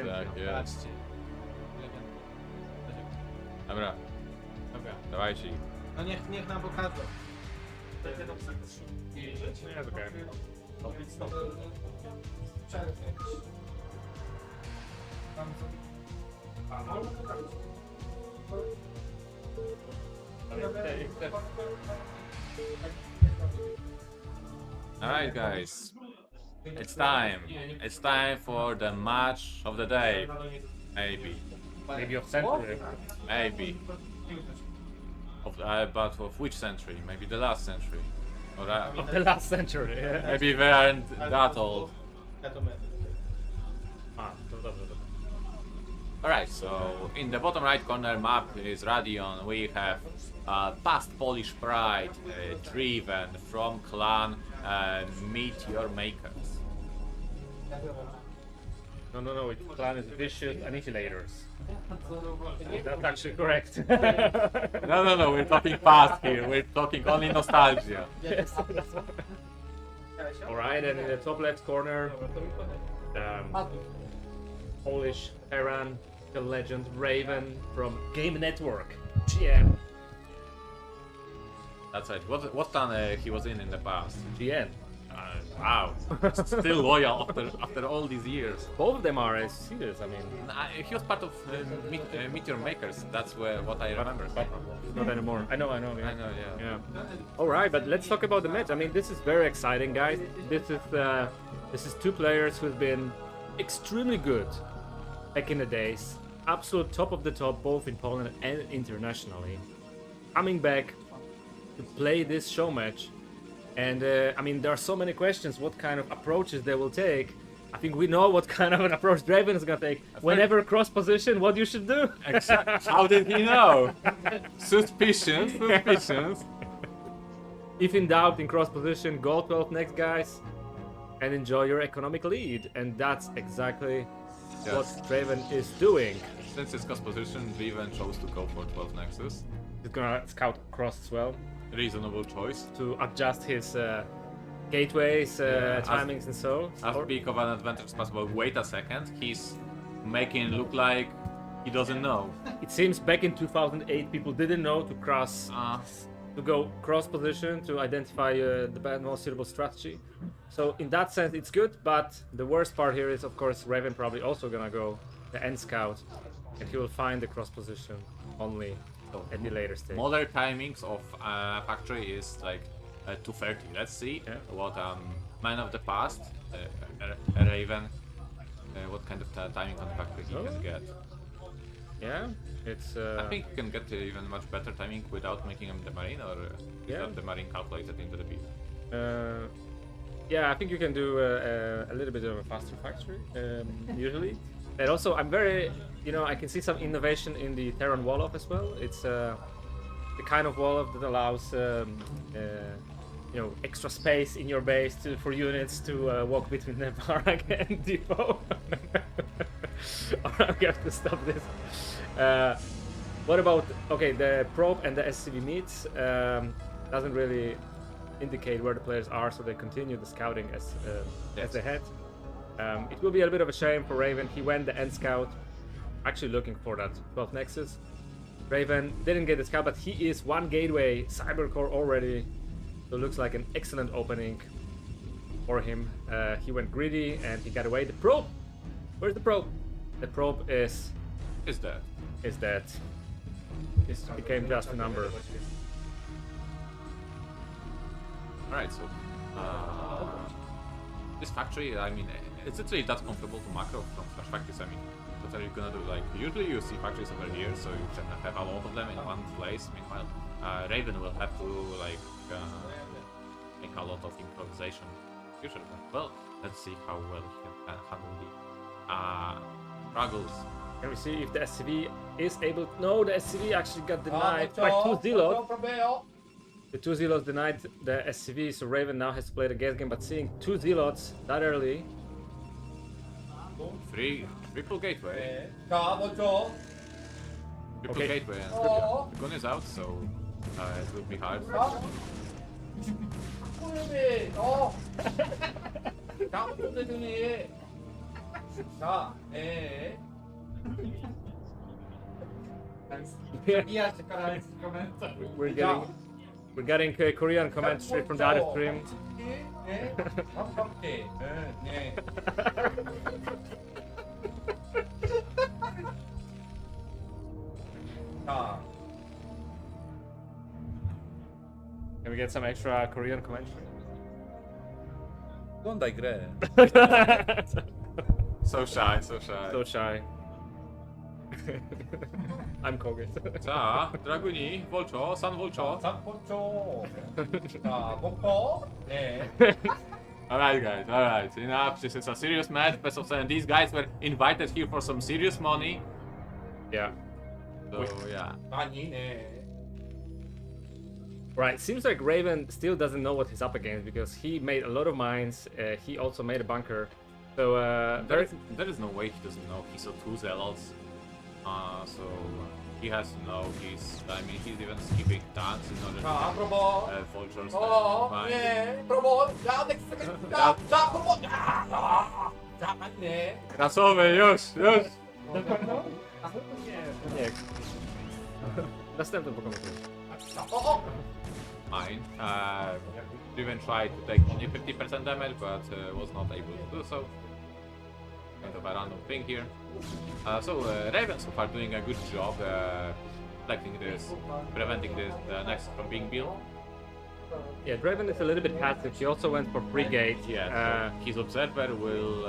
wiem. Tak jest. Patrzcie. Dobra, Dobra. dawajcie. No niech nam pokażą. Nie, okej. Alright guys, it's time. It's time for the match of the day. Maybe. Maybe of century. Maybe. But of which century? Maybe the last century. Or Of the last century, yeah. maybe they aren't that old. To dobrze. Alright, so in the bottom right corner map is Radion. We have past Polish pride, Dreiven from clan Meteor Makers. No, its plan is vicious annihilators. That's actually correct. No, we're talking past here. We're talking only nostalgia. Yes. Alright, and in the top left corner, Polish Terran, the legend Raven from Game Network. GM. That's right. What clan he was in the past? GN. Wow, still loyal after all these years. Both of them are serious, I mean, He was part of Meteor Makers. That's what I remember. but not anymore. I know, yeah. I know, yeah. Yeah. All right, but let's talk about the match. I mean, this is very exciting, guys. This is two players who've been extremely good back in the days. Absolute top of the top, both in Poland and internationally. Coming back to play this show match. And I mean, there are so many questions. What kind of approaches they will take? I think we know what kind of an approach Dreiven is gonna take. Whenever cross position, what you should do? How did he know? Suspicions. If in doubt, in cross position, go 12 next, guys, and enjoy your economic lead. And that's exactly what Dreiven is doing. Since it's cost position, Dreiven chose to go for 12 Nexus. He's gonna scout cross as well Reasonable choice. to adjust his gateways, timings, and so. As big of an advantage as possible. Wait a second, he's making it look like he doesn't know. It seems back in 2008, people didn't know to go cross position to identify the most suitable strategy. So in that sense, it's good. But the worst part here is, of course, Raven probably also gonna go the end scout, and he will find the cross position only at the later stage. Modern timings of factory is like 2:30. Let's see what man of the past, Raven, what kind of timing on the factory he can get. Yeah, it's. I think you can get even much better timing without making him the marine, or without the marine calculated into the beat. Yeah, I think you can do a little bit of a faster factory usually. And also, I'm very, I can see some innovation in the Terran wall-off as well. It's the kind of wall-off that allows, extra space in your base for units to walk between the barrack and depot. Alright, we have to stop this. What about, the probe and the SCV meets doesn't really indicate where the players are, so they continue the scouting as they head. It will be a bit of a shame for Raven. He went the end scout, actually looking for that 12 Nexus. Raven didn't get the scout, but he is one gateway cybercore already, so it looks like an excellent opening for him. He went greedy and he got away. The probe! Where's the probe? The probe is dead. Is dead. This became just a number. Alright, so this factory, I mean, is it really that comfortable to macro from Flash factories? I mean, what are you gonna do? Like, usually you see factories over here, so you can have a lot of them in one place. Meanwhile, Raven will have to make a lot of improvisation. Usually, well, let's see how well he can handle the struggles. Can we see if the SCV is able? No, the SCV actually got denied by 2 Zealots. The 2 Zealots denied the SCV, so Raven now has to play the guess game, but seeing 2 Zealots that early. Triple gateway. Triple Gateway, and the gun is out, so it will be hard. 자, 자, Przebija się koreański komentarz. We're getting Korean commentary from the other stream. Nie. Tak. Can we get some extra Korean commentary? Oglądaj grę. So shy, so shy. So shy. I'm Kogut. Ta, Draguni, Volcho, San Volcho. Zapoczo. Tak, boko. Nie. Alright guys, alright, enough, this is a serious match, best of 7. These guys were invited here for some serious money. Yeah. So yeah. Ani nie. Right, seems like Raven still doesn't know what he's up against because he made a lot of mines, he also made a bunker. So, There is no way he doesn't know. He saw 2 zealots. So he has to know. He's even skipping tanks in order to Tak, probo. vultures O, and nie. Probo. Janek za probo. Nie. Krasowy, już! nie. Następny Pokémon. O. Mine. Dreiven tried to take only 50% damage, but was not able to do so. Kind of a random thing here. Raven so far doing a good job protecting this, preventing this next from being built. Yeah, Dreiven is a little bit passive. He also went for free gate. Yeah, his observer will.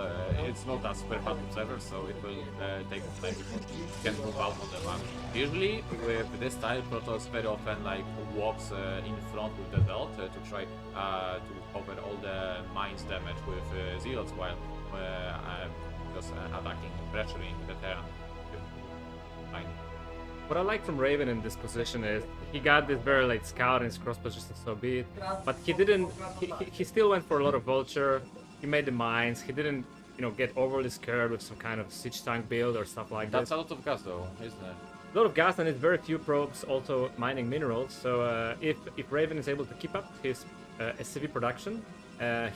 It's not a super fast observer, so it will take time before he can move out on the map. Usually, with this style, Protoss very often like walks in front with the belt to try to cover all the mines damage with zealots while just attacking, pressuring the terrain. Fine. What I like from Raven in this position is he got this very late scout in his cross position, so be it. But he didn't. He still went for a lot of vulture. He made the mines. He didn't, get overly scared with some kind of siege tank build or stuff like That's that. a lot of gas, though, isn't it? A lot of gas and it's very few probes also mining minerals. So if Raven is able to keep up his SCV production,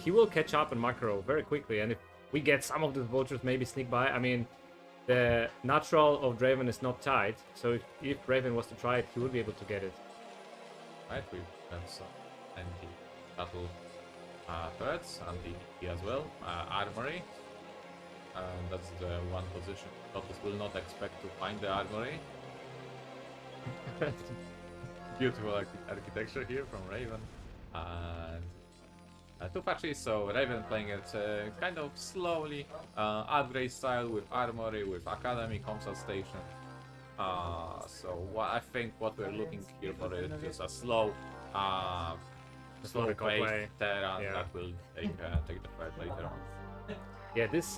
he will catch up in macro very quickly. And if we get some of these vultures maybe sneak by, I mean, the natural of Dreiven is not tight. So if Raven was to try it, he would be able to get it. Right, we have some anti-battle turrets, anti-DP as well, armory. And that's the one position Protoss will not expect to find the armory. Beautiful architecture here from Raven. And 2 factories, so Raven playing it kind of slowly, upgrade style with armory, with academy, comsat station. I think what we're looking here for is just a slow Methodical play. paced terrain Yeah. that will take the fight later on. Yeah, this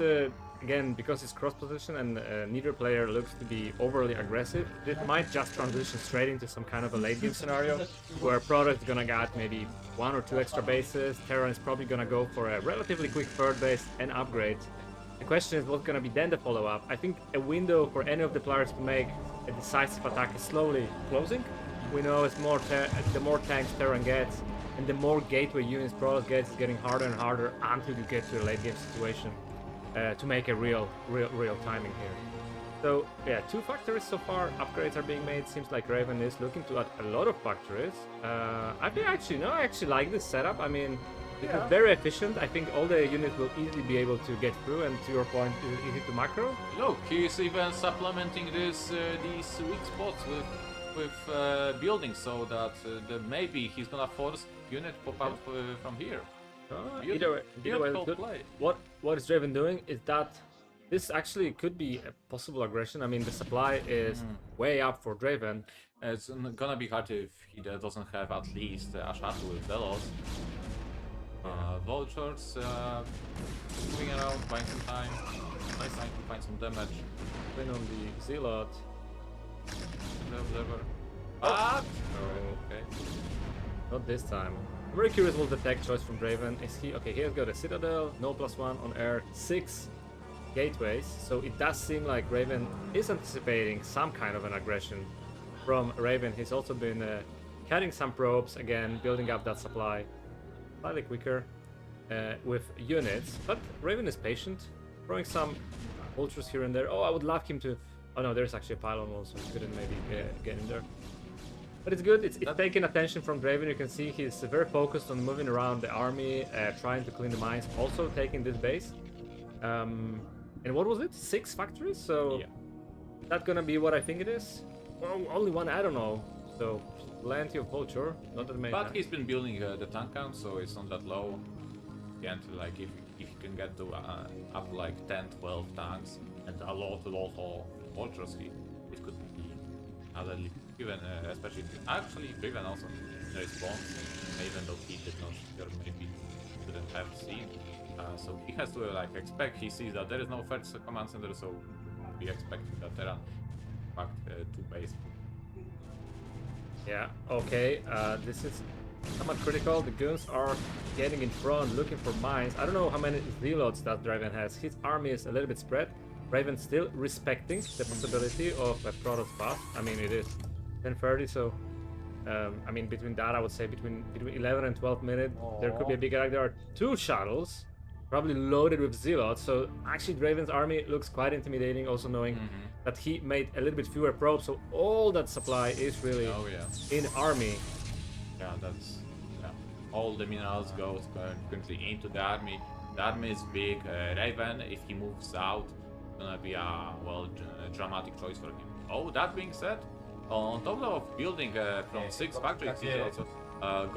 again, because it's cross position and neither player looks to be overly aggressive, this might just transition straight into some kind of a late game scenario where Protoss is gonna get maybe 1 or 2 extra bases. Terran is probably gonna go for a relatively quick third base and upgrade. The question is what's gonna be then the follow up. I think a window for any of the players to make a decisive attack is slowly closing. We know it's the more tanks Terran gets and the more gateway units Protoss gets, is getting harder and harder until you get to a late game situation to make a real timing here. So yeah, 2 factories so far. Upgrades are being made. Seems like Raven is looking to add a lot of factories. I actually like this setup. I mean, it is very efficient. I think all the units will easily be able to get through. And to your point, easy to macro. Look, he's even supplementing these weak spots with buildings so that maybe he's gonna force unit pop out from here. Either way, Beautiful good. play. What is Raven doing is that this actually could be a possible aggression. I mean, the supply is way up for Dreiven. It's gonna be hard if he doesn't have at least a shuttle with Delos. Vultures moving around, buying some time. Nice time to find some damage. Win on the Zealot. The observer. Ah! Okay. Not this time. I'm very curious what the tech choice from Dreiven is. He okay? He has got a Citadel, no +1 on air, 6 gateways. So it does seem like Raven is anticipating some kind of an aggression from Raven. He's also been cutting some probes again, building up that supply slightly quicker with units. But Raven is patient, throwing some vultures here and there. Oh, I would love him to Oh no, there's actually a pylon also. Couldn't maybe get in there. But it's good. It's taking attention from Dreiven. You can see he's very focused on moving around the army, trying to clean the mines. Also taking this base. And what was it? 6 factories? So Yeah. that's gonna be what I think it is. Well, only one. I don't know. So plenty of vulture. Not that many. But he's been building the tank count, so it's not that low. And like if you can get to up like 10, 12 tanks and a lot of vultures, it could be another even especially actually Dreiven also responds, even though he did not or maybe couldn't have seen. So he has to like expect. He sees that there is no first command center, so we expect that Terran back to base. Yeah, okay. This is somewhat critical. The goons are getting in front, looking for mines. I don't know how many reloads that Dreiven has. His army is a little bit spread. Raven still respecting the possibility of a Protoss pass. I mean, it is 10:30, so I mean, between that, I would say between 11 and 12 minutes, there could be a big attack. There are 2 shuttles, probably loaded with zealots. So actually, Draven's army looks quite intimidating. Also knowing that he made a little bit fewer probes, so all that supply is really in army. Yeah, that's all the minerals goes currently into the army. The army is big. Raven, if he moves out, gonna be a dramatic choice for him. Oh, that being said, on top of building from 6 factories, he also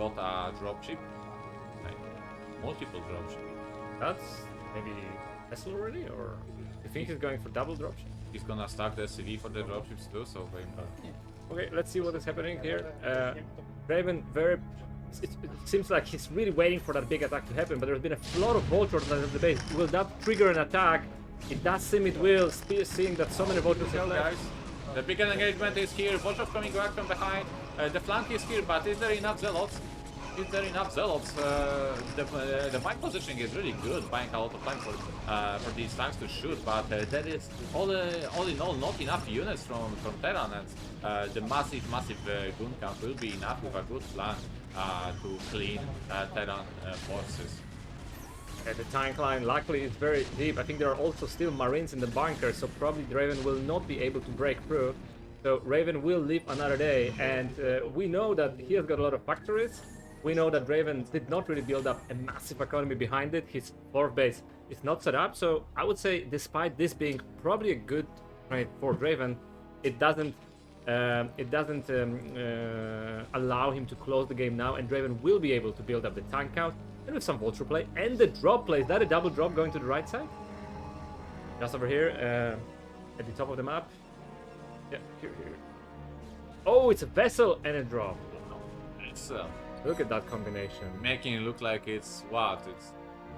got a dropship, like multiple dropship. That's maybe Vessel already, or you think he's going for double dropship? He's gonna stack the CV for the dropships too, so Okay, let's see what is happening here. Raven it seems like he's really waiting for that big attack to happen, but there's been a lot of vultures at the base. Will that trigger an attack? It does seem it will, seeing that so many vultures are left. guys, the big engagement is here. Vultures coming back from behind. The flank is here, but is there enough zealots? Is there enough zealots? The fight positioning is really good, buying a lot of time for these tanks to shoot, but there is all in all not enough units from Terran, and the massive goon count will be enough with a good plan to clean Terran forces. The tank line, luckily, is very deep. I think there are also still Marines in the bunker, so probably Dreiven will not be able to break through. So Raven will live another day, and we know that he has got a lot of factories. We know that Dreiven did not really build up a massive economy behind it. His 4th base is not set up, so I would say, despite this being probably a good trade for Dreiven, it doesn't allow him to close the game now, and Dreiven will be able to build up the tank count. And with some vulture play and the drop play, is that a double drop going to the right side? Just over here, at the top of the map. Yeah, here. Oh, it's a vessel and a drop. It's Look at that combination. making it look like it's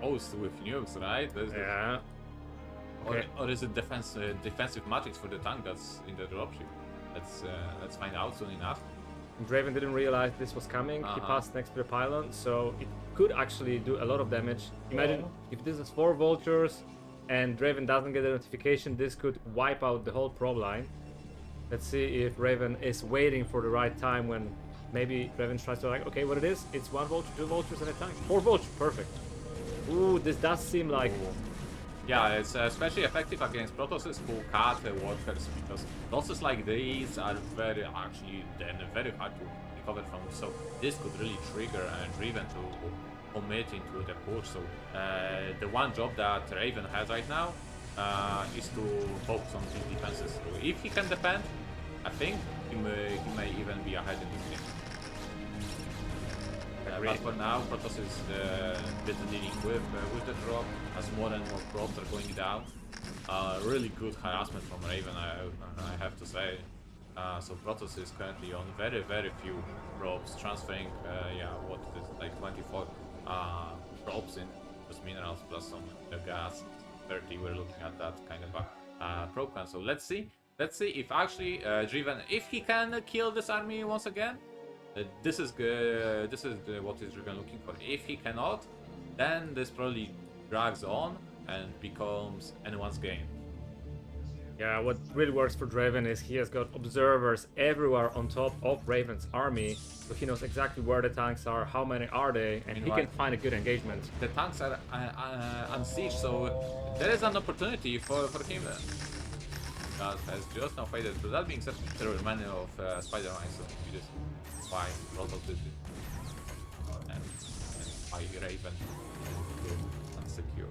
host with nukes, right? Yeah. Okay. Or is it defensive matrix for the tank that's in the dropship? Let's find out soon enough. Dreiven didn't realize this was coming. He passed next to the pylon, so it could actually do a lot of damage. Imagine if this is 4 vultures and Dreiven doesn't get a notification, this could wipe out the whole probe line. Let's see if Raven is waiting for the right time when maybe Dreiven tries to okay, what it is? It's 1 vulture, 2 vultures and a tank. 4 vultures, perfect. Ooh, this does seem like... Yeah, it's especially effective against Protosses who cut the workers, because losses like these are very hard to recover from. So this could really trigger Dreiven to commit into the push. So the one job that Raven has right now is to focus on his defenses. So if he can defend, I think he may even be ahead in this game. But for now, Protoss is busy dealing with the drop, as more and more probes are going down. Really good harassment from Raven, I have to say. So Protoss is currently on very few probes, transferring, what is it, like 24 probes in, plus minerals, plus some gas. 30, we're looking at that kind of a probe count. So let's see if actually Dreiven, if he can kill this army once again. This is good. This is what is Dreiven looking for. If he cannot, then this probably drags on and becomes anyone's game. Yeah, what really works for Dreiven is he has got observers everywhere on top of Raven's army, so he knows exactly where the tanks are, how many are they, and he can find a good engagement. The tanks are unsieged, so there is an opportunity for him. that has just now faded. So that being said, there were many of Spider-Man, so you just buy prototype and buy Raven and secure.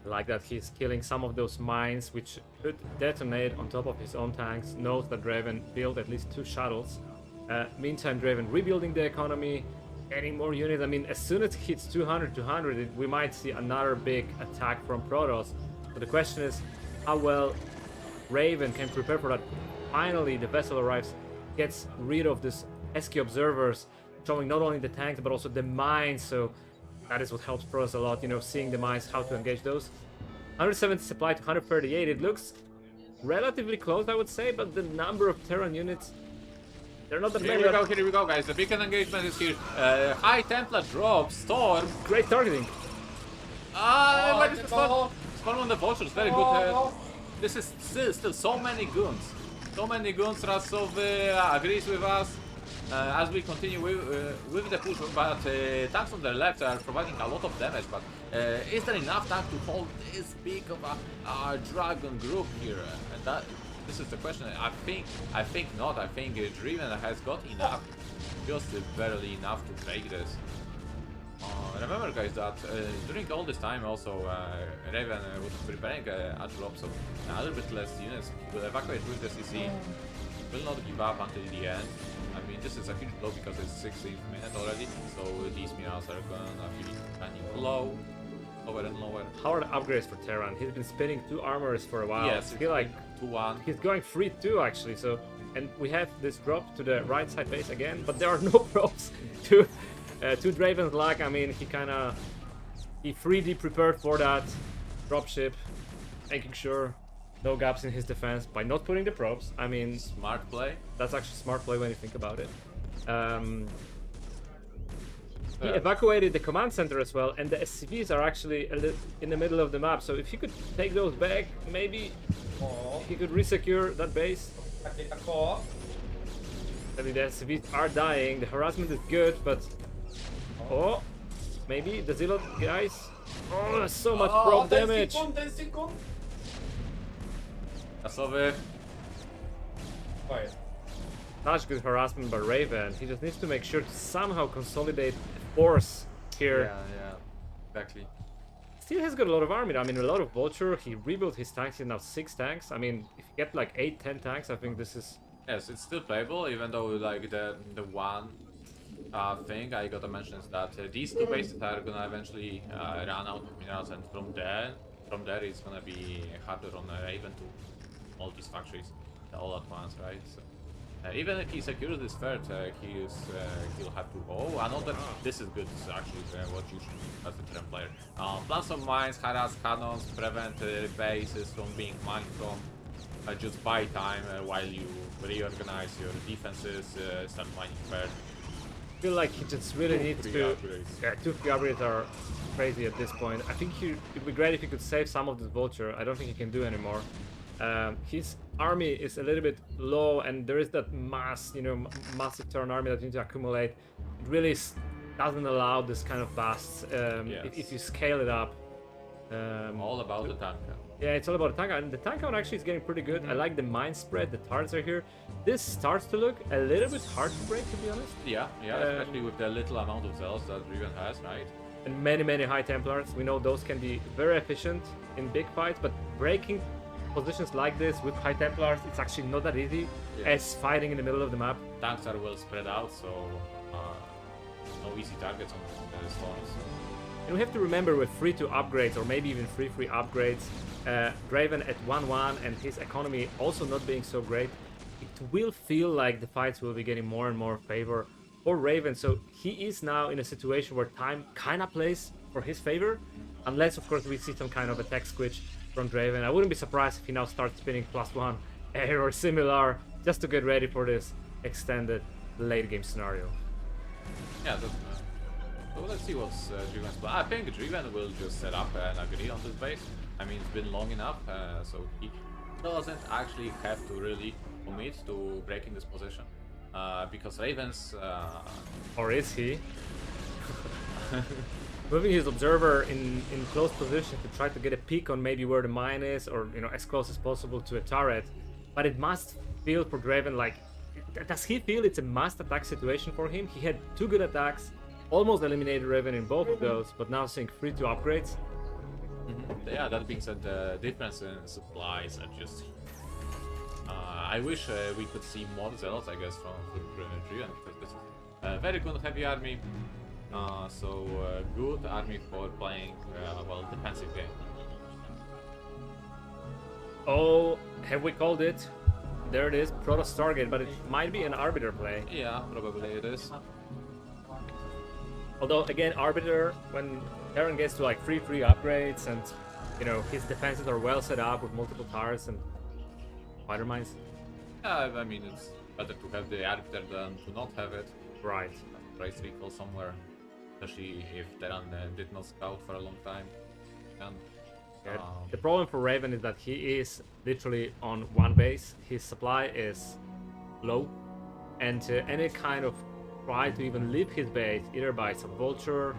Like that he's killing some of those mines which could detonate on top of his own tanks. Knows that Dreiven built at least 2 shuttles. Meantime, Dreiven rebuilding the economy, adding more units. I mean, as soon as it hits 200, we might see another big attack from Protoss. But the question is how well Raven can prepare for that. Finally, the vessel arrives, gets rid of this pesky observers, showing not only the tanks but also the mines. So that is what helps Protoss a lot, you know, seeing the mines, how to engage those. 170 supply to 138. It looks relatively close, I would say, but the number of Terran units, they're not that Here many. here we go, guys. The beacon engagement is here. High Templar drop, Storm. Great targeting. Where is the no. Storm? Storm on the vultures, very good. No. This is still so many goons. So many goons. Rasov agrees with us as we continue with the push, but tanks on the left are providing a lot of damage. But is there enough tank to hold this big of a dragon group here? And this is the question. I think not. I think Dreiven has got enough, just barely enough to break this. Remember, guys, that during all this time also Raven was preparing a drop, so a little bit less units. He will evacuate with the CC. Will not give up until the end. I mean, this is a huge blow because it's 16th minute already, so these minerals are gonna be running low, lower and lower. How are the upgrades for Terran? He's been spinning 2 armors for a while. Yes, I feel like 2-1. he's going 3-2 actually. So, and we have this drop to the right side base again, but there are no probes to Draven's luck. I mean, he 3D prepared for that dropship, making sure no gaps in his defense by not putting the probes. I mean, Smart play. that's actually smart play when you think about it. He evacuated the command center as well, and the SCVs are actually in the middle of the map. So if he could take those back, maybe he could resecure that base. I mean, the SCVs are dying. The harassment is good, but maybe the Zealot guys. Oh, there's so much probe damage. 10 sekund. Kasowy. Fire. Such good harassment by Raven. He just needs to make sure to somehow consolidate force here. Yeah, exactly. Still has got a lot of army. I mean, a lot of vulture. He rebuilt his tanks. He's now 6 tanks. I mean, if you get like 8-10 tanks, I think this is. Yes, it's still playable, even though like the one thing I gotta mention is that these 2 bases are gonna eventually run out of minerals, and from there it's gonna be harder on Raven to all these factories all at once, right? So even if he secures this third, he'll have to. Oh, another. This is good. This is actually what you should do as a Terran player. Plant some mines, harass cannons, prevent bases from being mined from. Just buy time while you reorganize your defenses, start mining third. I feel like he just really needs to. upgrades. Yeah, 2 free upgrades are crazy at this point. I think it'd be great if he could save some of this vulture. I don't think he can do anymore. His army is a little bit low, and there is that massive Terran army that you need to accumulate. It really doesn't allow this kind of busts if you scale it up. All about the tank. Yeah, it's all about the tank count, and the tank count actually is getting pretty good. I like the mine spread, the turrets are here. This starts to look a little bit hard to break, to be honest. Yeah, especially with the little amount of zealots that Dreiven has, right? And many High Templars. We know those can be very efficient in big fights, but breaking positions like this with High Templars, it's actually not that easy as fighting in the middle of the map. Tanks are well spread out, so no easy targets on the storms. And we have to remember with 3-2 upgrades, or maybe even free upgrades, Dreiven at 1-1 and his economy also not being so great, it will feel like the fights will be getting more and more favor for Raven. So he is now in a situation where time kind of plays for his favor, unless of course we see some kind of attack switch from Dreiven. I wouldn't be surprised if he now starts spinning +1 air or similar, just to get ready for this extended late game scenario. Yeah, so let's see what's Dreiven's plan. I think Dreiven will just set up and agree on this base. I mean, it's been long enough, so he doesn't actually have to really commit to breaking this position. Because Ravens... Or is he? Moving his observer in close position to try to get a peek on maybe where the mine is, or as close as possible to a turret. but it must feel for Dreiven like, does he feel it's a must attack situation for him? He had 2 good attacks, almost eliminated Raven in both of those, but now seeing 3-2 upgrades. Yeah, that being said, the difference in supplies are just. I wish we could see more zealots, I guess, from Dreiven, because this is a very good heavy army. So good army for playing well defensive game. Oh, have we called it? There it is, Proto Stargate, but it might be an Arbiter play. Yeah, probably it is. Although, again, Arbiter, when Terran gets to like 3-3 upgrades and, you know, his defenses are well set up with multiple towers and fighter mines. Yeah, I mean, it's better to have the arbiter than to not have it. Right. Race recall somewhere, especially if Terran did not scout for a long time. And, Yeah. The problem for Raven is that he is literally on one base. His supply is low, and any kind of try to even leave his base, either by some vulture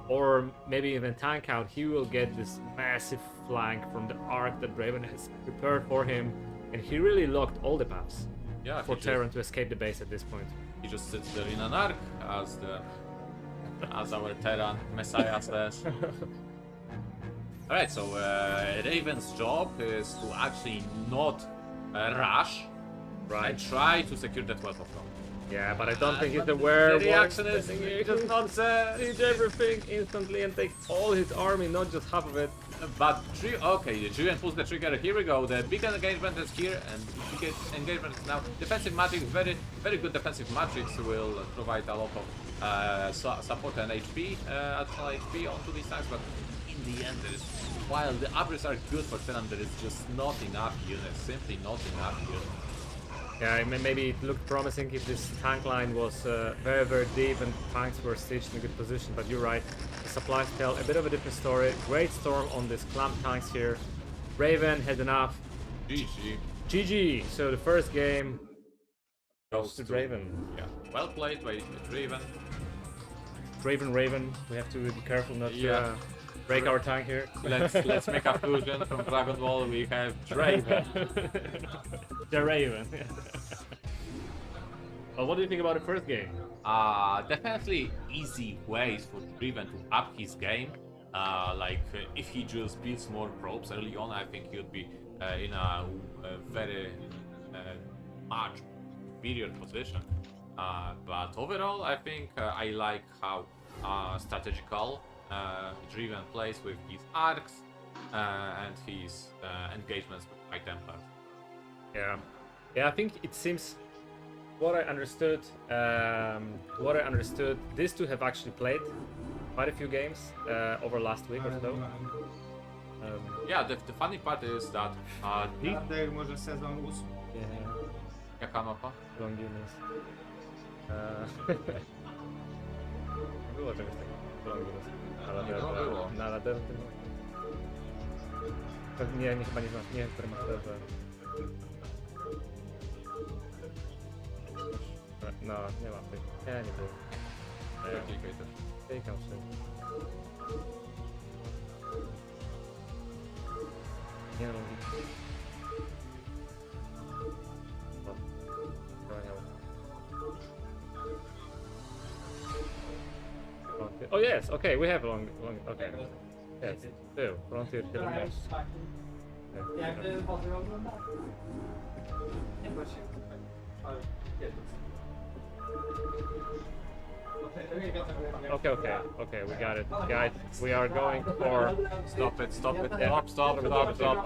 or maybe even tank out, he will get this massive flank from the arc that Raven has prepared for him, and he really locked all the paths yeah, for Terran to escape the base at this point. He just sits there in an arc, as our Terran Messiah says. Alright, so Raven's job is to actually not rush and try to secure the 12 of them. Yeah, but I don't think he's aware. The reaction is just not Siege everything instantly and take all his army, not just half of it. But okay, Julian pulls the trigger. Here we go. The big engagement is here, and big engagement is now. Defensive matrix, very good defensive matrix will provide a lot of support and HP, additional HP onto these tanks. But in the end, while the upgrades are good for Terran, there is just not enough units. Simply not enough units. Yeah, maybe it looked promising if this tank line was very deep and tanks were staged in a good position, but you're right. The supplies tell a bit of a different story. Great storm on these clamp tanks here. Raven has enough. GG. GG. So the first game goes to Dreiven. Yeah, well played by Dreiven. Raven. We have to be careful not to break our tank here. Let's make a fusion from Dragon Ball. We have Dreiven. The Raven. Well, what do you think about the first game? Definitely easy ways for Dreiven to up his game. If he just builds more probes early on, I think he would be in a very much superior position. But overall, I think I like how strategical Dreiven plays with his arcs and his engagements with high temper. Yeah, I think it seems what I understood, these two have actually played quite a few games over last week or so. Yeah, the funny part is that może sezon 8. jaka mapa? Longinus. Było czegoś takiego. Longinus. Było. Na laderze. Nie, chyba nie znasz, nie wiem, który masterze. No, nie ma tych. Nie było. Klikaj też. Klikam się. Nie no, oh yes, okay, we have long, okay. Yes, two, frontier, Jak potem oglądać? Nie właśnie. Ale Okay, we got it. Guys, we are going for... Stop it.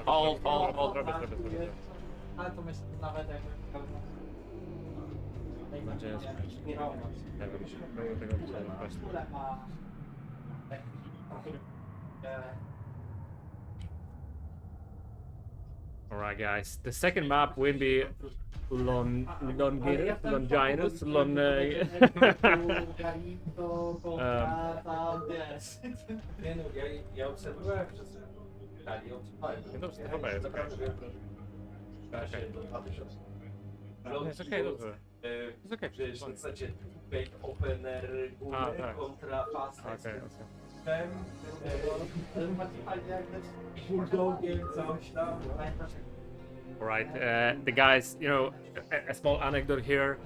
Hold. Ale to myślę, że nawet jak Alright guys, the second map will be Longinus, Nie no, ja obserwowałem przez Dali, Dobrze, to chyba jest okej. Jest okej, dobrze. Jest okej, Wiesz, w zasadzie Bait Opener, Górny kontra Fast Okej. Bulldogiem, coś tam. All right, the guys, you know, a small anecdote here.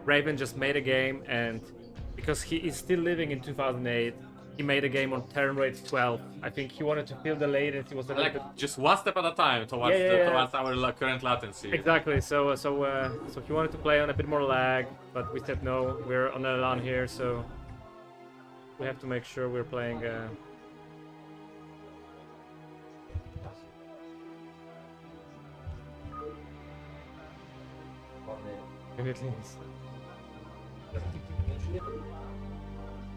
Raven just made a game, and because he is still living in 2008, he made a game on turn rate 12. I think he wanted to feel the latency was a little bit. Like just one step at a time towards towards our current latency. Exactly. So he wanted to play on a bit more lag, but we said no. We're on a LAN here, so we have to make sure we're playing.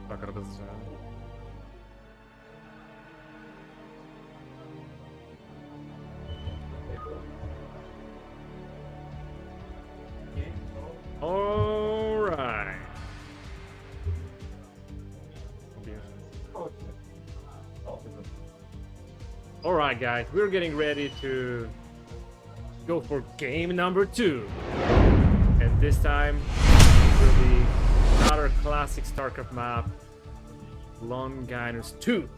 Fucker bez drzewa. All right. All right, guys, we're getting ready to go for game number 2, and this time will be another classic StarCraft map, Lone Gunners 2.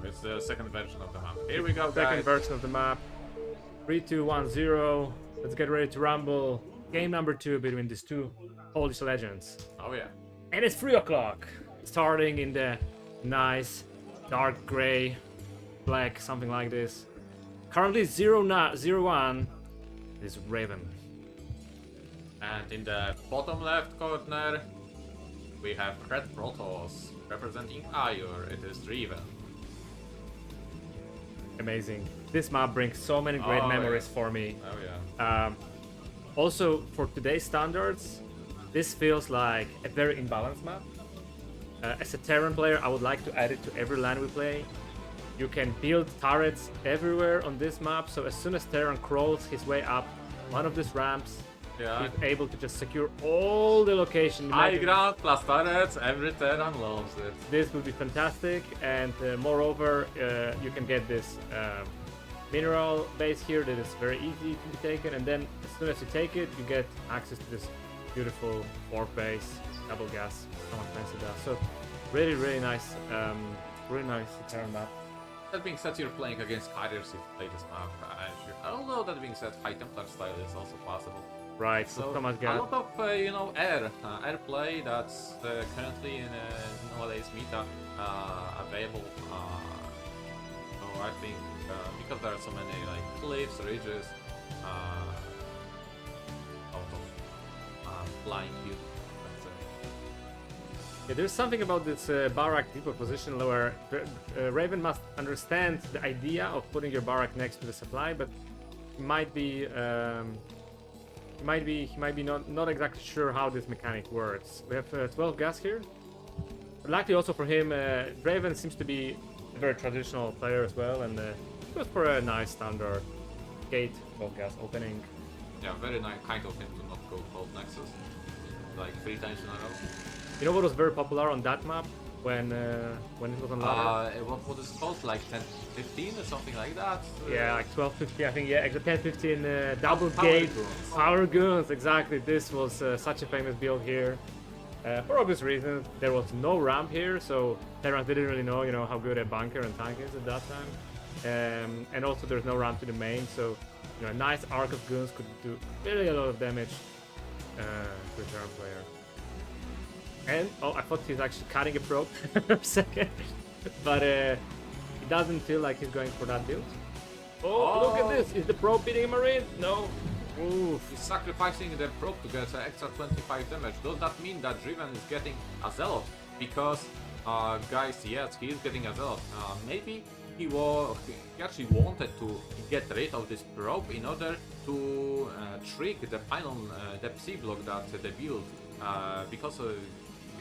It's the second version of the map. Here we go, Second guys. version of the map. 3, 2, 1, 0. Let's get ready to rumble. Game number 2 between these two Polish legends. Oh yeah. And it's 3 o'clock. Starting in the nice dark gray, black, something like this. Currently 0-1 is Raven. And in the bottom left corner, we have Red Protoss representing Ayur. It is Dreiven. Amazing. This map brings so many great Oh, memories yeah. for me. Oh yeah. Also, for today's standards, this feels like a very imbalanced map. As a Terran player, I would like to add it to every LAN we play. You can build turrets everywhere on this map, so as soon as Terran crawls his way up one of these ramps, Yeah. he's able to just secure all the location. High Imagine- ground plus turrets, every Terran loves it. This would be fantastic, and moreover, you can get this mineral base here that is very easy to be taken, and then as soon as you take it, you get access to this beautiful warp base, double gas, someone fancy that. So really, really nice Terran map. That being said, you're playing against Carriers if you play this map. Although that being said, High Templar style is also possible. Right, so much a gas. lot of air play that's currently in nowadays meta available. So I think because there are so many like cliffs, ridges, out of flying you. Yeah, there's something about this barrack depot position where Raven must understand the idea of putting your barrack next to the supply, but he might be not exactly sure how this mechanic works. We have 12 gas here. But luckily also for him, Dreiven seems to be a very traditional player as well, and goes for a nice standard gate 12 gas opening. Yeah, very nice, kind of him to not go cold Nexus like 3 times in a row. You know what was very popular on that map when it was on ladder? What is it called? Like 10-15 or something like that? Yeah, like 12-15, I think, yeah, 10-15 double Power gate Goons. power goons, exactly. This was such a famous build here. For obvious reasons, there was no ramp here, so Terrans didn't really know, how good a bunker and tank is at that time. And also there's no ramp to the main, so a nice arc of goons could do really a lot of damage to a Terran player. And, I thought he's actually cutting a probe for a second, but it doesn't feel like he's going for that build. Oh, look at this! Is the probe beating a marine? No. Oof. He's sacrificing the probe to get extra 25 damage. Does that mean that Dreiven is getting a Zealot? Because, guys, yes, he is getting a Zealot. Maybe he actually wanted to get rid of this probe in order to trick the final depth C block that they built. Because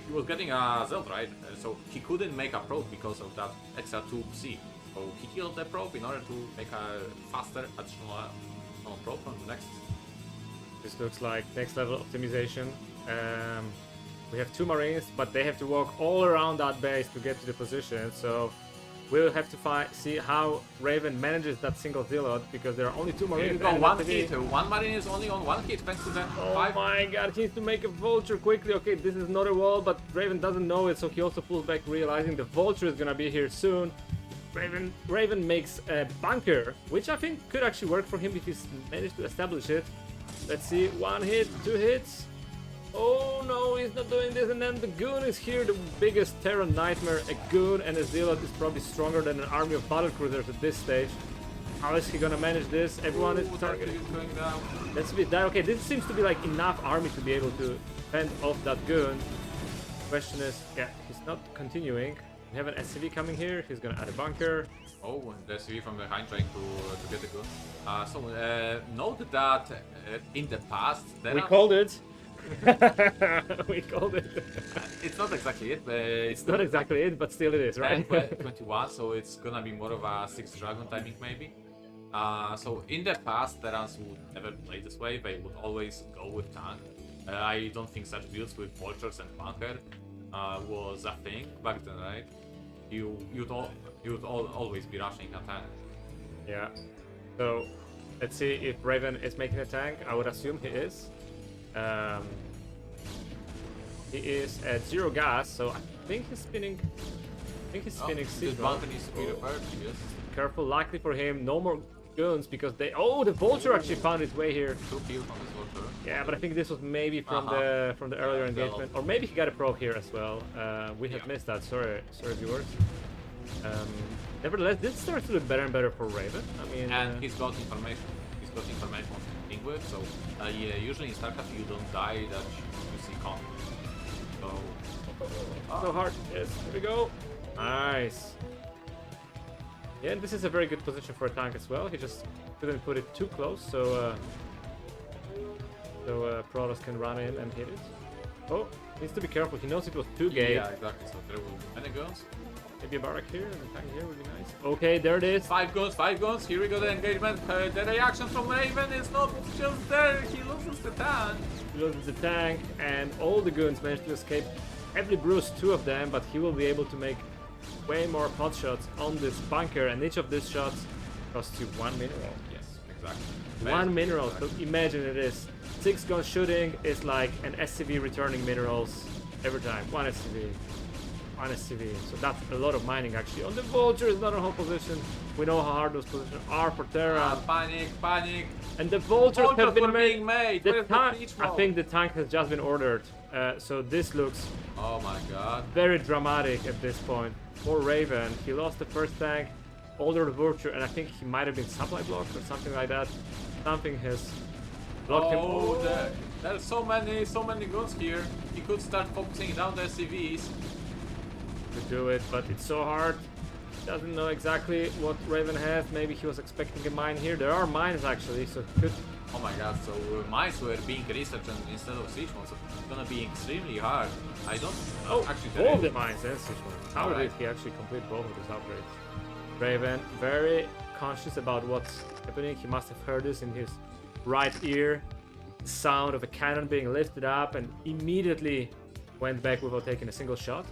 he was getting a Zealot, right? So he couldn't make a probe because of that extra 2C. So he killed the probe in order to make a faster additional probe from the next. This looks like next level optimization. We have 2 marines, but they have to walk all around that base to get to the position. So we'll have to see how Raven manages that single Zealot, because there are only 2 Here marines. you go, and one the hit. One marine is only on 1 hit thanks to the Oh 5. my god, he needs to make a vulture quickly. Okay, this is not a wall, but Raven doesn't know it, so he also pulls back, realizing the vulture is gonna be here soon. Raven makes a bunker, which I think could actually work for him if he's managed to establish it. Let's see, 1 hit, 2 hits. Oh no, he's not doing this, and then the Goon is here, the biggest Terra nightmare. A Goon and a Zealot is probably stronger than an army of battle cruisers at this stage. How is he gonna manage this? Everyone is targeting. Going down. Let's be that. Okay, this seems to be like enough army to be able to fend off that Goon. Question is, yeah, he's not continuing. We have an SCV coming here. He's gonna add a bunker. Oh, the SUV from behind trying to get the gun. Note that in the past there We are- called it. We called it. It's not exactly it, but It's not exactly it, but still it is, right? 21, so it's gonna be more of a 6 dragon timing maybe. So in the past, Terrans would never play this way. They would always go with tank. I don't think such builds with vultures and bunker was a thing back then, right? You'd always be rushing a tank. Yeah. So let's see if Raven is making a tank. I would assume he is. He is at 0 gas, so I think he's spinning. I think he's spinning This Seed bunker needs to be repaired, yes. Careful, luckily for him, no more guns because they. Oh, the vulture actually found its way here. 2 kills from this vulture. Yeah, but I think this was maybe from the earlier engagement, or maybe he got a probe here as well. We have missed that. Sorry, viewers. Nevertheless, this starts to look better and better for Raven. I mean, And he's got information. He's got information on thing with, so yeah, usually in StarCraft you don't die that you see comp. So so hard. Yes, here we go. Nice. Yeah, and this is a very good position for a tank as well. He just couldn't put it too close, so Protoss can run in and hit it. Oh, needs to be careful. He knows it was 2 gate. yeah, exactly. So there will be many guns. Maybe a barrack here and a tank here would be nice. Okay, there it is. 5 guns. Here we go. The engagement. The reaction from Raven is not just there. He loses the tank. He loses the tank, and all the goons managed to escape. Heavily bruised 2 of them, but he will be able to make way more pot shots on this bunker, and each of these shots costs you 1 mineral. Yes, exactly. 1 mineral. So imagine it is 6 gun shooting is like an SCV returning minerals every time. 1 SCV. 1 SCV. So that's a lot of mining actually. On the vulture is not a whole position. We know how hard those positions are for Terra. Panic. And the vultures have been being made. The Where's the tank, beach I ball? think the tank has just been ordered. So this looks Oh my god. very dramatic at this point. For Raven, he lost the first tank, ordered the vulture, and I think he might have been supply blocked or something like that. Something has blocked him. Oh, there's so many guns here. He could start focusing down the SCVs. To do it, but it's so hard. Doesn't know exactly what Raven has. Maybe he was expecting a mine here. There are mines actually, so he could. Oh my god, so mines were being researched instead of siege ones, so it's gonna be extremely hard. I don't Oh, actually all the mines and siege ones. How Alright. did he actually complete both of these upgrades? Raven, very conscious about what's happening. He must have heard this in his right ear. The sound of a cannon being lifted up, and immediately went back without taking a single shot.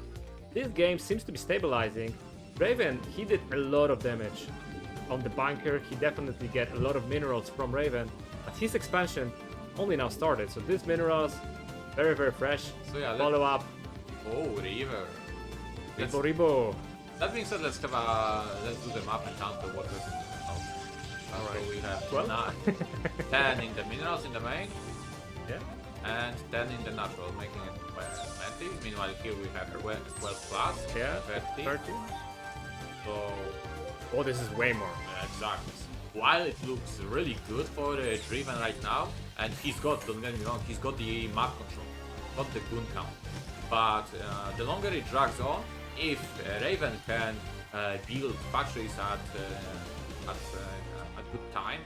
This game seems to be stabilizing. Raven, he did a lot of damage on the bunker. He definitely get a lot of minerals from Raven, but his expansion only now started. So these minerals, very, very fresh. So yeah, Follow up. Oh, river. Let's- Ribo. That being said, let's do the map and count the waters in the house. Alright, so we have 12? 10 in the minerals in the main, Yeah. and 10 in the natural, making it 20. Meanwhile, here we have 12 plus, Yeah. 30. 30. So, Oh, this is way more. exactly. While it looks really good for Dreiven right now, and don't get me wrong, he's got the map control, not the goon count. But the longer it drags on, if Raven can build factories at good time,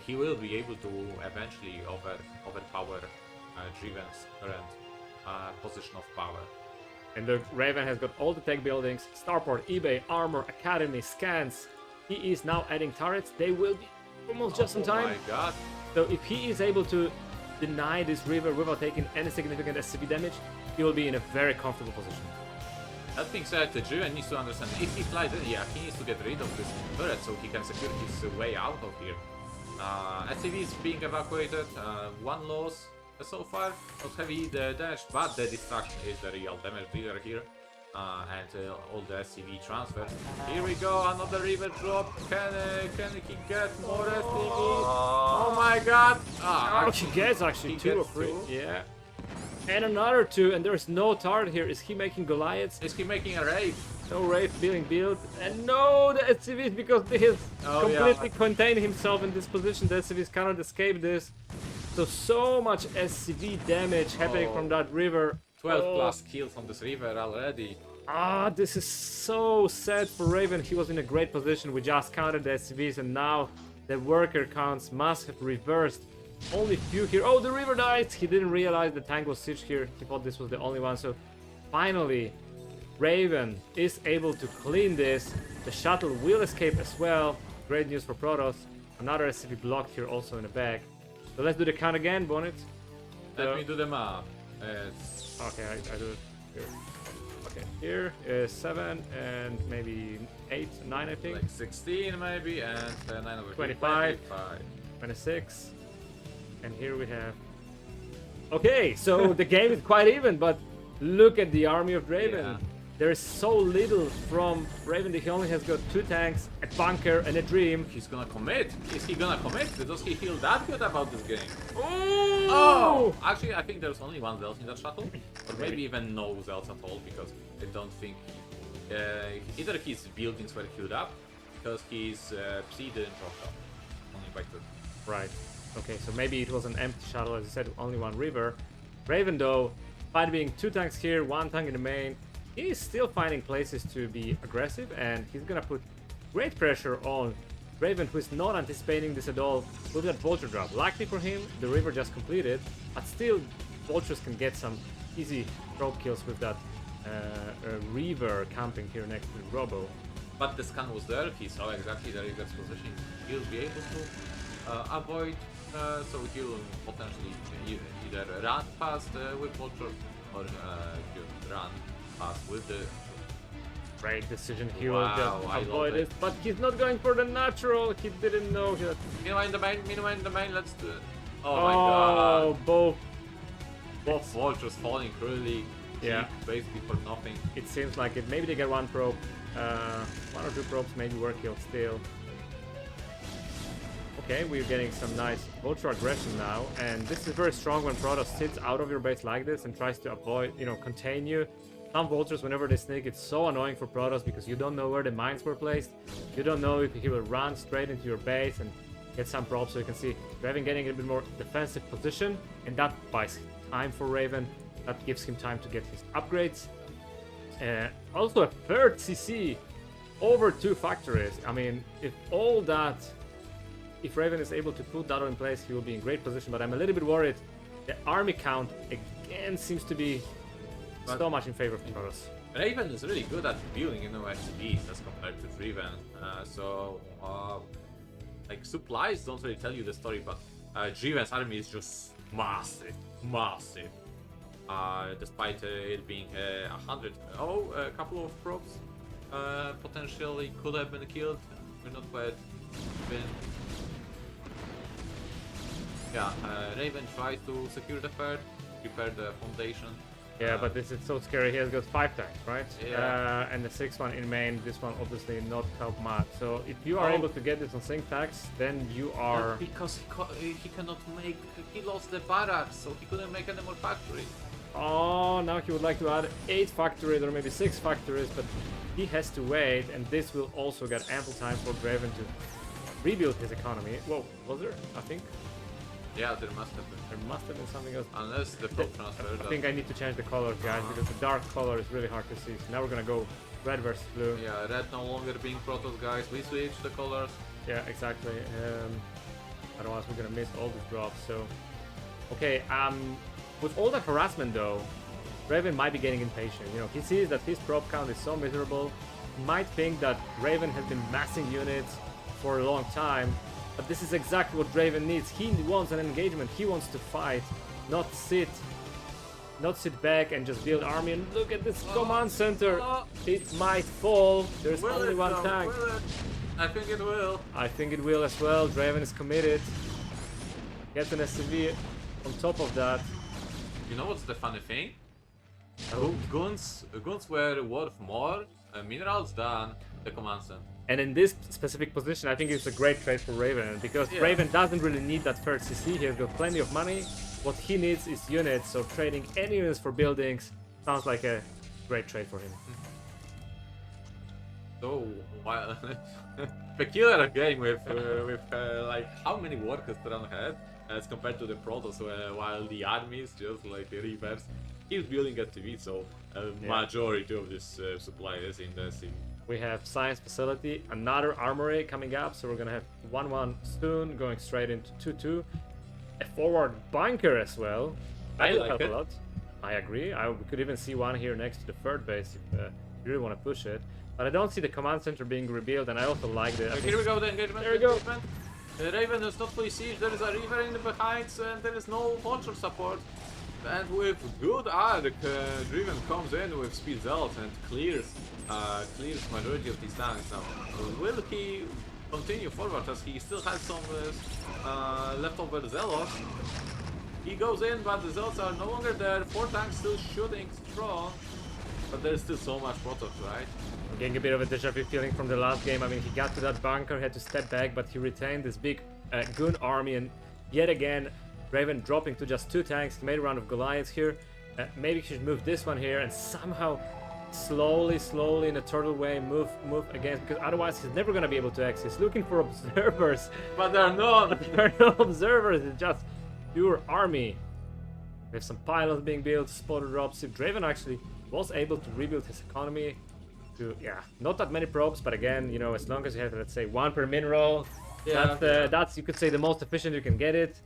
he will be able to eventually overpower Dreiven's current position of power. And the Raven has got all the tech buildings, starport, eBay, armor, academy, scans. He is now adding turrets. They will be almost just in time. Oh my god. So if he is able to deny this river without taking any significant SCV damage, he will be in a very comfortable position. That being said, Dreiven needs to understand, if he flies in, yeah, he needs to get rid of this turret so he can secure his way out of here. SCV is being evacuated, 1 loss so far, not heavy the damage, but the distraction is the real damage dealer here. and all the SCV transfers. Here we go, another river drop. Can he get more SCV? Oh my god! Oh, he gets actually he 2 or gets 3. two. Yeah. And another 2, and there's no turret here. Is he making Goliaths? Is he making a raid? No Wraith being built. And no, the SCVs, because he has completely contained himself in this position. The SCVs cannot escape this. So much SCV damage happening from that river. 12 plus kills on this river already. This is so sad for Raven. He was in a great position. We just counted the SCVs, and now the worker counts must have reversed. Only few here. Oh, the river died. He didn't realize the tank was sieged here. He thought this was the only one. So finally, Raven is able to clean this. The shuttle will escape as well. Great news for Protoss. Another SCV blocked here also in the back. So let's do the count again, Bonnet. Let me do the math. It's Okay, I do it here. Okay, here is 7 and maybe 8, 9, I think. like 16 maybe, and 9 over 25. 25. 26. And here we have... Okay, so the game is quite even, but look at the army of Dreiven. Yeah. There is so little from Raven. He only has got 2 tanks, a bunker, and a dream. He's gonna commit. Is he gonna commit? Does he feel that good about this game? Oh! Actually, I think there's only one Zealot in that shuttle, or maybe even no Zealots at all, because I don't think either his buildings were queued up, because his Psi didn't drop up, only by 2. Right. Okay, so maybe it was an empty shuttle, as you said, only one river. Raven, though, despite being 2 tanks here, 1 tank in the main, he is still finding places to be aggressive, and he's gonna put great pressure on Raven, who is not anticipating this at all with that vulture drop. Luckily for him, the river just completed, but still, vultures can get some easy probe kills with that river camping here next to the Robo. But the scan was there, he saw exactly the river's position. He'll be able to avoid, so he'll potentially either run past with vulture, or he'll run past with the... Great decision, he Wow, will just I avoid love it, but he's not going for the natural, he didn't know that. Meanwhile in the main, let's do it. Oh my god. Both Vultures falling really Yeah. cheap, basically for nothing. It seems like it. Maybe they get 1 probe, 1 or 2 probes, maybe were killed still. Okay, we're getting some nice vulture aggression now, and this is very strong when Protoss sits out of your base like this and tries to avoid, contain you. Some vultures, whenever they sneak, it's so annoying for Protoss because you don't know where the mines were placed. You don't know if he will run straight into your base and get some probes. So you can see Raven getting a bit more defensive position, and that buys time for Raven. That gives him time to get his upgrades. Also a 3rd CC over 2 factories. I mean, if Raven is able to put that in place, he will be in great position, but I'm a little bit worried. The army count again seems to be so much in favor of Protoss. Raven is really good at building SCVs as compared to Dreiven. Like supplies don't really tell you the story, but Dreiven's army is just massive. Despite it being 100. A couple of probes potentially could have been killed. We're not quite been. Yeah, Raven tried to secure the third, prepare the foundation. Yeah, but this is so scary. He has got 5 tanks, right? Yeah. And the 6th one in main, this one obviously not help much. So if you are able to get this on sync tanks, then you are... Not because he cannot make... He lost the barracks, so he couldn't make any more factories. Oh, now he would like to add 8 factories or maybe 6 factories, but he has to wait, and this will also get ample time for Dreiven to rebuild his economy. Whoa, was there? I think Yeah, there must have been. there must have been something else. Unless the probe transfer. I think I need to change the colors, guys, because the dark color is really hard to see. So now we're gonna go red versus blue. Yeah, red no longer being Protoss, guys. We switch the colors. Yeah, exactly. Otherwise, we're gonna miss all the drops. So, okay. With all that harassment, though, Raven might be getting impatient. He sees that his probe count is so miserable. He might think that Raven has been massing units for a long time, but this is exactly what Dreiven needs. He wants an engagement. He wants to fight, not sit back and just build army. And look at this command center. It might fall. There's only 1 tank. I think it will. I think it will as well. Dreiven is committed. Gets an SCV on top of that. You know what's the funny thing? Guns were worth more minerals than the command center. And in this specific position, I think it's a great trade for Raven because Yeah. Raven doesn't really need that third CC. He's got plenty of money. What he needs is units, so trading any units for buildings sounds like a great trade for him. So while peculiar game with like how many workers Terran had as compared to the Protoss, while the armies just like reverse keeps building a TV. So majority of this supply is in the city. We have science facility, another armory coming up, so we're gonna have 1-1 soon, going straight into 2-2. A forward bunker as well. That I will like help it. a lot. I agree. We could even see one here next to the third base if you really want to push it. But I don't see the command center being rebuilt, and I also like the. Here we go, the engagement. There we go. Engagement. Raven is not fully siege, there is a river in the behind, and there is no vulture support. And with good arc, Dreiven comes in with speed zealots and clears majority of these tanks. Now, will he continue forward as he still has some leftover zealots? He goes in, but the zealots are no longer there. 4 tanks still shooting strong, but there's still so much Protoss, right? I'm getting a bit of a deja vu feeling from the last game. I mean, he got to that bunker, had to step back, but he retained this big Goon army, and yet again, Raven dropping to just 2 tanks. He made a round of Goliaths here. Maybe he should move this one here and somehow slowly in a turtle way move against, because otherwise he's never gonna be able to X. He's looking for observers, But they're not! there are no observers. It's just pure army. We have some pylons being built, spotter drops. If Dreiven actually was able to rebuild his economy to, not that many probes, but again, you know, as long as you have, let's say, 1 per mineral, that's, you could say, the most efficient you can get it.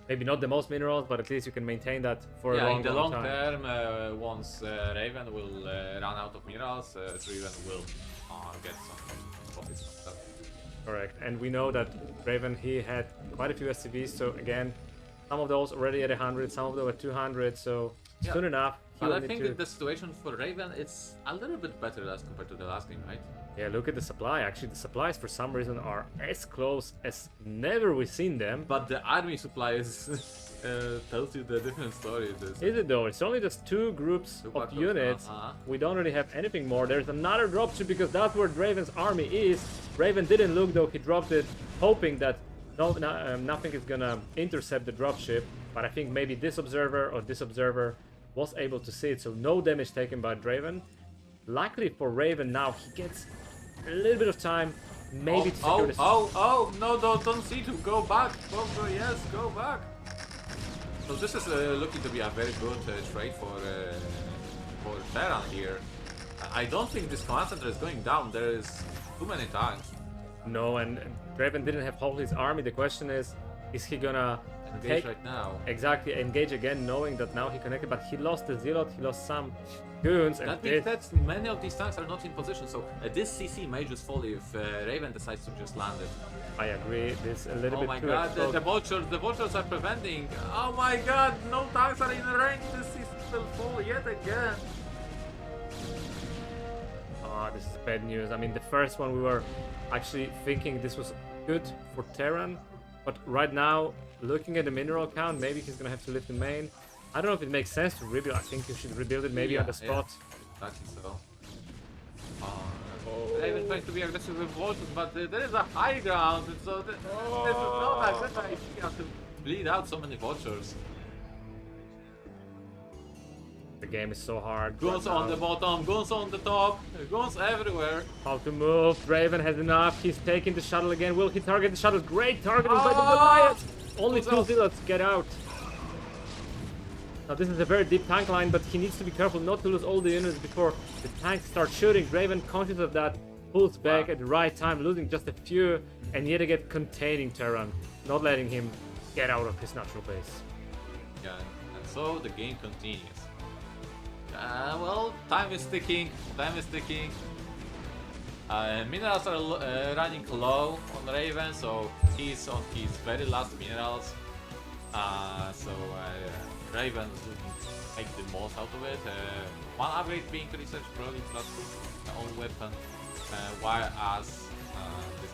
Maybe not the most minerals, but at least you can maintain that for a long, in the long long time. term, once Raven will run out of minerals, Dreiven will get some profits from that. Correct. And we know that Raven, he had quite a few SCVs, so again, some of those already at 100, some of them at 200, so soon enough, he But will I need think to... that the situation for Raven it's a little bit better as compared to the last game, right? Yeah, look at the supply. Actually, the supplies for some reason are as close as never we've seen them. But the army supplies tells you the different story. Is it though? It's only just 2 groups of buckles, units. We don't really have anything more. There's another dropship because that's where Draven's army is. Raven didn't look though. He dropped it, hoping that nothing is gonna intercept the dropship. But I think maybe this observer or this observer was able to see it, so no damage taken by Dreiven. Luckily for Raven now, he gets a little bit of time, maybe to secure this. No, don't see to go back. Yes, go back. So this is looking to be a very good trade for Terran here. I don't think this command center is going down. There is too many tanks. No, and Dreiven didn't have whole his army. The question is he gonna Engage right now. Exactly, engage again, knowing that now he connected, but he lost the Zealot, he lost some goons, and That means that many of these tanks are not in position, so this CC may just fall if Raven decides to just land it. I agree, this a little Oh bit my too god, the exposed. vultures are preventing. Oh my god, no tanks are in range, this CC will fall yet again. Ah, this is bad news. I mean, the first one we were actually thinking this was good for Terran, but right now, looking at the mineral count, maybe he's gonna have to lift the main. I don't know if it makes sense to rebuild. I think you should rebuild it maybe on the spot. Yeah, exactly so. Raven trying to be aggressive with vultures, but there is a high ground, and so this is not a good idea to bleed out so many vultures. The game is so hard. Guns right on now. the bottom, guns on the top, guns everywhere. How to move. Draven has enough. He's taking the shuttle again. Will he target the shuttle? Great targeting by the Goliath. Only 2 zealots get out. Now this is a very deep tank line, but he needs to be careful not to lose all the units before the tanks start shooting. Draven, conscious of that, pulls back at the right time, losing just a few, and yet again containing Terran, not letting him get out of his natural base. Yeah, and so the game continues. Well, time is ticking. Minerals are running low on Raven, so he's on his very last minerals. Raven is looking to make the most out of it. One upgrade being researched, probably plus own weapon, while this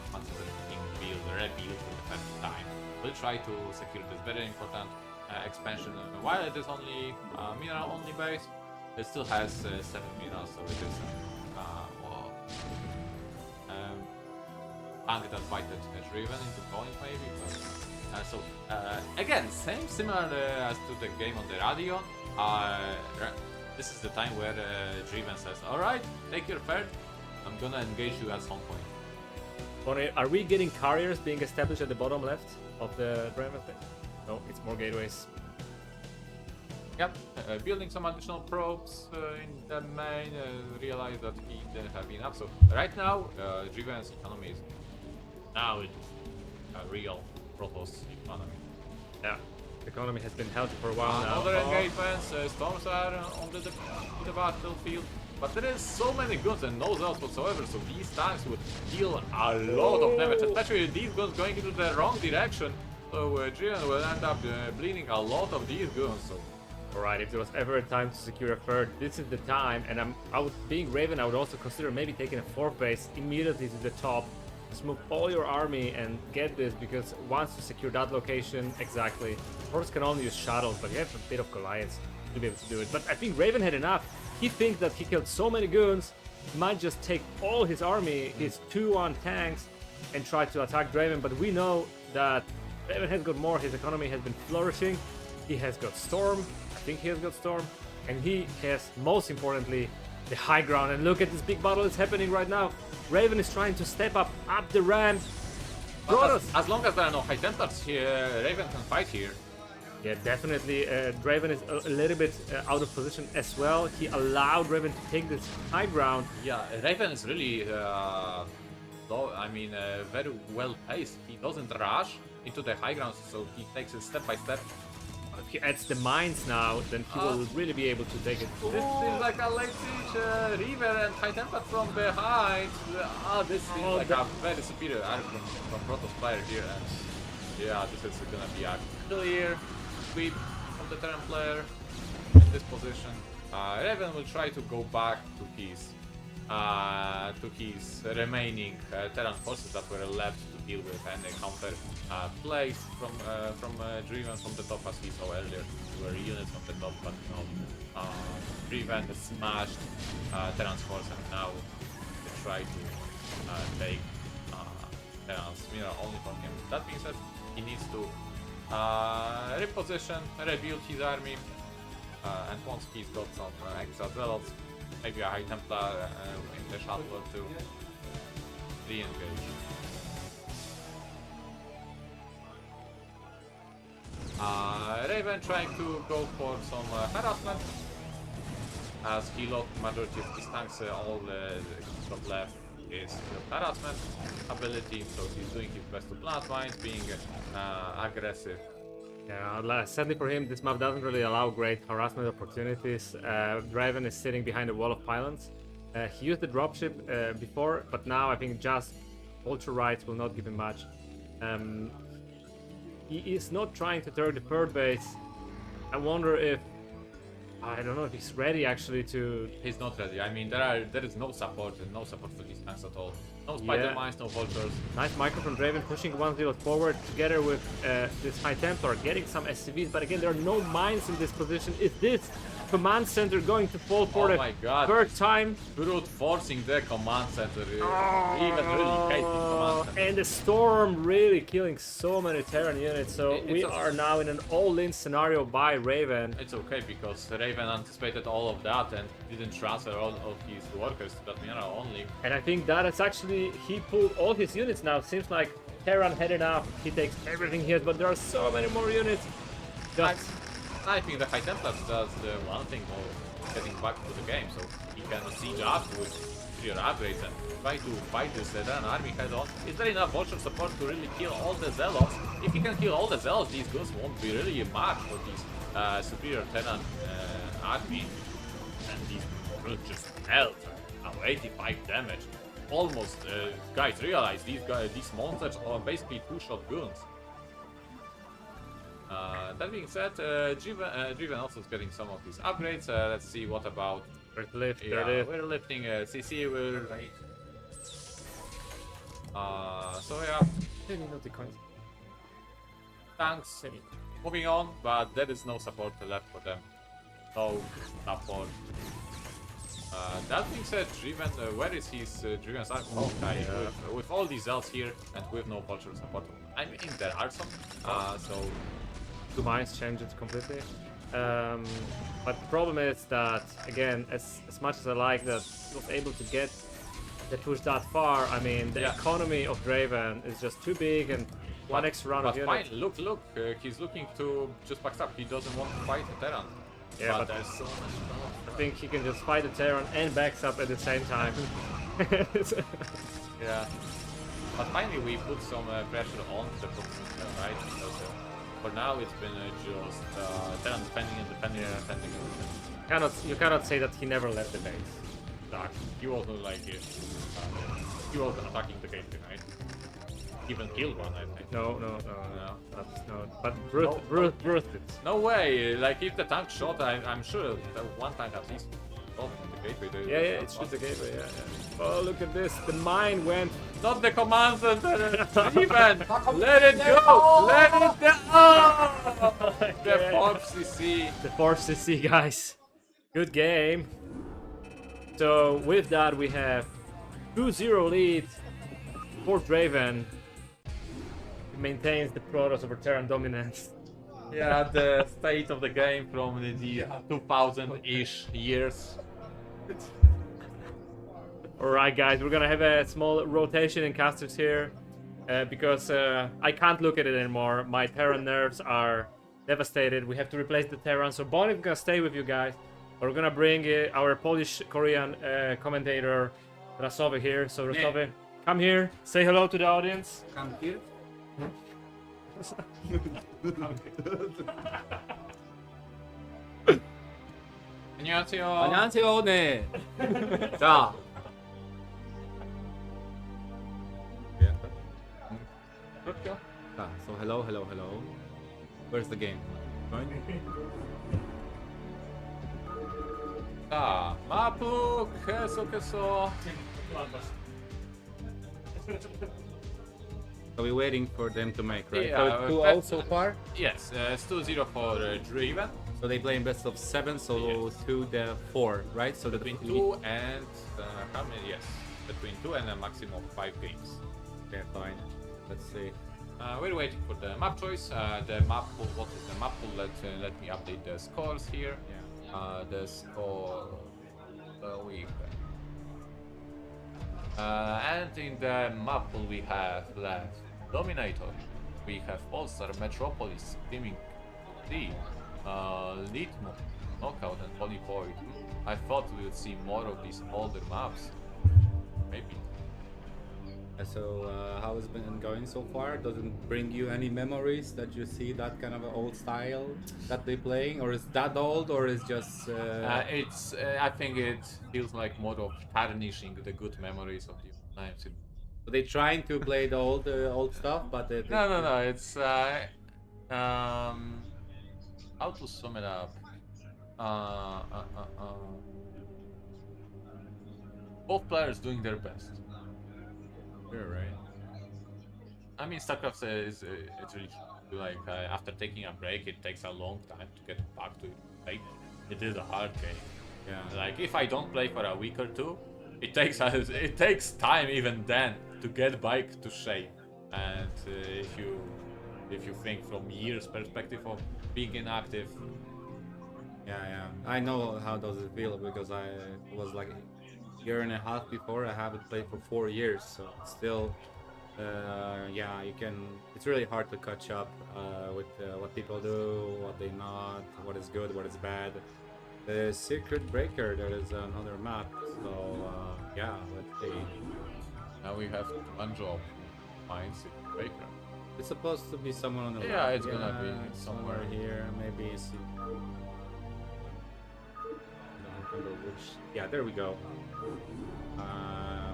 command center is being rebuilt for the first time. We'll try to secure this very important expansion. While it is only mineral only base, it still has 7 minerals, so it is tank that fighted Dreiven into point maybe. But, again, similar as to the game on the radio. This is the time where Dreiven says, "Alright, take your third. I'm gonna engage you at some point." Are we getting carriers being established at the bottom left of the Dreiven thing? No, it's more gateways. Yep, building some additional probes in the main, realize that he didn't have enough. So right now, Dreiven's economy is now it's a real Protoss economy. Yeah, the economy has been healthy for a while now. Other engagements, storms are on the battlefield, but there is so many guns and no zealots whatsoever, so these tanks would deal a lot of damage, especially these guns going into the wrong direction. So Dreiven will end up bleeding a lot of these guns. So. Alright, if there was ever a time to secure a third, this is the time, and being Raven, I would also consider maybe taking a fourth base immediately to the top. Just move all your army and get this, because once you secure that location, exactly, Horse can only use shuttles, but you have a bit of Goliaths to be able to do it. But I think Raven had enough. He thinks that he killed so many goons, might just take all his army, his 2-1 tanks, and try to attack Dreiven, but we know that Raven has got more, his economy has been flourishing, he has got Storm, I think he has got Storm, and he has, most importantly, the high ground. And look at this big battle that's happening right now. Raven is trying to step up the ramp. As long as there are no High Templars here, Raven can fight here. Yeah, definitely. Dreiven is a little bit out of position as well. He allowed Raven to take this high ground. Yeah, Raven is really, very well paced. He doesn't rush into the high ground, so he takes it step by step. If he adds the mines now, then he will really be able to take it. This seems like a late siege, River and High Temper from behind. This seems like a very superior arc from Protoss player here, and yeah, this is gonna be a clear sweep from the Terran player in this position. Raven will try to go back to his remaining Terran forces that were left to deal with any counter plays from Dreiven from the top, as we saw earlier. There were units on the top, but Dreiven smashed Terran's force, and now they try to take Terran's mirror only from him. That being said, he needs to reposition, rebuild his army, and once he's got some extra zealots, maybe a High Templar in the shuttle to re-engage. Raven trying to go for some harassment, as he lost majority of his tanks. All got left is the harassment ability, so he's doing his best to plant mines, being aggressive. Yeah, sadly for him, this map doesn't really allow great harassment opportunities. Dreiven is sitting behind a wall of pylons. He used the dropship before, but now I think just ultra rights will not give him much. He is not trying to turn the third base. I wonder if... I don't know if he's ready actually to... He's not ready. I mean, there is no support for these tanks at all. No spider mines, no vultures. Nice micro from Dreiven, pushing 1-0 forward together with this High Templar, getting some SCVs, but again, there are no mines in this position. Is this command center going to fall for the third time? Brute forcing the command center. Even really hating command center. And the storm really killing so many Terran units, so we are now in an all-in scenario by Raven. It's okay, because Raven anticipated all of that and didn't transfer all of his workers to that mirror only. And I think that is actually, he pulled all his units now. Seems like Terran had enough. He takes everything here, but there are so many more units. I think the High Templars does the one thing of getting back to the game, so he can siege up with superior upgrades and try to fight this Terran army head on. Is there enough vulture support to really kill all the zealots? If he can kill all the zealots, these guns won't be really a match for this superior Terran army. And these brutes just held 85 damage. Almost, guys, realize these monsters are basically two-shot guns. That being said, Dreiven also is getting some of these upgrades. Let's see what about... we're lifting CC. So yeah. Maybe not the coins. Tanks. moving on, but there is no support left for them. No support. That being said, Dreiven, where is his Dreiven's arc? Okay, with all these elves here and with no cultural support. I mean, there are some, so... 2 mines change it completely. But the problem is that, again, as much as I like that he was able to get the push that far, I mean, the economy of Dreiven is just too big, and one extra round of But units. fine, look, he's looking to just back up. He doesn't want to fight a Terran. Yeah, but there's so much stuff. I think he can just fight the Terran and backs up at the same time. Yeah. But finally we put some pressure on the proposition, right? Because for now it's been just Terran defending and defending and defending and defending. You cannot say that he never left the base. Dark. He wasn't like it. He was attacking the gateway, right? Even killed one, I think. No. But No. Bruce did. No way! Like if the tank shot, I'm sure that one tank at least shot the gateway. Yeah, it shoots the gateway, yeah. Oh, look at this. The mine went. Not the command center! Even! Let it go! Let it go! Oh! The 4th CC. The 4th CC, guys. Good game. So with that, we have 2-0 lead for Dreiven. He maintains the Protoss over Terran dominance. Yeah, the state of the game from the 2000-ish years. Alright guys, we're gonna have a small rotation in casters here. Because I can't look at it anymore. My Terran nerves are devastated. We have to replace the Terran. So Bonnie is gonna stay with you guys. We're gonna bring our Polish-Korean commentator Rasowy here. So Rasowy, come here, say hello to the audience. Come here. 안녕하세요. 안녕하세요. 네. 자. So hello. Where's the game? 자, 마프 계속해서 Are we waiting for them to make, right? Yeah, so 2-0 so far. Yes, it's 2-0 for Dreiven. So they play in best of 7, so Yes. 2-4, right? So Between 2 and how many? Yes, between 2 and a maximum of 5 games. Okay, fine. Let's see. We're waiting for the map choice. The map pool. What is the map pool? Let me update the scores here. Yeah. The score we and in the map pool we have left Dominator. We have All-Star, Metropolis, Teaming 3, Litmo, Knockout, and Polypoid. I thought we would see more of these older maps. Maybe. So how has it been going so far? Does it bring you any memories that you see that kind of an old style that they playing, or is that old, or is just? It's. I think it feels like more of tarnishing the good memories of the times. Are they trying to play the old stuff, but No. It's how to sum it up. Both players doing their best. Sure, right. I mean, StarCraft is it's really like after taking a break, it takes a long time to get back to it. Like, it is a hard game. Yeah. Like if I don't play for a week or two, it takes time even then to get back to shape. And if you think from years perspective of being inactive, Yeah. I know how does it feel because I was like a year and a half before. I haven't played for 4 years, so it's still, yeah, you can. It's really hard to catch up with what people do, what they not, what is good, what is bad. The Secret Breaker, there is another map, so yeah, let's see. now we have one job: find Secret Breaker. It's supposed to be someone on the Yeah, left. it's gonna be somewhere somewhere. here, maybe. Don't remember which. Yeah, there we go.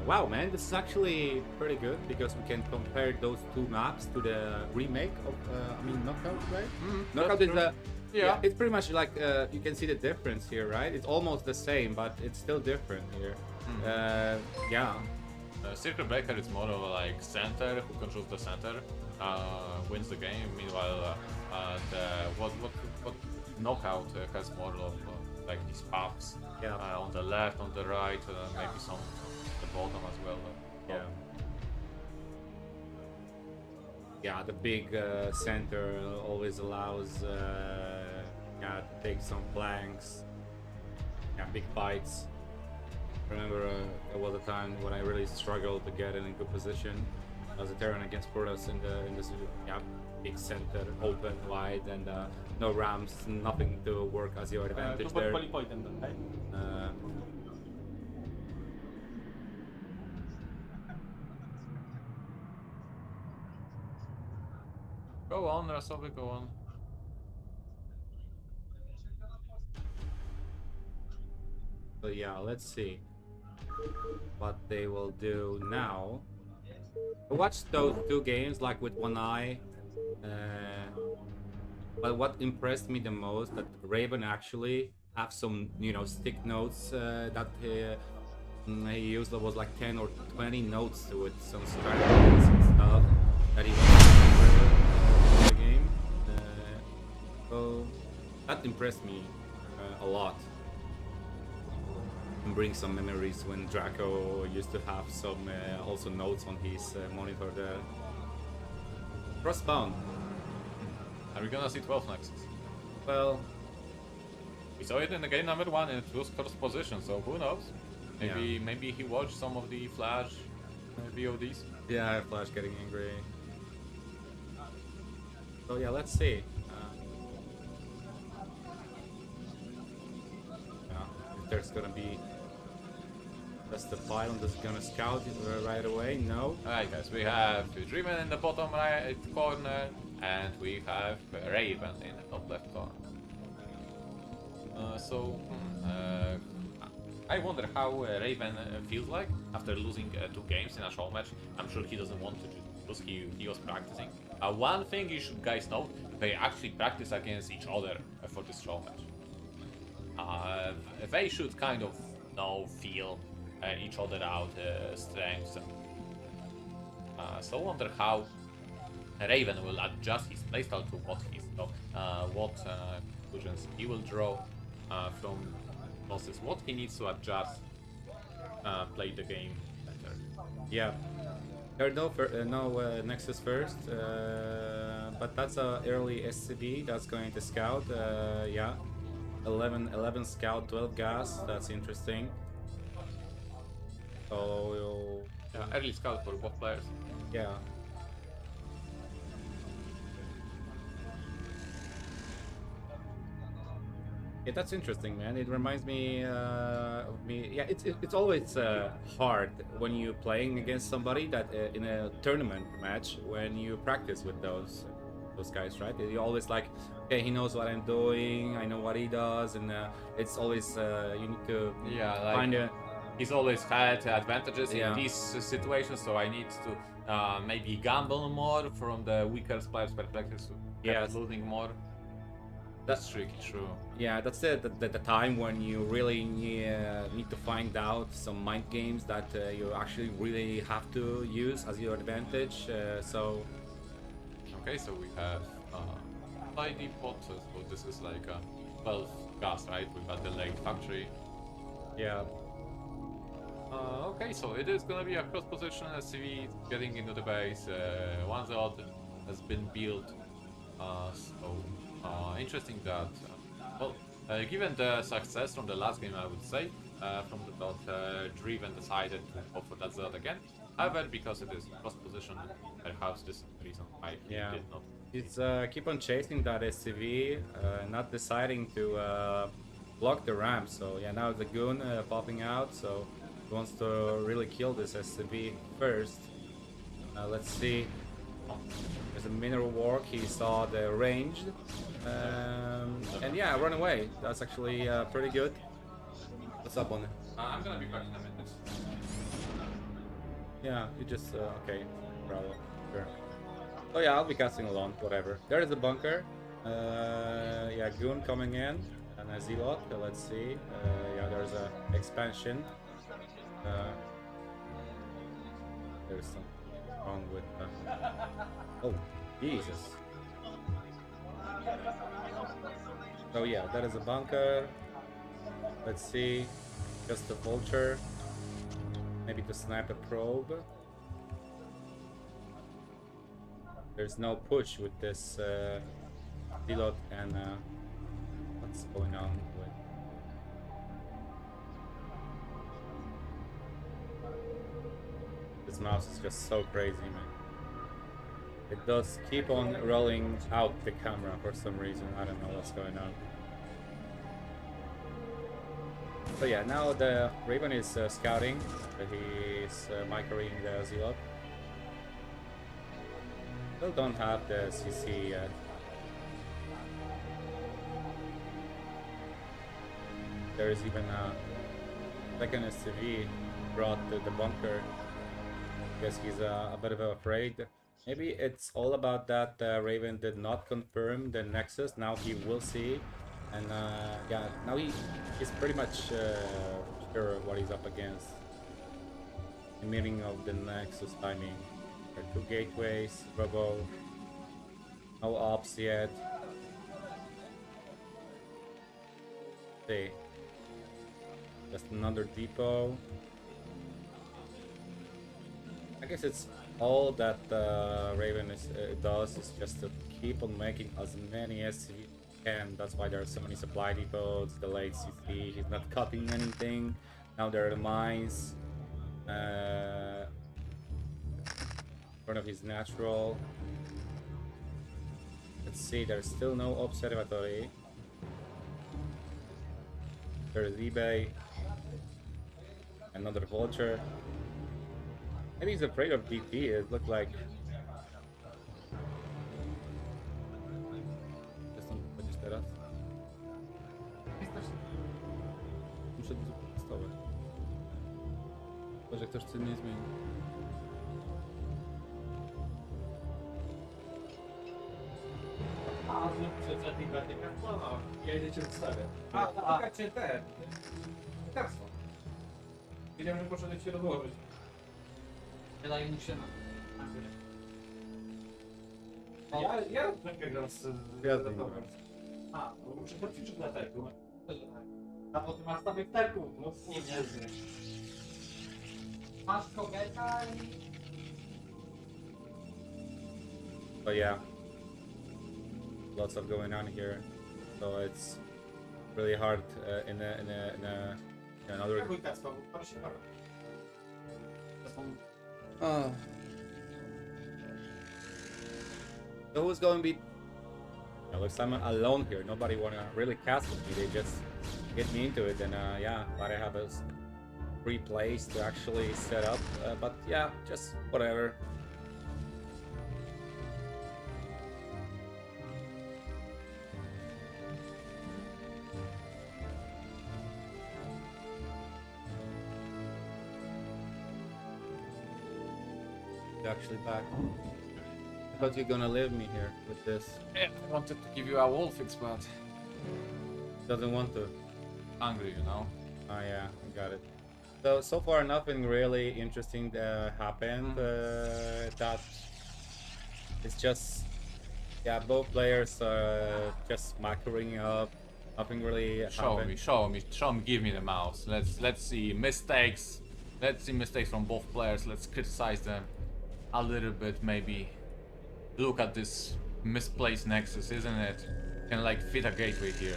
Wow, man, this is actually pretty good because we can compare those 2 maps to the remake of, Knockout, right? Knockout is Yeah. it's pretty much like you can see the difference here, right? It's almost the same, but it's still different here. Yeah. Circle Breaker is more of a like center who controls the center, wins the game. Meanwhile, the what knockout has more of like these paths Yeah. on the left, on the right, maybe some at the bottom as well. Yeah. Yeah, the big center always allows yeah, to take some flanks. Yeah, big fights. Remember, there was a time when I really struggled to get in a good position as a Terran against Protoss in this yeah, big center, open, wide, and no ramps, nothing to work as your advantage there. Uh, Go on, Rasovi, go on. so yeah, let's see what they will do now. I watched those two games like with one eye. But what impressed me the most that Raven actually have some, you know, stick notes that he used. That was like 10 or 20 notes to it, some strategies and stuff that he wants to remember in the game. So that impressed me a lot. And bring some memories when Draco used to have some also notes on his monitor there. Crossbound. Are we gonna see 12 Nexus? Well, We saw it in the game number 1 and it was cross position, so who knows? Maybe he watched some of the Flash VODs. yeah, Flash getting angry. So yeah, let's see. Yeah, if there's gonna be just the pylon that's gonna scout it right away. No. Alright guys, we have Dreiven in the bottom right corner and we have Raven in the top left corner. I wonder how Raven feels like after losing 2 games in a show match. I'm sure he doesn't want to lose, he was practicing. One thing you should guys know, they actually practice against each other for this show match. They should kind of feel each other out strengths. So I wonder how Raven will adjust his playstyle to what conclusions he will draw from losses, what he needs to adjust, play the game better. Yeah. There are no Nexus first, but that's a early SCB that's going to scout. Yeah, 11 scout, 12 gas. That's interesting. So Early scout for both players. yeah. Yeah, that's interesting, man. It reminds me of me. Yeah, it's always hard when you're playing against somebody that in a tournament match when you practice with those guys, right? You're always like, okay, he knows what I'm doing, I know what he does, and it's always you need to find a. He's always had advantages Yeah. in these situations, so I need to maybe gamble more from the weaker player's perspective. So Yes. losing more. That's tricky, true. Yeah, that's it. The time when you really need to find out some mind games that you actually really have to use as your advantage. So Okay, so we have ID pot, so this is like 12 gas, right? We got the late factory. yeah, Okay, so it is gonna be a cross position SCV getting into the base. One zod has been built. Interesting that, given the success from the last game, I would say, from the dot, Dreiven decided to go for that zod again. However, because it is cross position, perhaps this is the reason why he Yeah. did not. it's keep on chasing that SCV, not deciding to block the ramp. So yeah, now the goon popping out. So he wants to really kill this SCV first. Let's see. There's a mineral walk. He saw the range, and yeah, run away. That's actually pretty good. What's up on it? I'm gonna be back in a minute. Yeah, you just okay, bravo, sure. Oh yeah, I'll be casting along, whatever. There is a bunker. Yeah, goon coming in and a zealot. Let's see. Yeah, there's a expansion. There's something wrong with. Oh, Jesus. So yeah, that is a bunker. Let's see. Just a vulture. Maybe to snipe a probe. There's no push with this pilot and what's going on with this mouse is just so crazy, man. It does keep on rolling out the camera for some reason. I don't know what's going on. So yeah, now the Raven is scouting. He's microing the Zealot. Still don't have the CC yet. There is even a second SCV brought to the bunker. Guess he's a bit of afraid. Maybe it's all about that Raven did not confirm the Nexus. Now he will see. And yeah, now he's pretty much sure what he's up against. The meaning of the Nexus timing. There are 2 gateways, Robo. No ops yet. See. Just another depot. I guess it's all that Raven does is just to keep on making as many SCVs can. That's why there are so many supply depots, the late CC, he's not cutting anything. Now there are the mines. In front of his natural. Let's see, there's still no observatory. There's eBay. Another vulture. Maybe he's afraid of DT, it looked like. Będziesz teraz? Muszę testować. Może ktoś chce nie zmieni. A, no przecież nie będzie kastlował. Ja idę cię ustawię. Czekajcie te. Kasło. Wiedziałem, że poszedłem się rozłożyć. Ja daję mu się na. Ja trochę gram z laptopem. A, bo muszę poćwiczyć na terku. A potem masz stawiek terku. No nie wiem. Masz kogeta i... But yeah, lots of going on here, so it's really hard in another. Próbuj Kacpa, bo pan się bawi. So who's going to be? Yeah, looks I'm alone here. Nobody wanna really cast with me. They just get me into it, and yeah, but I have a free place to actually set up. But yeah, just whatever. Actually back. I thought you're gonna leave me here with this. Yeah, I wanted to give you a wall fix, but Doesn't want to. hungry, you know. Oh yeah, I got it. So far nothing really interesting happened. That it's just yeah, both players just macroing up. Nothing really happened. Show me, give me the mouse. Let's see mistakes. Let's see mistakes from both players. Let's criticize them a little bit, maybe. Look at this misplaced nexus, isn't it? Can like fit a gateway here.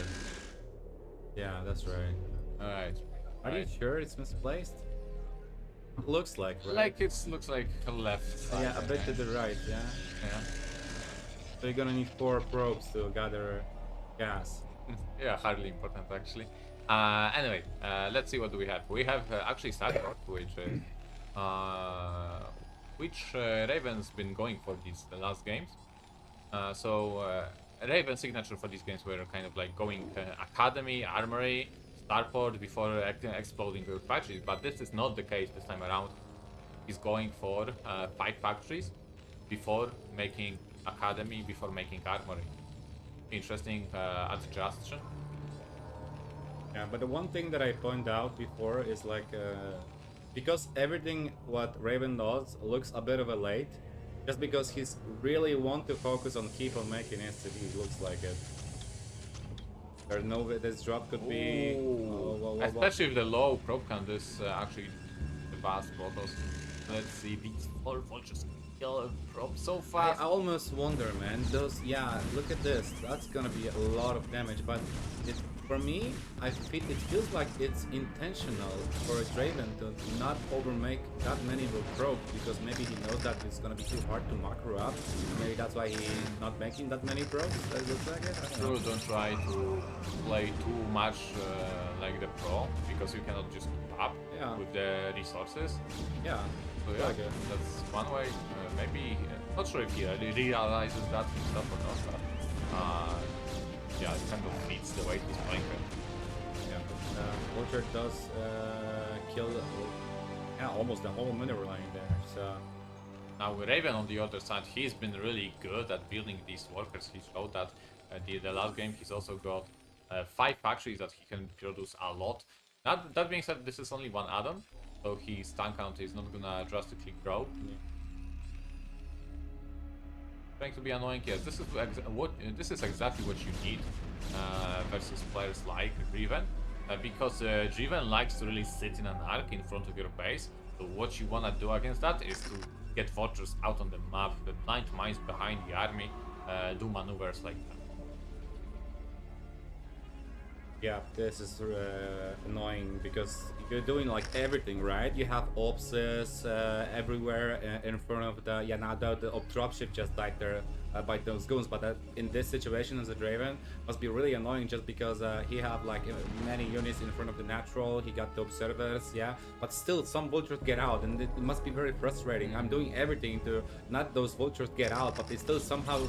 Yeah, that's right. Alright. Are you sure it's misplaced? Looks like, right? Like it looks like a left side. Yeah, a bit to the right, yeah. Yeah. So you're gonna need 4 probes to gather gas. Yeah, hardly important actually. Anyway, let's see what do we have. We have actually StarCraft, which Raven's been going for these the last games. Raven's signature for these games were kind of like going Academy, Armory, Starport before exploding with factories, but this is not the case this time around. He's going for 5 factories before making Academy, before making Armory. Interesting adjustment. Yeah, but the one thing that I pointed out before is like because everything what Raven does looks a bit of a late, just because he's really want to focus on keep on making SCVs, looks like it. There's no way this drop could be. Especially if the low probe count is actually the fast photos. Let's see, these 4 vultures kill probe so I fast. almost wonder, man. Those, yeah. Look at this. That's gonna be a lot of damage. But for me, it feels like it's intentional for Dreiven to not overmake that many of a probe because maybe he knows that it's gonna be too hard to macro up. Maybe that's why he's not making that many probes. That looks like it. I don't know. Don't try to play too much like the pro because you cannot just keep up Yeah. with the resources. Yeah. So yeah, Okay. that's one way. Maybe not sure if he really realizes that himself or not, but yeah, it kind of fits the way he's playing it. Yeah. Vulture does kill almost the whole mineral line there. So Now Raven on the other side, he's been really good at building these workers. He showed that the last game. He's also got 5 factories that he can produce a lot. That being said, this is only one add-on, so his tank count is not gonna drastically grow. Trying to be annoying, yes. This is exactly what you need versus players like Dreiven, because Dreiven likes to really sit in an arc in front of your base. So what you wanna do against that is to get vultures out on the map, the blind mines behind the army, do maneuvers like that. yeah, this is annoying because you're doing like everything, right? You have ops everywhere in front of the now the op dropship just died there by those goons, but in this situation as a Dreiven must be really annoying just because he have like many units in front of the natural. He got the observers, yeah, but still some vultures get out, and it must be very frustrating. I'm doing everything to not those vultures get out, but it's still somehow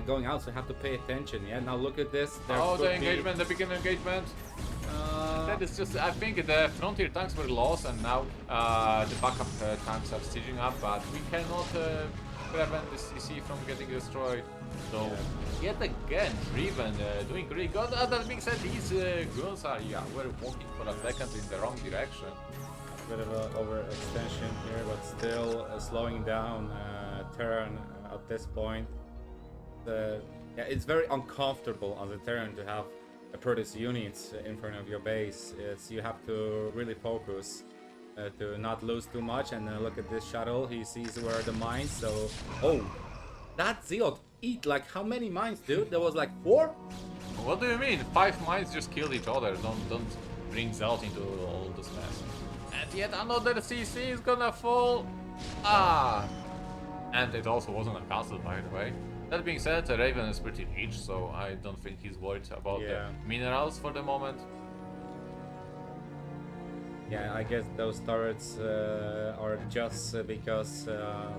going out, so I have to pay attention. Yeah, now look at this. There Oh, the could be- engagement, the beginner engagement. That is just, I think the frontier tanks were lost and now the backup tanks are sieging up, but we cannot prevent the CC from getting destroyed. So, yet again, Dreiven doing really good. That being said, these goons are, we're walking for a second in the wrong direction. Bit of an overextension here, but still slowing down Terran at this point. Yeah, it's very uncomfortable as a Terran to have produce units in front of your base. You have to really focus to not lose too much. And look at this shuttle. He sees where are the mines. So, oh, that Zealot eat like how many mines, dude? There was like 4. What do you mean? 5 mines just killed each other. Don't bring Zelt into all this mess. And yet another CC is gonna fall. And it also wasn't a castle, by the way. That being said, Raven is pretty rich, so I don't think he's worried about the minerals for the moment. Yeah, I guess those turrets are just because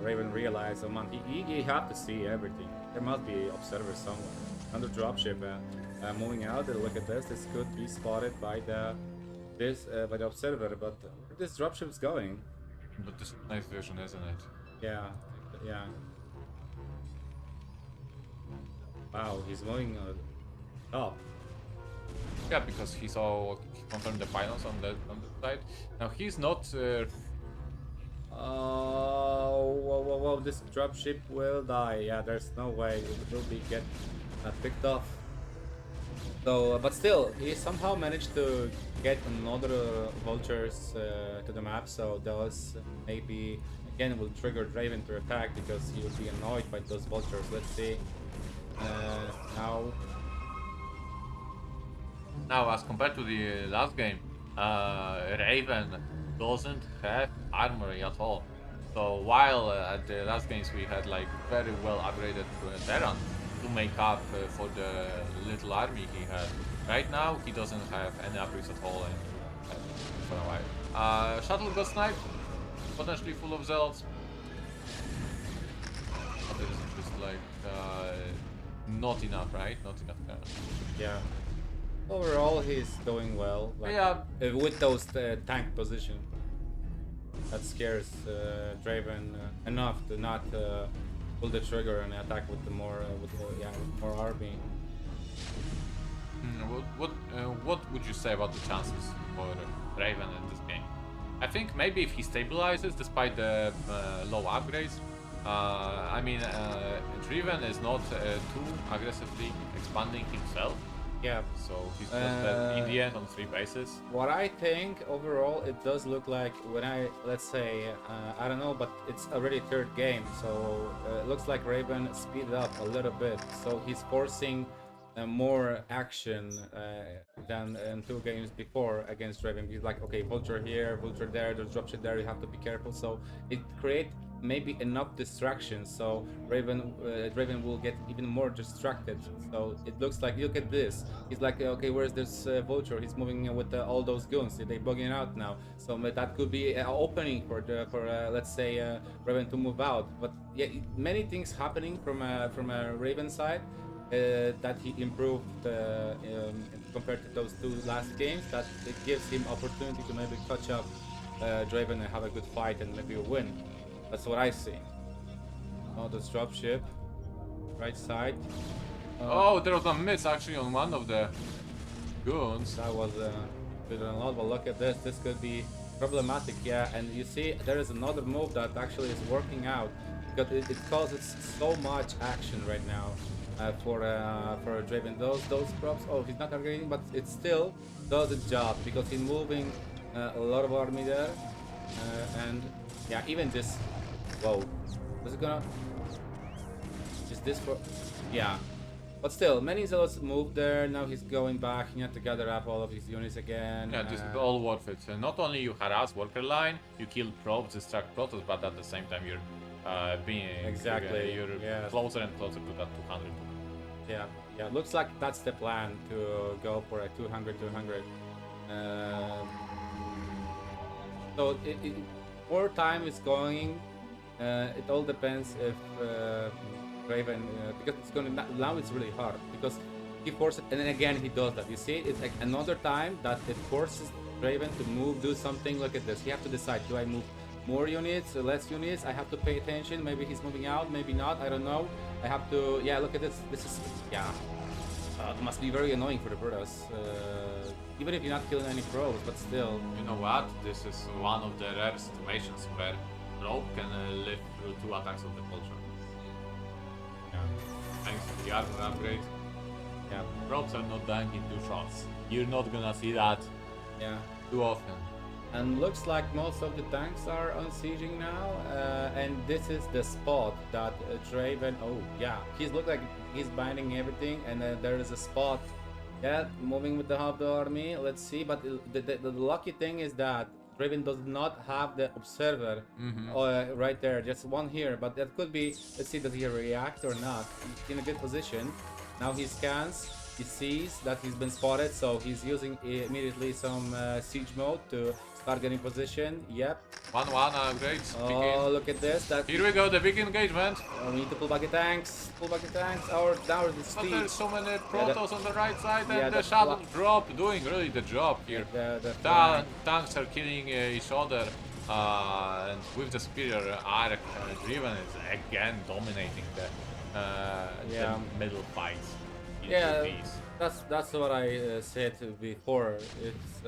Raven realized, oh man, he have to see everything. There must be observers somewhere. Under dropship, moving out. Look at this. This could be spotted by the observer, but where this dropship's going? But this is nice vision, isn't it? Yeah, yeah. Wow, he's moving up. Yeah, because he confirmed the finals on the side. Now he's not. Whoa, this dropship will die. Yeah, there's no way it will be get picked off. So, but still, he somehow managed to get another vultures to the map. So those maybe again will trigger Dreiven to attack because he will be annoyed by those vultures. Let's see. Now, as compared to the last game, Raven doesn't have armory at all. So while at the last games we had like very well upgraded Terran to make up for the little army he had, right now he doesn't have any upgrades at all for a while. Shuttle got sniped, potentially full of zealots. But it is just like not enough, right? Not enough Terran. Yeah. Overall, he's doing well. Like, Yeah. With those tank position, that scares Dreiven enough to not pull the trigger and attack with the more with more army. What would you say about the chances for Raven in this game? I think maybe if he stabilizes despite the low upgrades. I mean, Dreiven is not too aggressively expanding himself. Yeah. So he's just dead in the end on 3 bases. What I think overall, it does look like when let's say, I don't know, but it's already third game, so it looks like Raven speeded up a little bit. So he's forcing more action than in 2 games before against Raven. He's like, okay, vulture here, vulture there, there's dropship there, you have to be careful. So it creates maybe enough distractions, so Dreiven will get even more distracted. So it looks like, look at this, he's like, okay, where's this vulture? He's moving with all those goons. They bugging out now, so that could be an opening for let's say Raven to move out. But yeah, many things happening from a Raven side that he improved compared to those 2 last games, that it gives him opportunity to maybe catch up Dreiven and have a good fight and maybe a win. That's what I see. Oh, this dropship. Right side. Oh, there was a miss actually on one of the goons. That was a bit of a lot, but look at this. This could be problematic, yeah. And you see, there is another move that actually is working out, because it causes so much action right now for Dreiven. Those props. Oh, he's not targeting, but it still does its job because he's moving a lot of army there, and yeah, even this. Whoa, is it gonna? Is this for? Yeah, but still, many zealots moved there. Now he's going back. He had to gather up all of his units again. Yeah, this is all worth it. Not only you harass worker line, you kill probes, distract protoss, but at the same time you're being you're closer and closer to that 200. Yeah, yeah. Looks like that's the plan, to go for a 200. So more time is going. It all depends if Raven, because it's going to, now it's really hard because he forces, and then again he does that. You see, it's like another time that it forces Raven to move, do something. Look at this. You have to decide: do I move more units, less units? I have to pay attention. Maybe he's moving out, maybe not. I don't know. I have to. Yeah, look at this. This is it must be very annoying for the Brutus. Even if you're not killing any probes, but still. You know what? This is one of the rare situations where probe can live through 2 attacks of the vulture. Yeah. Thanks to the armor upgrade. Yeah. Probes are not dying in 2 shots. You're not gonna see that too often. And looks like most of the tanks are on sieging now, and this is the spot that Dreiven. Oh yeah, he's look like he's binding everything, and there is a spot. Yeah, moving with the half the army. Let's see, but the lucky thing is that Dreiven does not have the observer right there, just one here, but that could be. Let's see, does he react or not? He's in a good position. Now he scans. He sees that he's been spotted, so he's using immediately some siege mode to start getting position. Yep. 1-1 upgrades. Oh, look at this. Here we go, the big engagement. We need to pull back the tanks. Pull back the tanks. Our now the But speed. there's so many protos on the right side, yeah, and the shadow drop doing really the job here. Tanks are killing each other, and with the superior arc, Dreiven is again dominating the middle fights. Yeah, that's what I said before. It's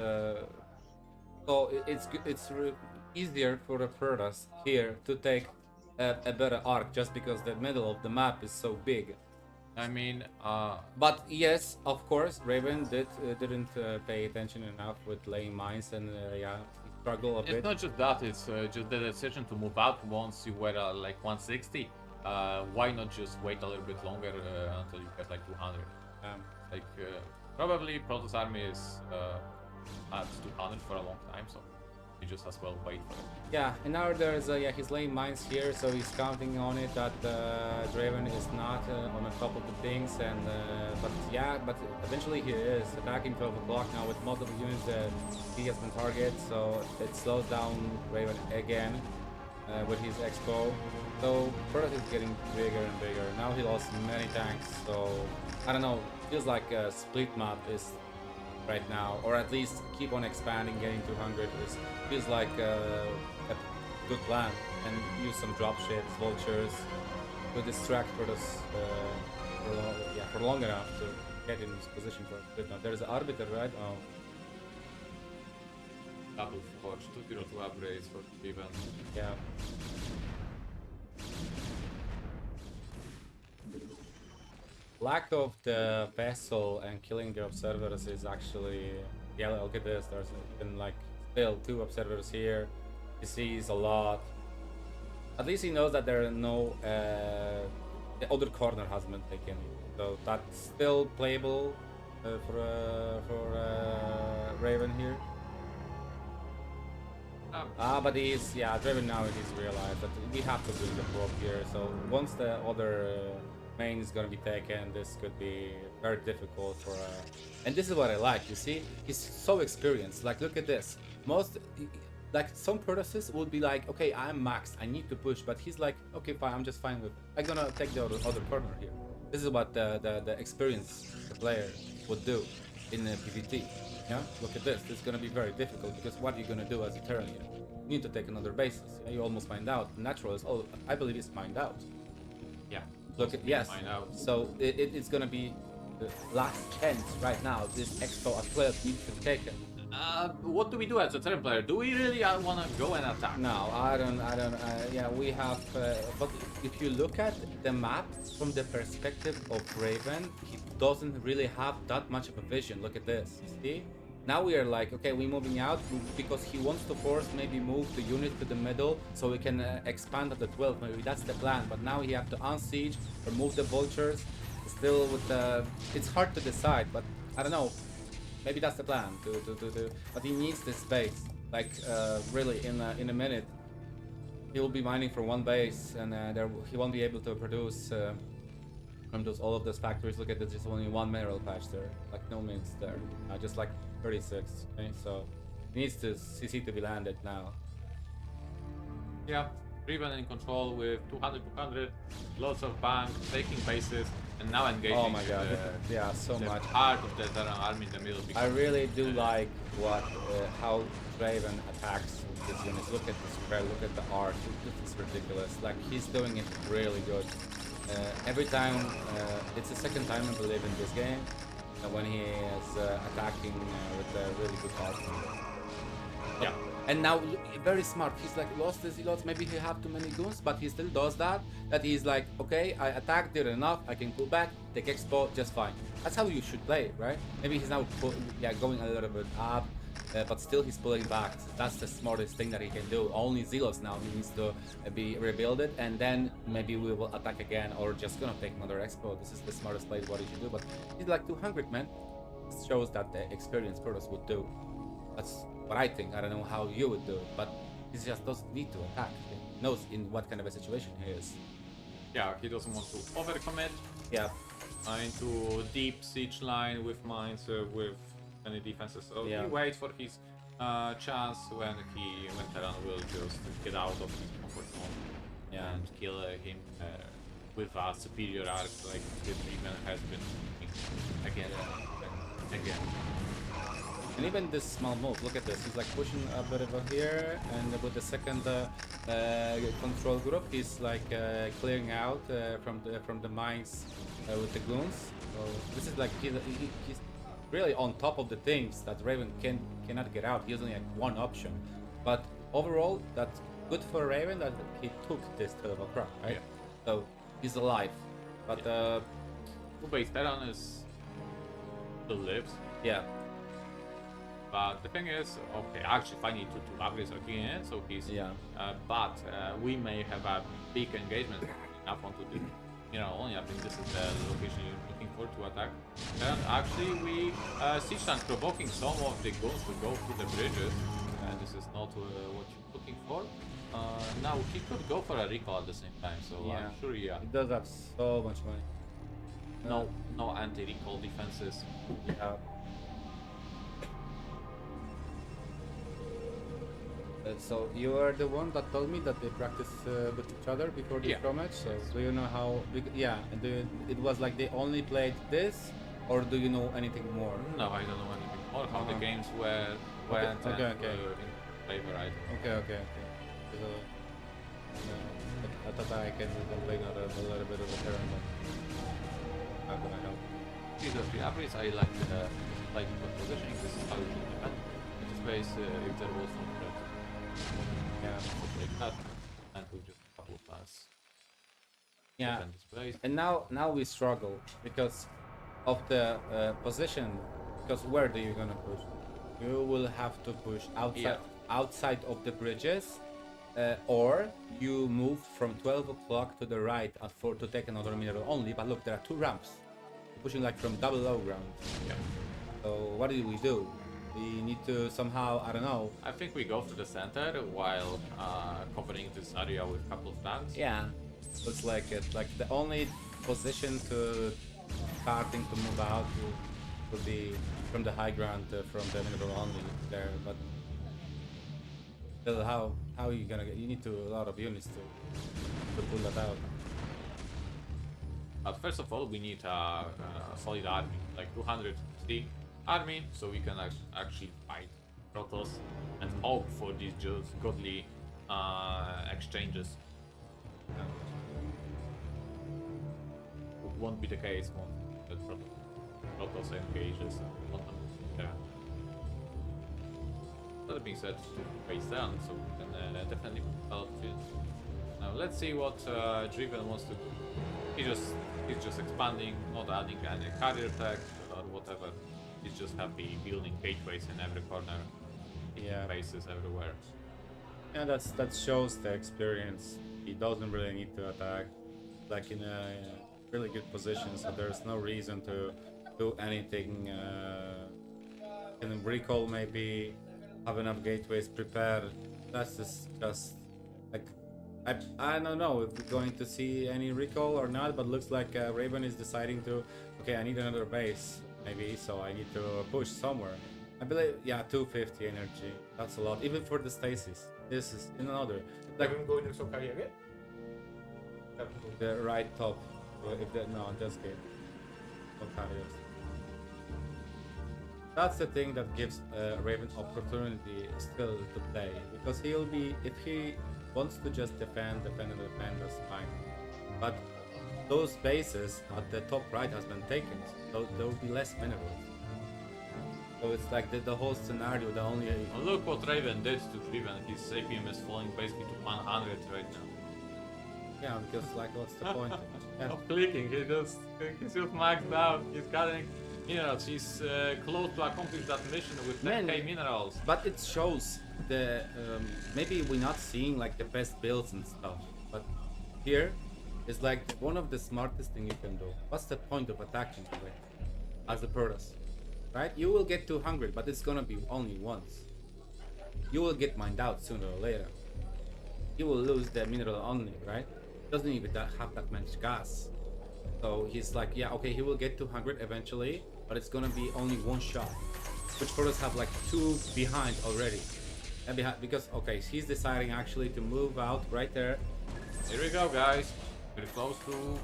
easier for the Protoss here to take a better arc just because the middle of the map is so big. I mean, but yes, of course, Raven didn't pay attention enough with laying mines, and he struggled a bit. It's not just that; it's just the decision to move out once you were like 160. Why not just wait a little bit longer until you get like 200? Probably Protoss army is at 200 for a long time, so you just as well wait for it. Yeah, and now there's he's laying mines here, so he's counting on it that Dreiven is not on the top of the things, and but eventually he is attacking 12 o'clock now with most of the units that he has been targeted, so it slows down Raven again with his expo. So Protoss is getting bigger and bigger. Now he lost many tanks, so I don't know. Feels like a split map is right now, or at least keep on expanding, getting 200 feels like a good plan, and use some dropships, vultures to distract Protoss for long enough to get in this position for split map. There's an arbiter, right? Oh. Double forge, 202 upgrades for Dreiven. Yeah. lack of the vessel and killing the observers is actually, yeah, look at this. There's been like still 2 observers here. He sees a lot. At least he knows that there are no the other corner hasn't been taken, so that's still playable for Raven here. But he's, yeah, Driven now he's realized that we have to bring the probe here. So once the other main is gonna be taken, this could be very difficult for. And this is what I like. You see, he's so experienced. Like, look at this. Like some Protoss would be like, okay, I'm maxed, I need to push, but he's like, okay, fine, I'm just fine with. I'm gonna take the other corner here. This is what the experienced player would do in the PvT. Yeah, look at this. This is gonna be very difficult because what are you gonna do as a Terran here? You need to take another basis. Yeah, you almost find out. Natural is, oh, I believe it's mined out. Yeah. Look at, yes. Find out. So it's gonna be the last chance right now. This expo at 12 needs to be taken. What do we do as a Terran player? Do we really want to go and attack? No, I don't. Yeah, we have. But if you look at the map from the perspective of Raven, he doesn't really have that much of a vision. Look at this. You see? Now we are like, okay, we're moving out because he wants to force maybe move the unit to the middle so we can expand at the 12. Maybe that's the plan. But now he have to unsiege or move the vultures. Still with the. It's hard to decide, but I don't know. Maybe that's the plan. But he needs this space. Like really, in a minute, he will be mining for one base, and he won't be able to produce from all of those factories. Look at this, just only 1 mineral patch there, like no mints there, just like 36. Okay, so he needs to CC to be landed now. Yeah, Dreiven in control with 200, lots of bank, taking bases, and now engaging. Oh my god, yeah, so the much. heart of the Terran army in the middle. I really do like what how Dreiven attacks this unit. Look at the spread, look at the arc. This is ridiculous. Like, he's doing it really good. Every time, it's the second time I believe in this game when he is attacking with a really good arc. Yeah. And now, very smart. He's like, lost his lots. Maybe he have too many goons, but he still does that. That he's like, okay, I attacked, did enough. I can pull back, take expo, just fine. That's how you should play, right? Maybe he's now going a little bit up, but still he's pulling back. That's the smartest thing that he can do. Only Zelos now needs to be rebuilded, and then maybe we will attack again, or just gonna take another expo. This is the smartest play what he should do. But he's like 200, man. This shows that the experienced Protoss would do. That's what I think. I don't know how you would do it, but he just doesn't need to attack. He knows in what kind of a situation he is. Yeah, he doesn't want to overcommit. Yeah. Into deep siege line with mines, with any defenses. So Yeah. he waits for his chance when Terran will just get out of his comfort zone. Yeah. And kill him with a superior arc like the Dreiven has been doing again and again. And even this small move, look at this. He's like pushing a bit over here, and with the second control group, he's like clearing out from the mines with the goons. So this is like he's really on top of the things that Raven cannot get out. He has only like one option, but overall, that's good for Raven that he took this 12 o'clock, right? Yeah. So he's alive, but Wait, Terran is still lives. yeah. But the thing is, okay, actually, I need to upgrade again, so he's. Yeah. But we may have a big engagement enough onto the. Only I think this is the location you're looking for to attack. And actually, we siege tank provoking some of the goals to go through the bridges, and this is not what you're looking for. Now he could go for a recall at the same time, so Yeah. I'm sure, yeah. He does have so much money. No anti-recall defenses. Yeah. So you are the one that told me that they practice with each other before the Yeah. pro match. So do you know how? Yeah, and it was like they only played this, or do you know anything more? No, I don't know anything more how the Uh-huh. games went Okay, and in favor, right? Okay. So, I thought I can complain a little bit of a Terran, but how can I help? These are the upgrades. I like the positioning. This is how you should defend the space if there was no threat. Yeah. Like that, and with just a couple of pass. Yeah. defend this place. And now we struggle because of the position. Because where do you gonna push? You will have to push outside of the bridges, or you move from 12 o'clock to the right to take another mineral only. But look, there are 2 ramps. You're pushing like from double low ground. Yeah. So what do? We need to somehow, I don't know. I think we go to the center while covering this area with a couple of tanks. Yeah, looks like it. Like the only position to starting to move out would be from the high ground, from the mineral only there. But still, how are you gonna get? You need a lot of units to pull that out. But first of all, we need a solid army, like 203 army, so we can actually fight Protoss and hope for these just godly exchanges. Won't be the case once that Protoss engages. Yeah. That being said, face down, so we can definitely develop fields. Now let's see what Dreiven wants to do. He's just expanding, not adding any carrier tech or whatever. He's just happy building gateways in every corner, Yeah, bases everywhere. yeah, that shows the experience. He doesn't really need to attack, like in a really good position. So there's no reason to do anything. Can recall maybe, have enough gateways prepared. That's just like I don't know if we're going to see any recall or not, but looks like Raven is deciding to. Okay, I need another base maybe, so I need to push somewhere. I believe, yeah, 250 energy. That's a lot, even for the stasis. This is in another, like Jakbym go nie są kariery? the right top. If that, no, just kidding. No carriers. That's the thing that gives Raven opportunity still to play, because he'll be, if he wants to just defend, that's fine. But those bases at the top right has been taken, so there will be less minerals. So it's like the whole scenario, the only... And look what Raven did to Dreiven. His APM is falling basically to 100 right now. Yeah, because like what's the point? Yeah. Of clicking, he's just maxed out. He's getting minerals. He's close to accomplish that mission with 10k minerals. But it shows the maybe we're not seeing like the best builds and stuff, but here is like one of the smartest thing you can do. What's the point of attacking today as a Protoss, right? You will get 200, but it's gonna be only once. You will get mined out sooner or later. You will lose the mineral only, right? Doesn't even have that much gas. So he's like, yeah, okay, he will get 200 eventually, but it's gonna be only one shot. Which Protoss have like 2 behind already. And because, okay, he's deciding actually to move out right there. Here we go, guys. We're close to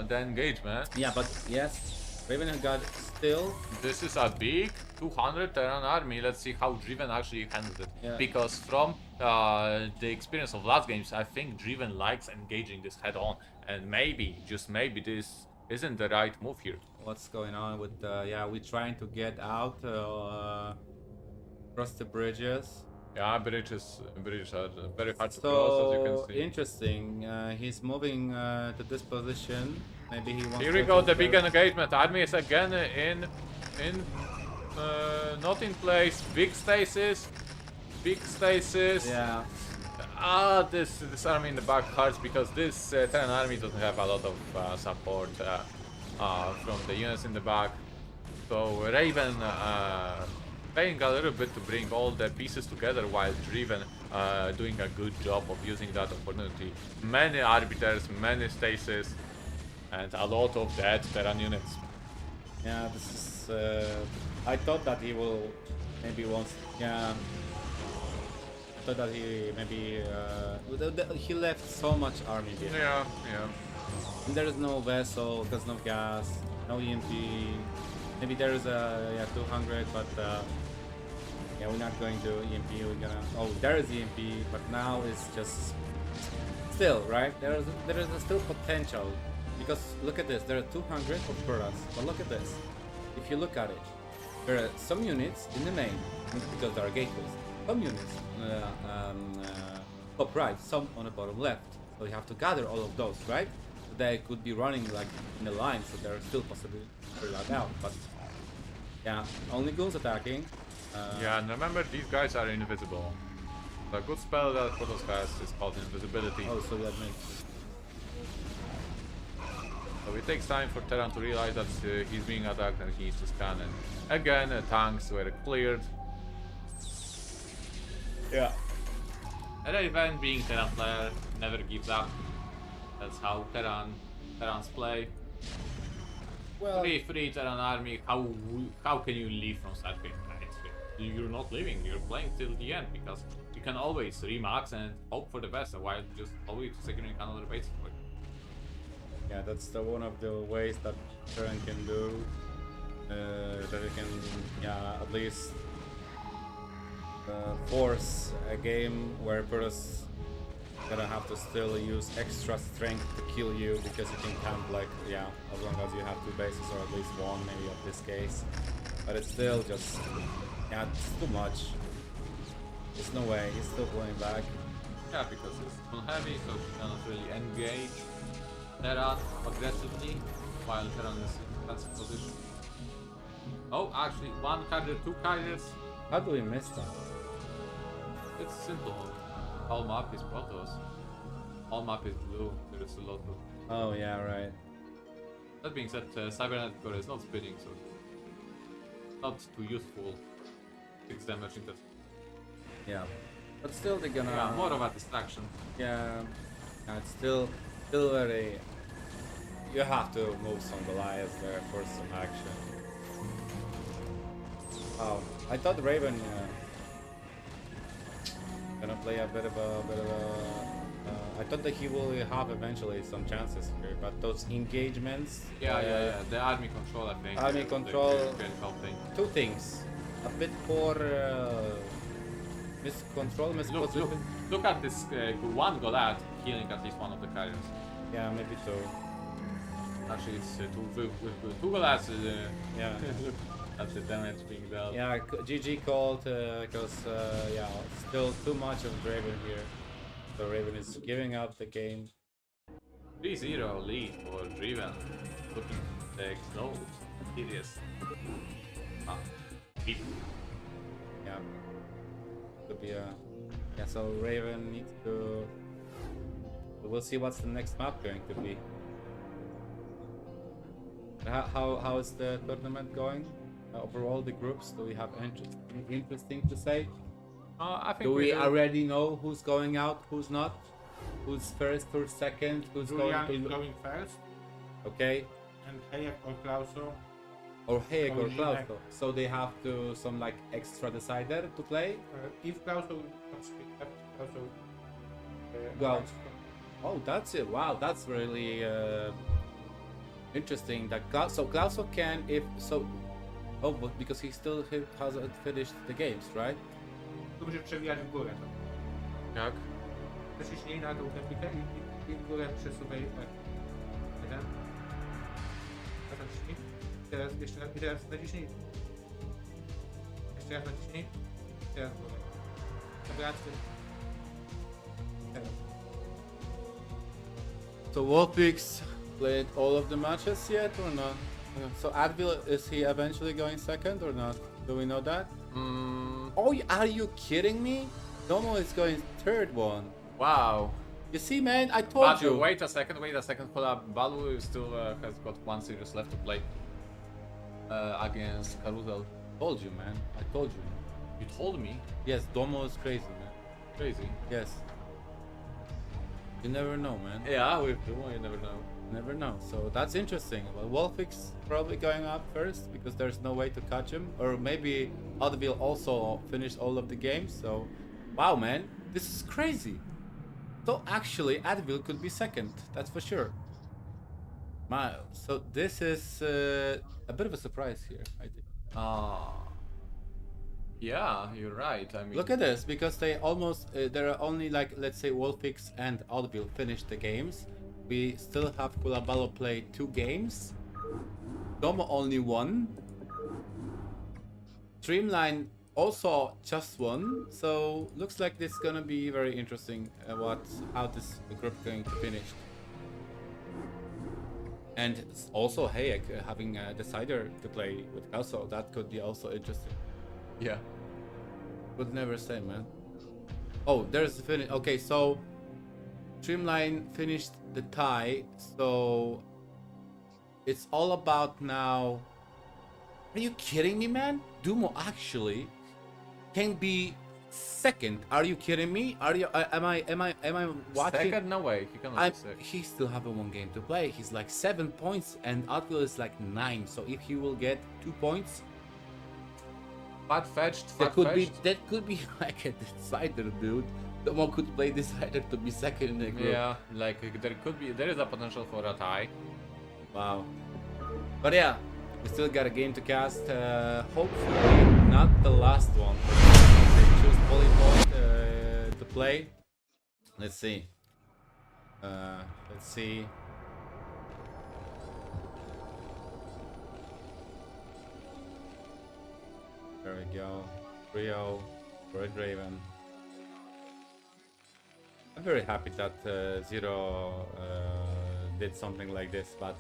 the engagement. Yeah, but yes, Raven has got still. This is a big 200 Terran army. Let's see how Dreiven actually handles it. Yeah. Because from the experience of last games, I think Dreiven likes engaging this head on. And maybe, just maybe, this isn't the right move here. What's going on with, yeah, we're trying to get out across the bridges. Yeah, bridges are very hard to cross, as you So can see. interesting. He's moving to this position. Maybe he wants. Here we to go, just the big engagement. Army is again not in place. Big stasis. Yeah. This army in the back hurts because this Terran army doesn't have a lot of support from the units in the back. So Raven playing a little bit to bring all the pieces together, while Dreiven doing a good job of using that opportunity. Many arbiters, many stasis, and a lot of dead Terran units. Yeah, this is. I thought that he will maybe wants. Yeah. I thought that he maybe. He left so much army behind. Yeah. And there is no vessel, there's no gas, no EMP. Maybe there is a 200, but yeah, we're not going to EMP. We're gonna. Oh, there is EMP, but now it's just still right. There is still potential, because look at this. There are 200 of Protoss, but look at this. If you look at it, there are some units in the main because there are gateways. Some units top right, some on the bottom left. So you have to gather all of those, right? they could be running like in the line, so there are still possibilities for that out. But yeah, only goals attacking. Yeah, and remember, these guys are invisible. The good spell that Protoss has is called invisibility. Oh, so that makes. So it takes time for Terran to realize that he's being attacked and he needs to scan. And again, tanks were cleared. Yeah. And Raven, being Terran player, never gives up. That's how Terrans play. Well, Free Terran army. How can you leave from such game? You're not leaving. You're playing till the end because you can always remax and hope for the best, while just always securing another base for it. yeah, that's one of the ways that Terran can do. That it can, yeah, at least force a game where Protoss gonna have to still use extra strength to kill you, because you can camp like, yeah, as long as you have 2 bases or at least 1 maybe of this case. But it's still just, yeah, it's too much. There's no way, he's still going back. Yeah, because it's unheavy, so you cannot really engage Terran aggressively while Terran is in defensive position. Oh, actually, 1 carrier, 2 carriers. How do we miss that? It's simple. All map is Protoss. All map is blue. There is a lot of. Oh yeah, right. That being said, Cybernetic core is not spinning, so not too useful. 6 damage into. Yeah. But still they're gonna... Yeah, more of a distraction. Yeah, it's still very... You have to move some Goliaths there for some action. Oh, I thought Raven gonna play a bit of a I thought that he will have eventually some chances here, but those engagements. Yeah. The army control, I think. Army control. Can help thing. 2 things. A bit poor miscontrol. Look at this 1 Goliath killing at least 1 of the carriers. Yeah, maybe 2. Actually, it's 2 Goliaths. Yeah. That's the damage being dealt. Yeah, GG called because yeah, still too much of Dreiven here. So Raven is giving up the game. 3-0 lead for Dreiven. Looking to take gold. Serious. Beat. Yeah. Could be a... Yeah, so Raven needs to... We'll see what's the next map going to be. How is the tournament going? Overall, the groups, do we have anything interesting to say? I think Do we already know who's going out, who's not? Who's first, who's second, who's Julian going is to... going first, Okay. and Hayek or Klauso. Or Hayek or Going Klauso. So they have to some like extra decider to play? If Klauso comes left, Klauso Go out. Oh, that's it. Wow, that's really interesting. That Klauso can if so. Oh, but because he still hasn't finished the games, right? Tu musisz przewijać w górę. Jak? Naciśnij na dół grafikę i w górę przesuwaj tak. 1. Teraz naciśnij. Teraz jeszcze raz, i teraz naciśnij. Jeszcze raz naciśnij. Teraz w górę. Dobra, teraz. So Wolfix played all of the matches yet or not? So Advil, is he eventually going second or not? Do we know that? Oh, are you kidding me? Domo is going third one. Wow. You see, man, I told you. Wait a second. Balu still has got 1 series left to play against Carousel. Told you, man. I told you. You told me. Yes, Domo is crazy, man. Crazy. Yes. You never know, man. Yeah, with Dumo, you never know. Never know. So that's interesting. Well, Wolfix probably going up first because there's no way to catch him. Or maybe Advil also finished all of the games. So, wow, man, this is crazy. So actually, Advil could be second. That's for sure. So this is a bit of a surprise here, I think. Yeah, you're right. I mean, Look at this, because they almost there are only like, let's say, Wolfix and Advil finished the games. We still have Kulabalo play 2 games. Domo only 1. Streamline also just 1. So looks like this is gonna be very interesting. How this group going to finish. And also Hayek having a decider to play with Kelso, that could be also interesting. Yeah. Would never say, man. Oh, there's the finish. Okay, so Streamline finished the tie, so it's all about now. Are you kidding me, man? Dumo actually can be second. Are you kidding me? Are you? Am I watching? Second? No way. He cannot I, be second. he still have a one game to play. He's like 7 points, and Advil is like 9. So if he will get 2 points, Fat-fetched. that could be like a decider, dude. Someone could play decider to be second in the group. Yeah, like there is a potential for a tie. Wow. But yeah, we still got a game to cast. Hopefully not the last one. They choose volleyball to play. Let's see. Let's see. There we go. Rio, Dreiven. I'm very happy that Zero did something like this, but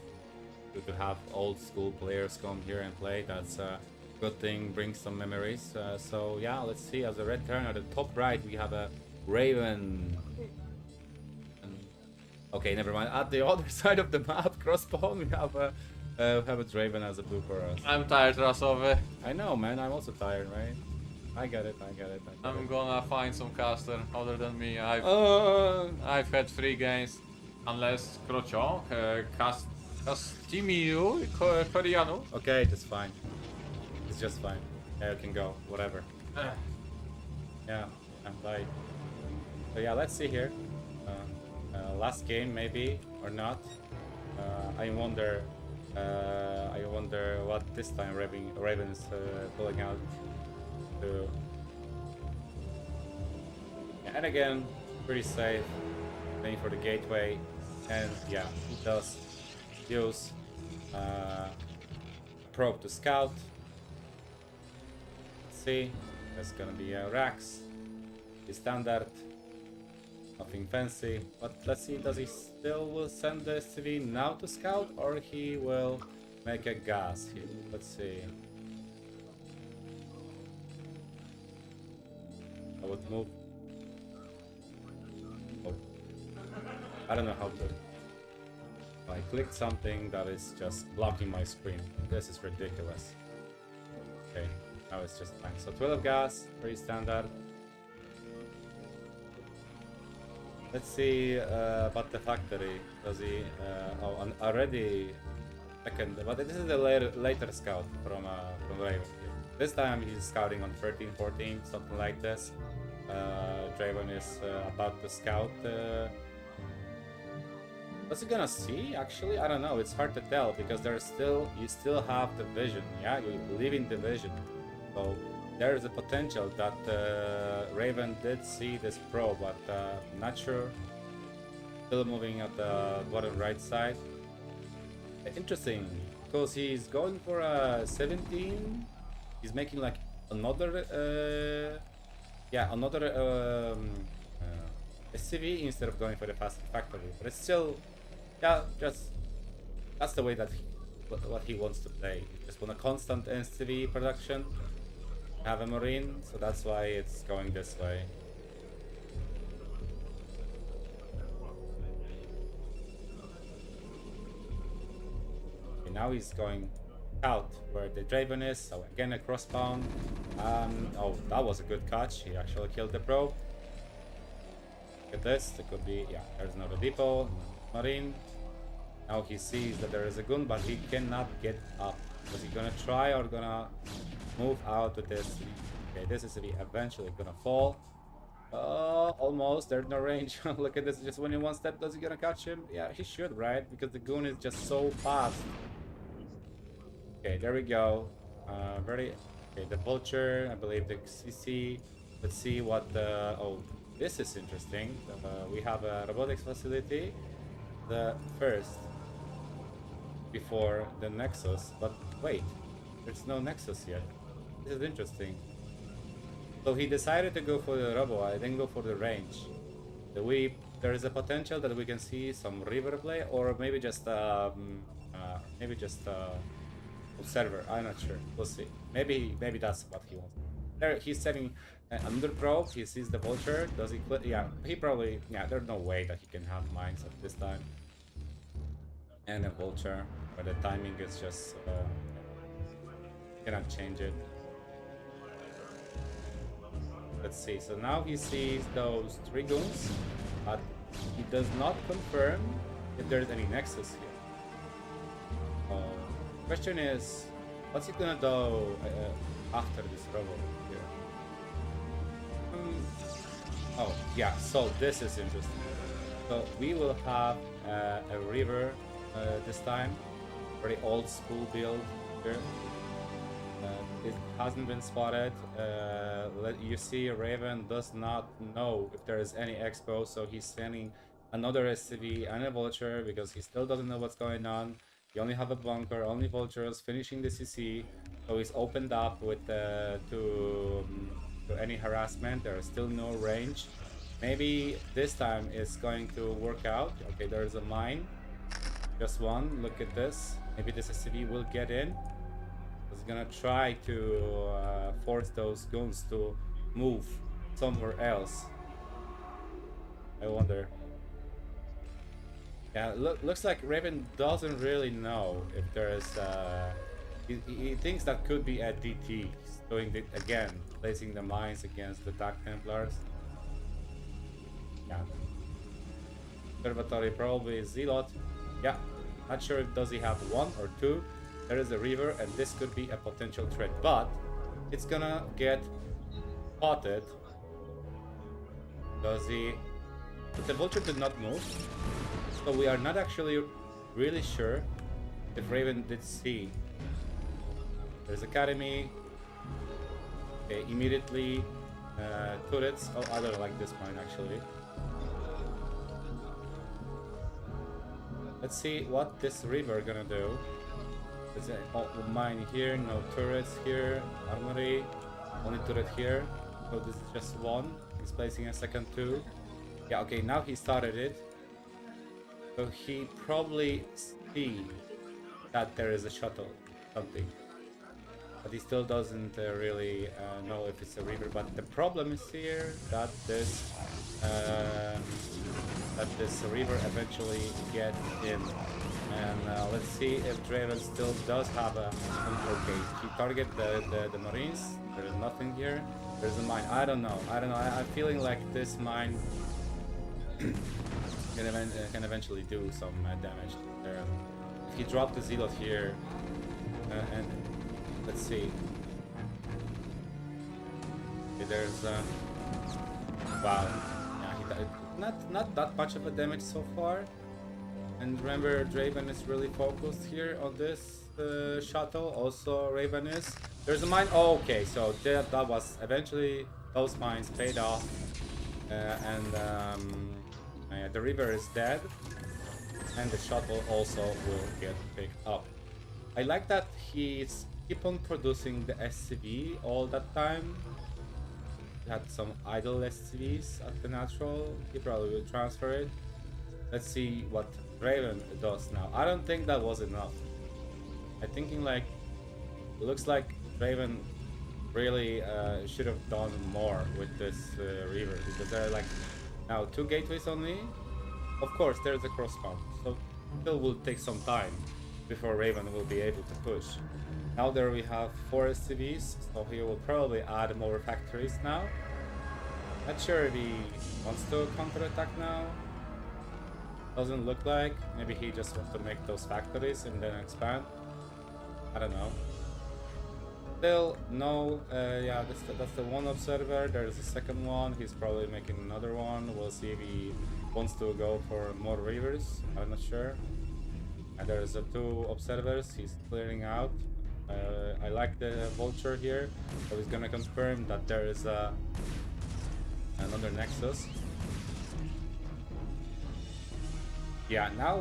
to have old school players come here and play, that's a good thing, brings some memories. So yeah, let's see. As a red turn at the top right, we have a Raven. Okay, never mind. At the other side of the map, crossbone, we have a Dreiven as a blooper. I'm tired, Rasove. I know, man. I'm also tired, right? I get it. I'm gonna find some caster other than me. I've had 3 games, unless Krocio, Castimiu, Koreanu. Okay, that's fine. It's just fine. Yeah, you can go. Whatever. Yeah, I'm tired. So yeah, let's see here. Last game maybe or not. I wonder what this time Raven is pulling out. And again, pretty safe, playing for the gateway, and yeah, he does use probe to scout. Let's see, that's gonna be a Rax, the standard, nothing fancy, but let's see, does he still will send the SCV now to scout, or he will make a gas here? Let's see. I would move. Oh. I don't know how to. I clicked something that is just blocking my screen. This is ridiculous. Okay, now it's just fine. So 12 gas, pretty standard. Let's see about the factory. Does he? Already second. But this is the later scout from Raven. This time he's scouting on 13, 14, something like this. Dreiven is about to scout. What's he gonna see? Actually, I don't know. It's hard to tell because you still have the vision. Yeah, you believe in the vision. So there is a potential that Raven did see this pro, but not sure. Still moving at the bottom right side. Interesting, because he's going for a 17. He's making like another SCV instead of going for the fast factory. But it's still, yeah, just that's the way that what he wants to play. He just want a constant SCV production, have a marine, so that's why it's going this way. Okay, now he's going out where the Dreiven is, so again a crossbound. Oh, that was a good catch. He actually killed the probe. Look at this, it could be, yeah, there's another depot, marine. Now he sees that there is a gun, but he cannot get up. Is he gonna try or gonna move out with this? Okay, this is eventually gonna fall. Almost, there's no range. Look at this, just winning one step. Does he gonna catch him? Yeah, he should, right? Because the gun is just so fast. Okay, there we go. Okay, the vulture, I believe the CC. Let's see what the, oh, this is interesting. We have a robotics facility, the first before the Nexus, but wait, there's no Nexus yet. This is interesting. So he decided to go for the robo, I didn't go for the range. There is a potential that we can see some river play, or maybe just maybe just observer. I'm not sure. We'll see. Maybe that's what he wants. There, he's setting under probe. He sees the vulture. Does he? Yeah, he probably. Yeah, there's no way that he can have mines at this time. And a vulture, but the timing is just cannot change it. Let's see. So now he sees those 3 goons, but he does not confirm if there's any nexus here. Question is, what's he gonna do after this rubble here? Oh yeah, so this is interesting. So we will have a river this time, very old school build here. It hasn't been spotted. You see Raven does not know if there is any expo, so he's sending another SCV and a vulture because he still doesn't know what's going on. You only have a bunker, only vultures, finishing the CC, so he's opened up with to any harassment. There is still no range. Maybe this time it's going to work out. Okay, there's a mine, just one. Look at this. Maybe this SCV will get in. He's gonna try to force those goons to move somewhere else. I wonder. Yeah, looks like Raven doesn't really know if there's he thinks that could be a DT. He's doing it again, placing the mines against the Dark Templars. Yeah. Observatory probably Zealot. Yeah. Not sure if does he have 1 or 2. There is a river and this could be a potential threat, but it's gonna get spotted. Does he? But the vulture did not move. So we are not actually really sure if Raven did see. There's Academy. Okay, immediately turrets. Oh, I don't like this mine actually. Let's see what this river gonna do. There's a mine here, no turrets here. Armory, only turret here. So this is just 1. He's placing a second 2. Yeah, okay, now he started it. So he probably see that there is a shuttle, something. But he still doesn't really know if it's a river. But the problem is here that this river eventually get in. And let's see if Dreiven still does have a... Okay, he target the Marines. There is nothing here. There's a mine. I don't know. I'm feeling like this mine can eventually do some damage there. If he dropped the Zealot here, and let's see. Okay, there's wow, yeah, not that much of a damage so far. And remember, Dreiven is really focused here on this shuttle. Also, Raven is. There's a mine. Oh, okay, so that was eventually those mines paid off, the river is dead, and the shuttle also will get picked up. I like that he's keep on producing the SCV all that time. He had some idle SCVs at the natural. He probably will transfer it. Let's see what Raven does now. I don't think that was enough. I'm thinking like, it looks like Raven really should have done more with this river, because there are like now 2 gateways only. Of course, there's a cross pump, so still will take some time before Raven will be able to push. Now there we have 4 SCVs, so he will probably add more factories now. Not sure if he wants to counter-attack now. Doesn't look like. Maybe he just wants to make those factories and then expand. I don't know. Still, no. Yeah, that's the 1 observer. There's a second one. He's probably making another one. We'll see if he wants to go for more rivers. I'm not sure. And there's 2 observers. He's clearing out. I like the vulture here. So he's gonna confirm that there is another nexus. Yeah, now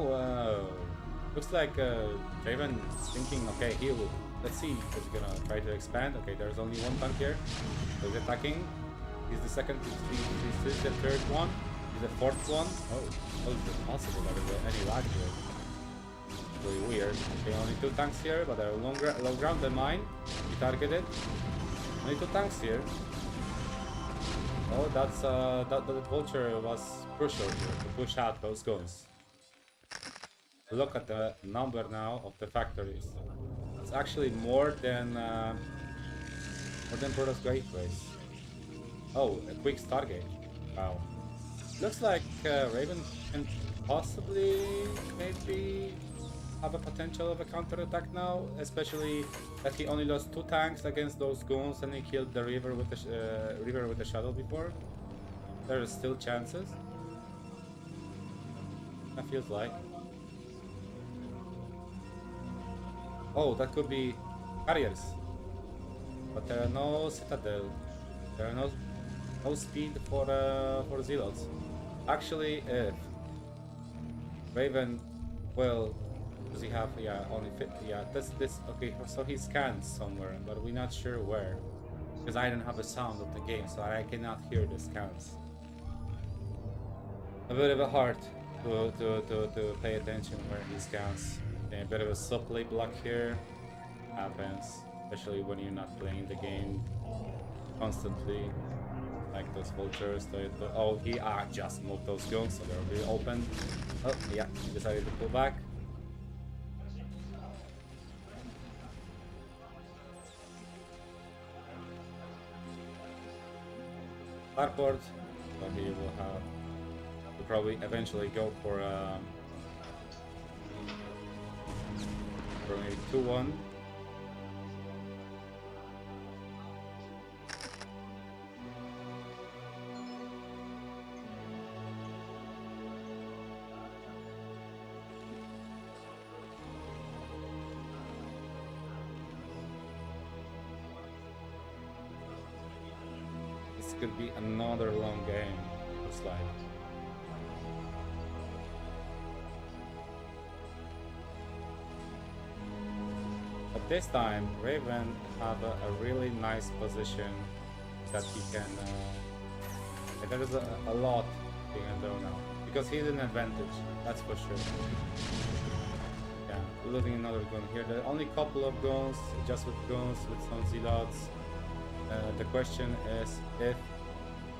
looks like Dreiven is thinking, okay, he will. Let's see if he's gonna try to expand. Okay, there's only 1 tank here. So he's attacking. He's the second. He's the 3rd one. He's the 4th one. Oh, how is it possible that there's any lag here? Really weird. Okay, only 2 tanks here, but they're low ground than mine. We targeted. Only 2 tanks here. Oh, that's that vulture was crucial here to push out those guns. Look at the number now of the factories. It's actually more than Protoss Gateways. Oh, a quick Stargate. Wow. Looks like Raven can possibly maybe have a potential of a counterattack now, especially that he only lost 2 tanks against those goons and he killed the river with the shuttle before. There are still chances. That feels like. Oh, that could be carriers, but there are no citadel. There are no speed for zealots. Actually, if Raven will, does he have only 50? Yeah, this okay. So he scans somewhere, but we're not sure where, because I don't have the sound of the game, so I cannot hear the scans. A bit of a hard to pay attention where he scans. Okay, a bit of a supply block here happens, especially when you're not playing the game constantly. Like those vultures. Oh, he just moved those guns, so they're really open. Oh, yeah, he decided to pull back. Starport, but he will have to probably eventually go for maybe 2-1. This could be another long game, looks like. But this time, Raven have a really nice position that he can. There is a lot he can do now because he's an advantage. That's for sure. Yeah, losing another gun here. There are only a couple of guns, just with guns, with some zealots. The question is if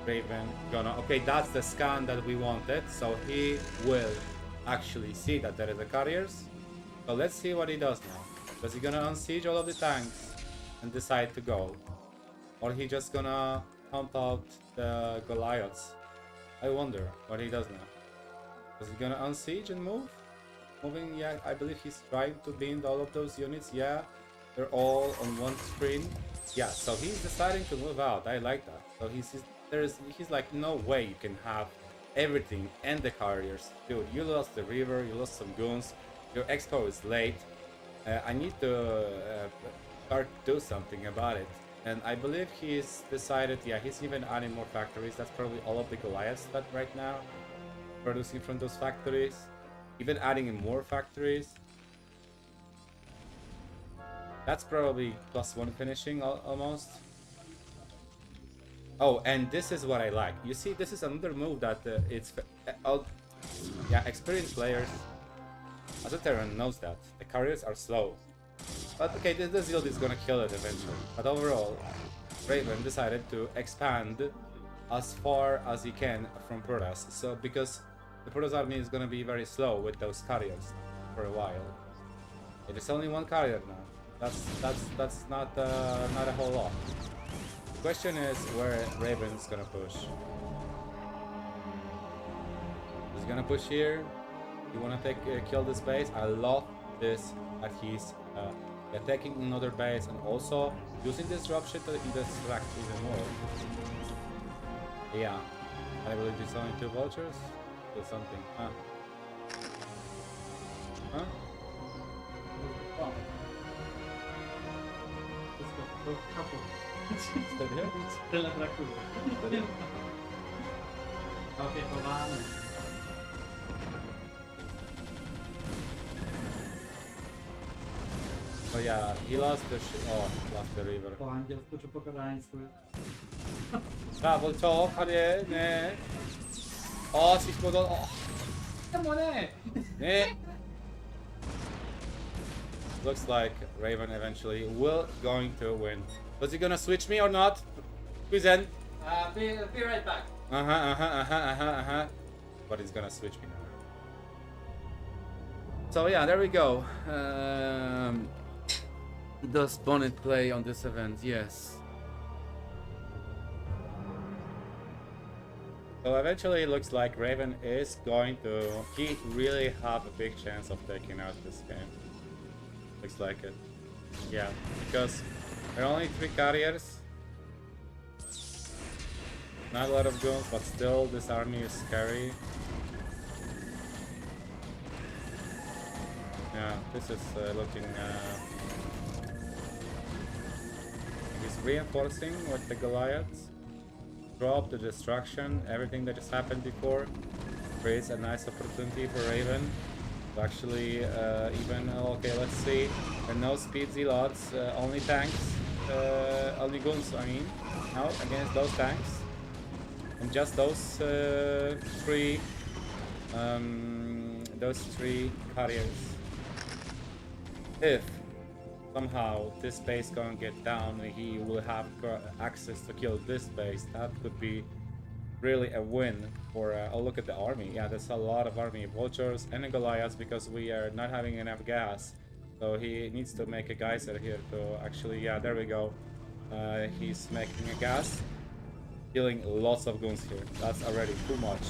Raven gonna. Okay, that's the scan that we wanted. So he will actually see that there is a carriers. So let's see what he does now. Is he gonna unsiege all of the tanks and decide to go? Or he just gonna pump out the Goliaths? I wonder what he does now. Is he gonna unsiege and move? Moving, yeah, I believe he's trying to bind all of those units, yeah. They're all on one screen. Yeah, so he's deciding to move out. I like that. So he's like, no way you can have everything and the carriers. Dude, you lost the river, you lost some goons, your expo is late. I need to start to do something about it. And I believe he's decided, yeah, he's even adding more factories. That's probably all of the Goliaths that right now producing from those factories. Even adding in more factories. That's probably +1 finishing almost. Oh, and this is what I like. You see, this is another move that yeah, experienced players. Azoteran knows that. The carriers are slow. But okay, the Zealot is gonna kill it eventually. But overall, Raven decided to expand as far as he can from Protoss. So because the Protoss army is gonna be very slow with those carriers for a while. It is only 1 carrier now. That's not a whole lot. The question is where Raven's gonna push. He's gonna push here. You wanna kill this base? I love this that he's attacking another base and also using this dropship to distract even more. Yeah, I believe it's only 2 vultures or something. Huh? Huh? Serio? Tyle brakuje. Opiekowany. Oh yeah, he lost the lost the river. Po angielsku czy po koreańsku? Travel talk, nie. O, si spodol. O, Czemu nie? nie. looks like Raven eventually will going to win. Was he gonna switch me or not? Squeezen. Be right back. But he's gonna switch me now. So yeah, there we go. Does Bonnet play on this event? Yes. So eventually it looks like Raven is going to... He really have a big chance of taking out this game. Looks like it. Yeah, because there are only 3 carriers. Not a lot of goons, but still this army is scary. Yeah, this is looking... He's reinforcing with the Goliaths. Drop the destruction, everything that has happened before creates a nice opportunity for Raven to actually even... Okay, let's see. And no speed zealots, only tanks, only goons, I mean, now against those tanks. And just those 3 carriers. If somehow this base gonna get down, he will have access to kill this base. That could be really a win for... oh, look at the army. Yeah, there's a lot of army, vultures and Goliaths, because we are not having enough gas. So he needs to make a geyser here to actually... Yeah, there we go. He's making a gas. Killing lots of goons here. That's already too much.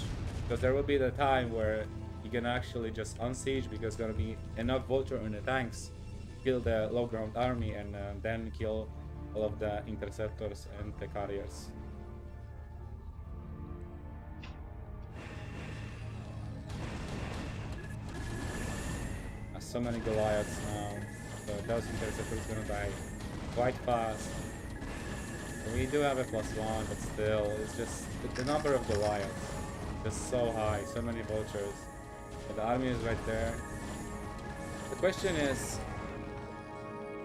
Because there will be the time where you can actually just unsiege, because gonna be enough vulture in the tanks. Kill the low ground army and then kill all of the interceptors and the carriers. So many Goliaths now, so those interceptors gonna die quite fast. We do have a +1, but still, it's just the number of Goliaths just so high, so many vultures. But the army is right there. The question is,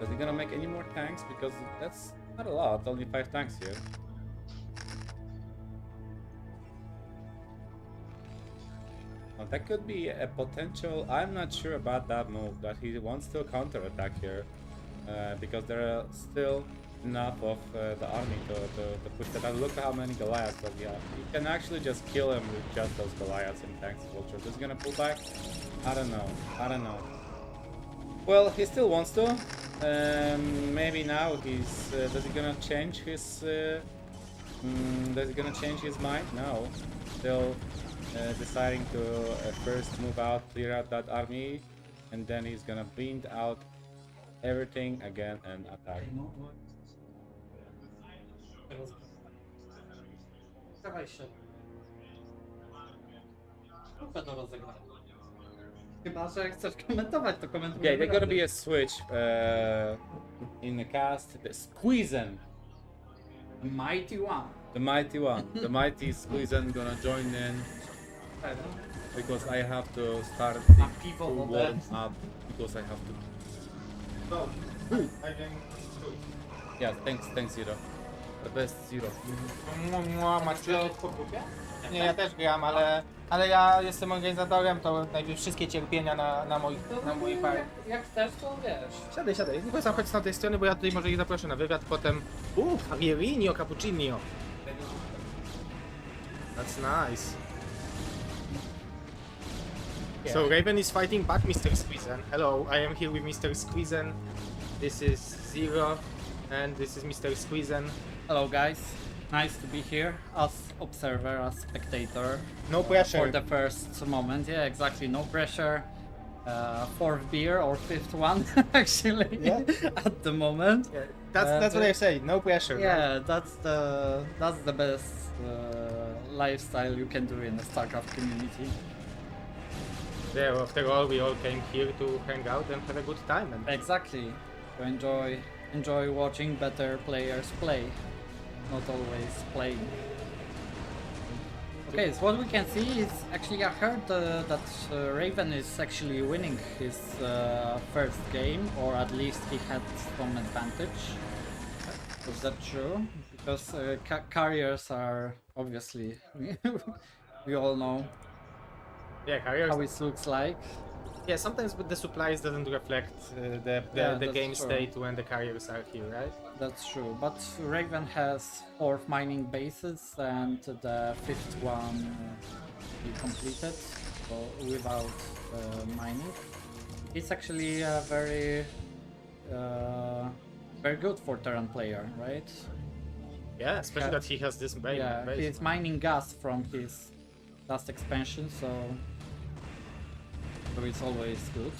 is he gonna make any more tanks? Because that's not a lot, only 5 tanks here. Well, that could be a potential... I'm not sure about that move, that he wants to counter-attack here. Because there are still enough of the army to push that out. Look at how many Goliaths, but yeah, you can actually just kill him with just those Goliaths and tanks and vultures. Is he gonna pull back? I don't know. I don't know. Well, he still wants to. Maybe now he's... does he gonna change his... does he gonna change his mind? No. Still deciding to first move out, clear out that army, and then he's gonna beam out everything again and attack. Dawaj się. Grupę do rozegrania. Chyba, że chcesz komentować, to komentuj. Okay, there's gonna be a switch in the cast. The Squeezen, The Mighty One. the mighty one, the mighty Squeezen gonna join in because I have to start the piwo, to wodę. warm up because I have to. No, I can do. Yeah, thanks Zero. The best Zero. Macie Po grupie? Nie, ja też gram, ale ja jestem organizatorem, to najpierw wszystkie cierpienia na mojej parze. Jak chcesz, to wiesz. Siadaj. Nie sam chodź na tej strony, bo ja tutaj może ich zaproszę na wywiad, potem... Fagierinho, cappuccino. That's nice. So Raven is fighting back Mr. Squeezen. Hello, I am here with Mr. Squeezen. This is Zero, and this is Mr. Squeezen. Hello guys, nice to be here as observer, as spectator. No pressure. For the first moment, yeah, exactly, no pressure. Fourth beer or fifth one, actually, Yeah. at the moment. Yeah, that's what I say. No pressure. Yeah, that's the best lifestyle you can do in the StarCraft community. Yeah, after all, we all came here to hang out and have a good time. And Exactly, to enjoy watching better players play, not always playing. Okay, so what we can see is actually I heard that Raven is actually winning his first game, or at least he had some advantage. Is that true? Because carriers are obviously we all know yeah, carriers. how it looks like. Yeah, sometimes with the supplies doesn't reflect the Yeah, the that's game true. state when the carriers are here, right? That's true, but Raven has 4 mining bases and the 5th one he completed, so without mining. It's actually a very good for Terran player, right? Yeah, especially that he has this base. Yeah, he's mining gas from his last expansion, so it's always good.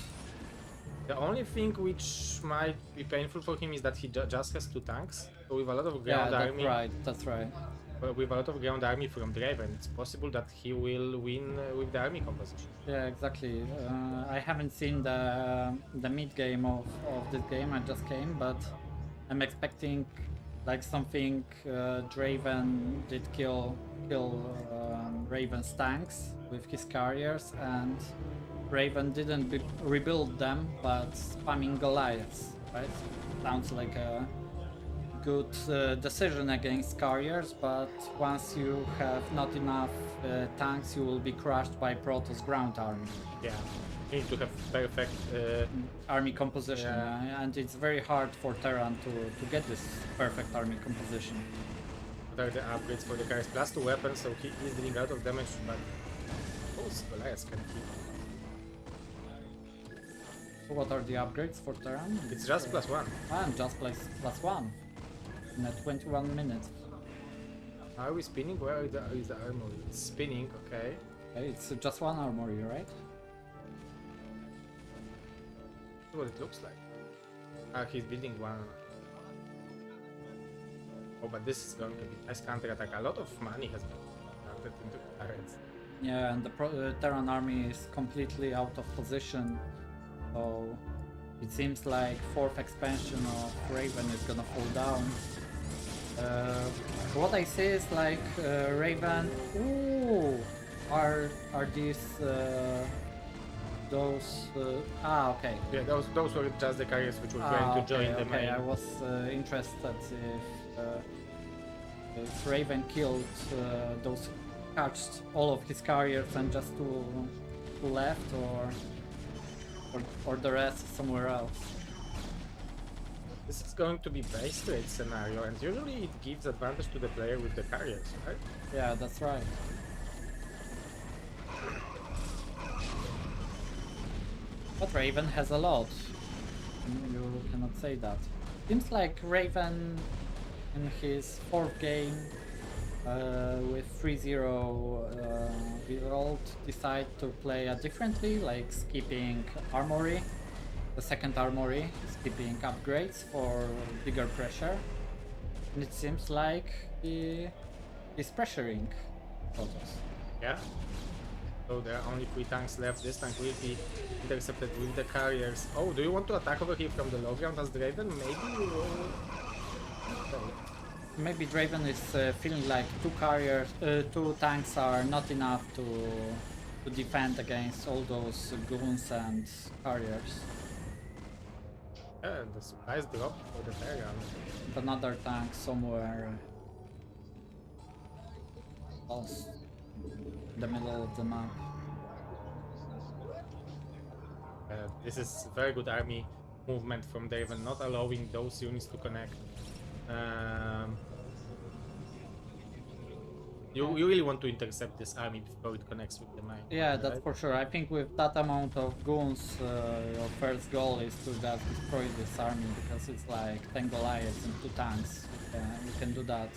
The only thing which might be painful for him is that he just has 2 tanks. So with a lot of Yeah, ground that's army, right, that's right. with a lot of ground army from Dreiven, it's possible that he will win with the army composition. Yeah, exactly. I haven't seen the mid game of this game. I just came, but I'm expecting like something. Draven did kill Raven's tanks with his carriers, and Raven didn't rebuild them, but spamming Goliaths. Right? Sounds like a good decision against carriers, but once you have not enough tanks, you will be crushed by Protoss ground army. Yeah, you need to have perfect. Army composition, Yeah. and it's very hard for Terran to get this perfect army composition. What are the upgrades for the carriers? Plus 2 weapons, so he is dealing a lot of damage, but those Goliaths can kill. So what are the upgrades for Terran? It's just +1. And just +1 in 21 minutes. Are we spinning? Where is the armor? It's spinning, okay. Okay, it's just 1 armory, right? That's what it looks like. He's building 1. Oh, but this is going to be nice counter-attack. A lot of money has been counted into turrets. Yeah, and the Terran army is completely out of position, so it seems like 4th expansion of Raven is gonna fall down. What I see is like Raven. Ooh, are these those? Okay. Yeah, those were just the carriers which were trying to join the okay. main. I was interested if Raven killed those, catched all of his carriers and just two left, or the rest somewhere else. This is going to be base trade scenario, and usually it gives advantage to the player with the carriers, right? Yeah, that's right. But Raven has a lot. You cannot say that. Seems like Raven in his 4th game with 3-0 result decide to play differently, like skipping armory, the 2nd armory, skipping upgrades for bigger pressure. And it seems like he is pressuring Protoss. Yeah. So there are only 3 tanks left. This tank will be intercepted with the carriers. Oh, do you want to attack over here from the low ground as Dreiven? Maybe you will... Okay. Maybe Dreiven is feeling like 2 tanks are not enough to defend against all those goons and carriers. And the supplies drop for the Terran. Another tank somewhere else in the middle of the map. This is very good army movement from Dreiven, not allowing those units to connect. You really want to intercept this army before it connects with the mine. Yeah, that's right? for sure. I think with that amount of goons, your first goal is to just destroy this army, because it's like 10 Goliaths and 2 tanks. You can do that.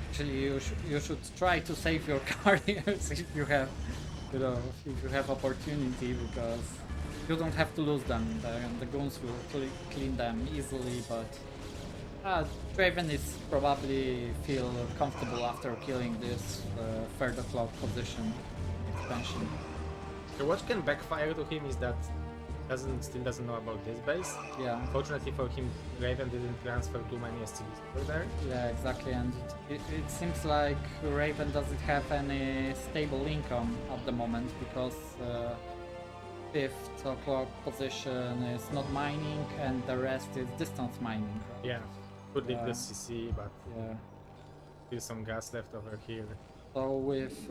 Actually, you should try to save your carriers if you have, if you have opportunity, because you don't have to lose them. The goons will clean them easily, but Dreiven is probably feel comfortable after killing this 3rd o'clock position expansion. So what can backfire to him is that still doesn't know about this base. Yeah, Fortunately for him, Raven didn't transfer too many SCVs over there. yeah, exactly. And it seems like Raven doesn't have any stable income at the moment, because 5th o'clock position is not mining and the rest is distance mining. Yeah, could leave the Yeah. CC, but Yeah. still some gas left over here. So with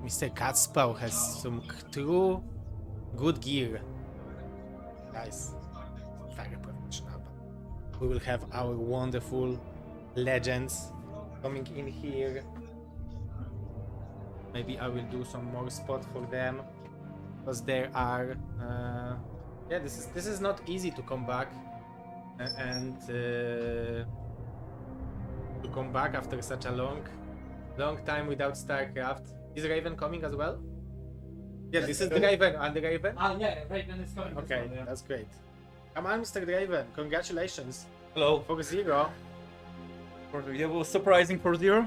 Mr. Katzpau has some true good gear. Guys, very professional. But we will have our wonderful legends coming in here. Maybe I will do some more spot for them because there are. Yeah, this is not easy to come back and to come back after such a long time without StarCraft. Is Raven coming as well? Yeah, this is Dreiven and Raven. Yeah, Raven is coming. as Okay, well, yeah. that's great. Come on, Mr. Dreiven, congratulations Hello. for 0. Yeah, was surprising for 0.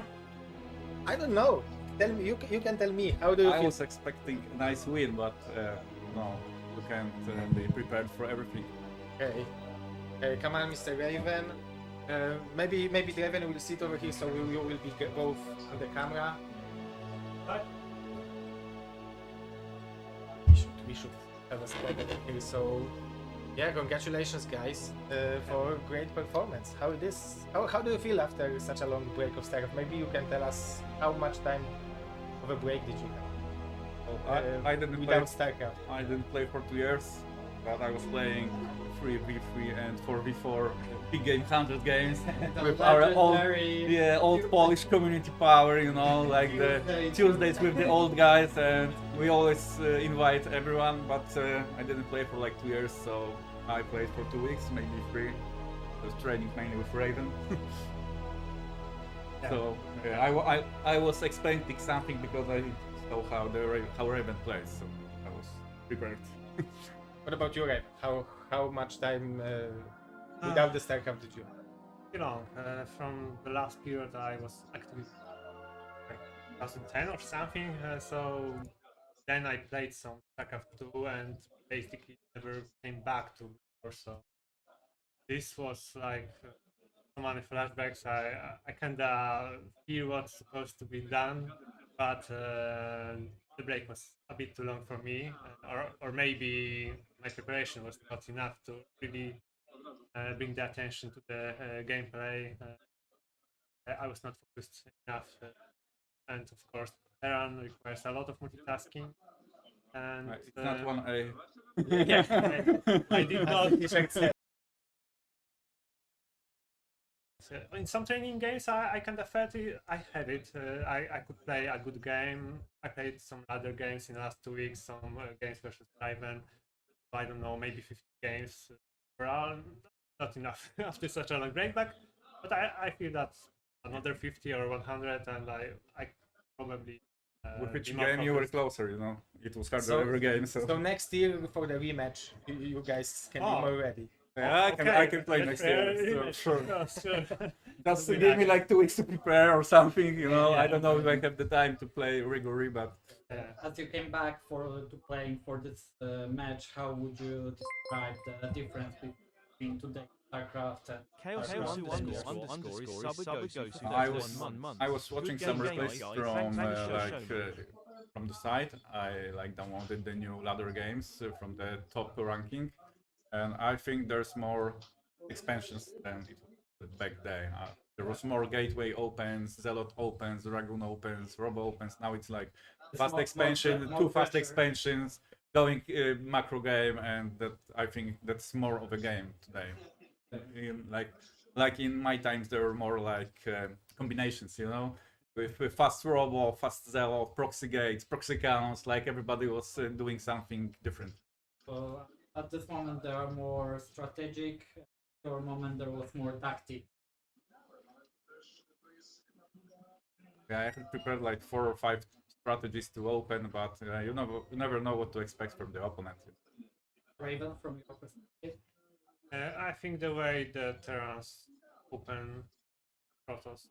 I don't know. Tell me, you can tell me. How do you I feel? was expecting a nice win, but no, you can't be prepared for everything. Okay. Okay, come on, Mr. Raven. Maybe Dreiven will sit over here, so we will be both on the camera. We should have a spot over here. So, yeah, congratulations, guys, for great performance. How do you feel after such a long break of StarCraft? Maybe you can tell us how much time of a break did you have? I didn't without play. StarCraft. I didn't play for 2 years, but I was playing 3v3 and 4v4 big game 100 games with our old, old Polish community power. You know, like the Tuesdays with the old guys, and we always invite everyone. But I didn't play for like 2 years, so I played for 2 weeks, maybe 3. I was training mainly with Raven. So I was expecting something because I saw how Raven plays, so I was prepared. What about you, Raven? How much time without the StarCraft did you have? You know, from the last period I was active like 2010 or something, so then I played some StarCraft 2 and basically never came back to Warsaw. This was like so many flashbacks. I kinda feel what's supposed to be done, but the break was a bit too long for me, or maybe my preparation was not enough to really bring the attention to the gameplay. I was not focused enough, and of course, Terran requires a lot of multitasking. And It's not 1A. I did not. In some training games, I kind of felt I had it. I could play a good game. I played some other games in the last 2 weeks, some games versus Dreiven. I don't know, maybe 50 games overall. Not enough after such a long break back. But I feel that's another 50 or 100, and I probably. With each be more game you were focused. closer, you know. It was harder So- every game, so. So next year for the rematch, you guys can be Oh. more ready. Yeah, I can play next year, so sure. Just give me like 2 weeks to prepare or something, you know. I don't know if I have the time to play regularly, but As you came back to playing for this match, how would you describe the difference between today's StarCraft and I was watching some replays from the site. I like downloaded the new ladder games from the top ranking, and I think there's more expansions than it was back then. There was more gateway opens, zealot opens, dragoon opens, robo opens. Now it's like fast expansion, more two fast pressure. expansions, going macro game, and that I think that's more of a game today. Like in my times, there were more like combinations, you know, with fast robo, fast zealot, proxy gates, proxy cannons. Like everybody was doing something different. So at this moment there are more strategic. At your moment there was more tactic. Yeah, I had prepared like 4 or 5 strategies to open, but you never know what to expect from the opponent. Raven, from your perspective. I think the way the Terrans open Protoss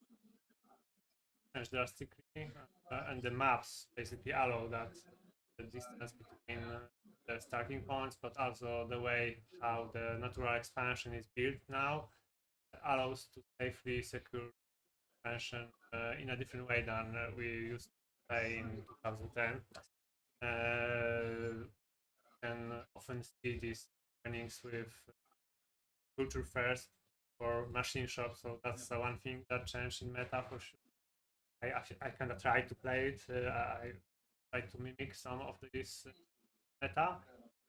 changed drastically, and the maps basically allow that the distance between the starting points, but also the way how the natural expansion is built now allows to safely secure expansion in a different way than we used to play in 2010. Can often see these trainings with culture first or machine shop, so that's one thing that changed in meta for sure. I kind of tried to play it. try to mimic some of this meta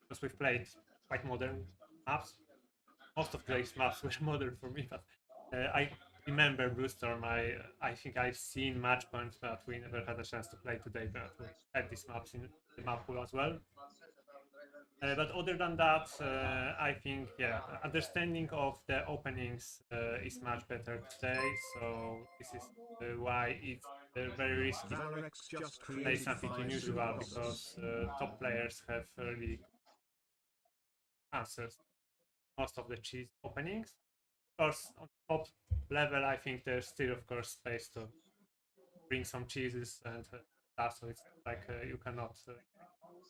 because we've played quite modern maps. Most of these maps were modern for me, but I remember Bluestorm. I think I've seen match points, but we never had a chance to play today. But we had these maps in the map pool as well. But other than that, I think understanding of the openings is much better today. So this is why it's very risky to play something unusual because top players have early answers most of the cheese openings. Of course, on top level, I think there's still, of course, space to bring some cheeses and stuff. So it's like you cannot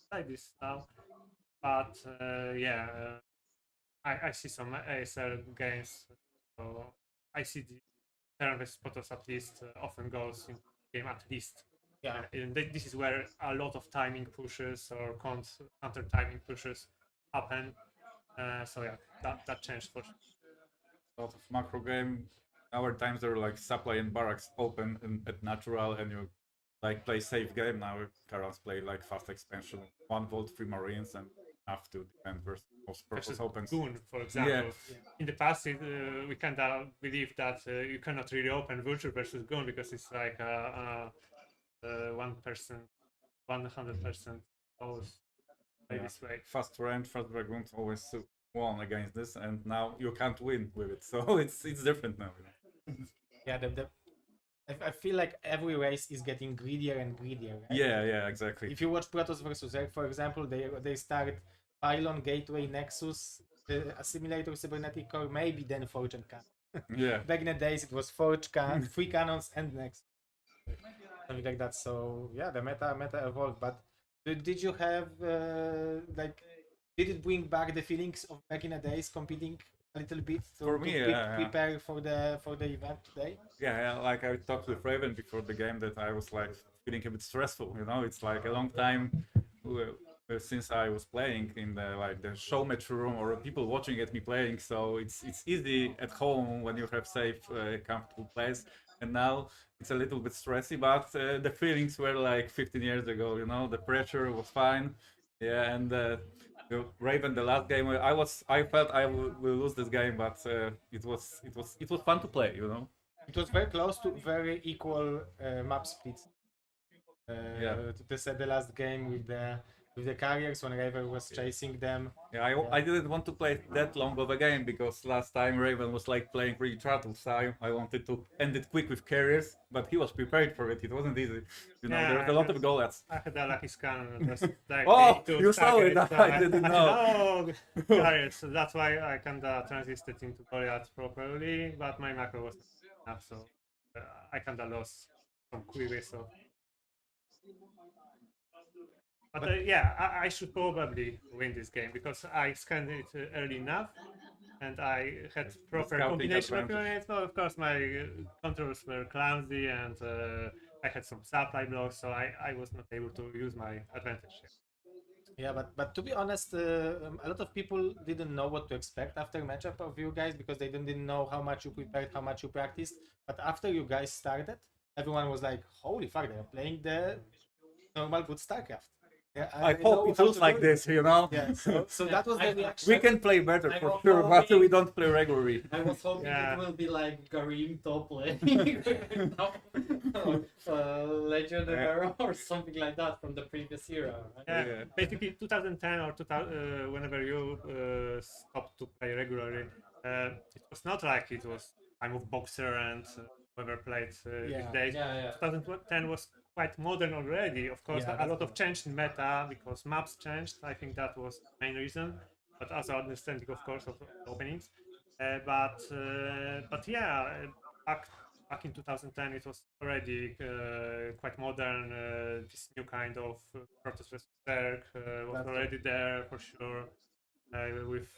play this now. But I see some ASL games. So I see the turn vs Potos at least often goes in game at least. Yeah. And this is where a lot of timing pushes or counter timing pushes happen. So yeah, that changed for sure. A lot of macro game. Our times are like supply and barracks open at natural, and you like play safe game. Now Carol's play like fast expansion, 1 volt, 3 marines, and have to defend versus most purpose Versus opens. Goon, for example. In the past, we kind of believe that you cannot really open Vulture versus Goon because it's like 1%, 100% always play this way. Fast range, fast dragoons always won against this, and now you can't win with it. So it's different now. Yeah, I feel like every race is getting greedier and greedier. Right? Yeah, exactly. If you watch Protoss versus Zerg, for example, they start Pylon, Gateway, Nexus, Assimilator, Cybernetic Core, maybe then Forge and Cannon. Yeah. Back in the days, it was Forge, 3 cannons, and Nexus. Something like that. So yeah, the meta evolved. But did you have did it bring back the feelings of back in the days competing a little bit For me, prepare for the event today? Yeah, like I talked with Raven before the game that I was like feeling a bit stressful. You know, it's like a long time since I was playing in the showmatch room or people watching at me playing. So it's easy at home when you have safe, comfortable place. And now it's a little bit stressy, but the feelings were like 15 years ago. You know, the pressure was fine. Yeah, and Raven, the last game, I felt I will lose this game, but it was fun to play. You know. It was very close to very equal map splits. The last game with the carriers when Raven was chasing them. Yeah, I didn't want to play that long of a game because last time Raven was like playing really turtles. So I wanted to end it quick with carriers, but he was prepared for it. It wasn't easy. You know, there was a lot of goleads. I had a lucky scan. It was like oh, you saw it! I didn't know. Carriers, so that's why I kinda transited into Goliath properly, but my macro was not enough, so I kinda lost some queries. So. But I should probably win this game because I scanned it early enough and I had proper combination of units. But of course, my controls were clumsy and I had some supply blocks, so I was not able to use my advantage here. Yeah, but to be honest, a lot of people didn't know what to expect after matchup of you guys because they didn't know how much you prepared, how much you practiced. But after you guys started, everyone was like, "Holy fuck, they're playing the normal good StarCraft." Yeah, I hope it looks like this, you know. Yeah, so that was the reaction. We can play better for sure, but we don't play regularly. I was hoping it will be like Garim top lane, Legend era or something like that from the previous era. Right? Yeah, basically 2010 or 2000, whenever you stopped to play regularly, it was not like it was time of Boxer and whoever played these days. 2010 was quite modern already. Of course, a lot of change in meta because maps changed. I think that was the main reason, but also understanding, of course, of openings. But yeah, back in 2010, it was already quite modern. This new kind of Protoss vs Zerg was already there for sure, with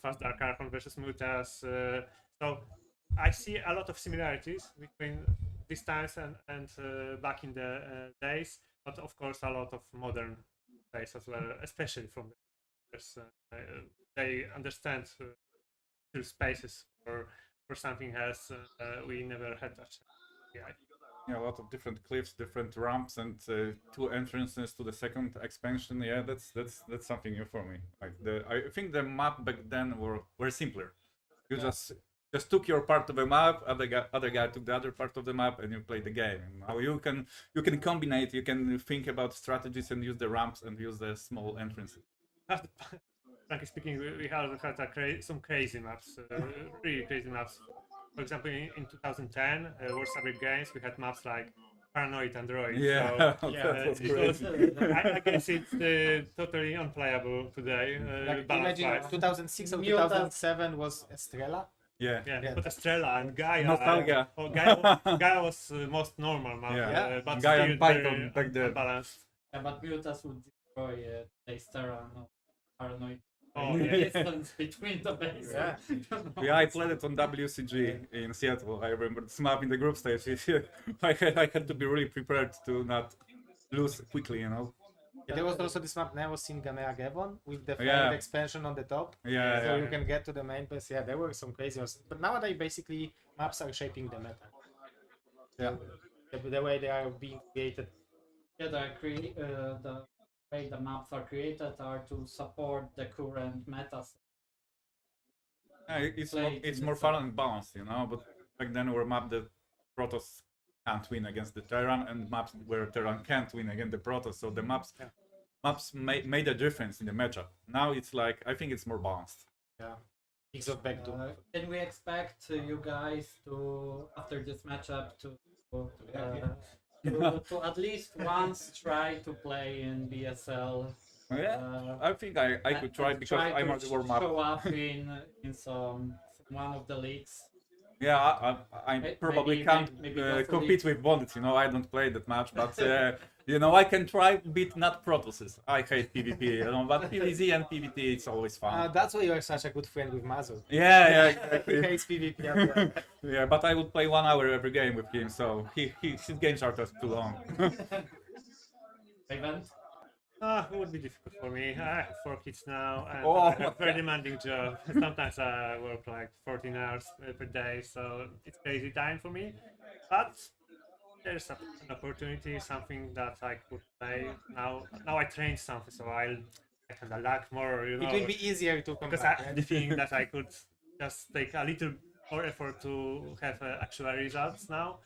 Fast Dark Archon versus Mutas. So I see a lot of similarities between these times and back in the days, but of course a lot of modern plays as well, especially from the players. They understand still spaces for something else. We never had that Yeah, Yeah, a lot of different cliffs, different ramps, and 2 entrances to the second expansion. Yeah, that's something new for me. Like I think the map back then were simpler. You just took your part of the map, other guy took the other part of the map, and you play the game. Now you can combine it. You can think about strategies and use the ramps and use the small entrances. frankly speaking, we have had some crazy maps, really crazy maps. For example, in 2010, Warsaw Games, we had maps like Paranoid Android. Yeah, So, that was it was, crazy. I guess it's totally unplayable today. Like, balance imagine wise. 2006 or Mutant. 2007 was Estrella. Yeah. Yeah, but Estrella and Gaia. Nostalgia. Gaia was most normal map, Yeah. but Gaia still and Python very back then. unbalanced. Yeah, but Mutas would destroy Daystera, no paranoid. Oh, The yeah. distance between the bases. Yeah. Yeah, I played it on WCG in Seattle. I remember this map in the group stage. I had to be really prepared to not lose quickly, you know. There was also this map Neos in Gamea Gevon with the failed Yeah. expansion on the top. Yeah, So yeah. you can get to the main base. Yeah, there were some crazy ones. But nowadays, basically, maps are shaping the meta. Yeah. The way they are being created. Yeah, the way the maps are created are to support the current metas. Yeah, it's Play more, it it's in more itself. fun and balanced, you know. But back then, were map that Protoss can't win against the Terran, and maps where Terran can't win against the Protoss. So the maps made a difference in the matchup. Now it's like I think it's more balanced. Yeah. Mix of back to. Can we expect you guys to, after this matchup, to at least once try to play in BSL? Yeah, I think I could try and because I'm to on the warm up. show up in some one of the leagues. Yeah, I probably can't maybe go for compete with Bondits, you know, I don't play that much, but, you know, I can try beat not Protosses. I hate PvP, you know, but PvZ and PvT, it's always fun. That's why you are such a good friend with Mazu. Yeah, He exactly. hates PvP. Yeah. Yeah, but I would play 1 hour every game with him, so his games are just too long. Event. It would be difficult for me. I have 4 kids now, and Oh I have my a very God. demanding job. Sometimes I work like 14 hours per day, so it's crazy time for me. But there's an opportunity, something that I could play now. Now I train something, so I kind of lack more, you know. It will be easier to come because back. I think that I could just take a little more effort to have actual results now.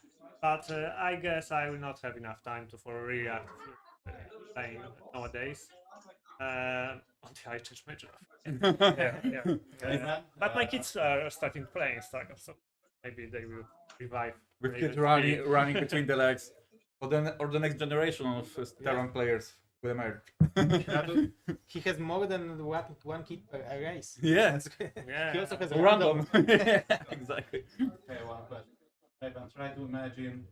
But I guess I will not have enough time to for really active playing nowadays. Until I change my job. But my kids are starting playing StarCraft, so maybe they will revive. With Raven kids spirit. running between the legs. Or the next generation of Terran players will emerge. He has more than one kid per race. Yeah. That's great. Yeah. He also has a Random. Yeah, exactly. Okay, one question. Raven, try to imagine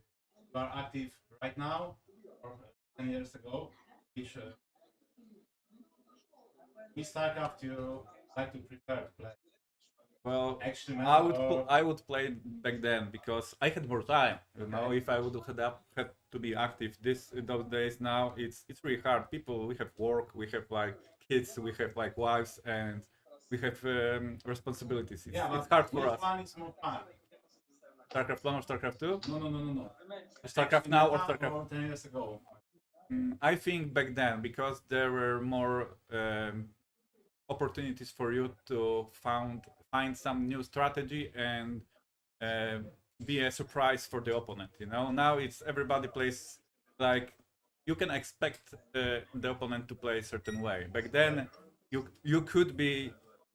you are active right now or 10 years ago. Which StarCraft you like to prefer to play? Well, Actually, I would play back then because I had more time. You know, if I would have had to be active those days, now it's really hard. People, we have work, we have like kids, we have like wives, and we have responsibilities. It's hard for which us. one is more fun? StarCraft 1 or StarCraft 2? No. StarCraft now or StarCraft? Or 10 years ago. I think back then because there were more opportunities for you to find some new strategy and be a surprise for the opponent. You know, now it's everybody plays like you can expect the opponent to play a certain way. Back then, you could be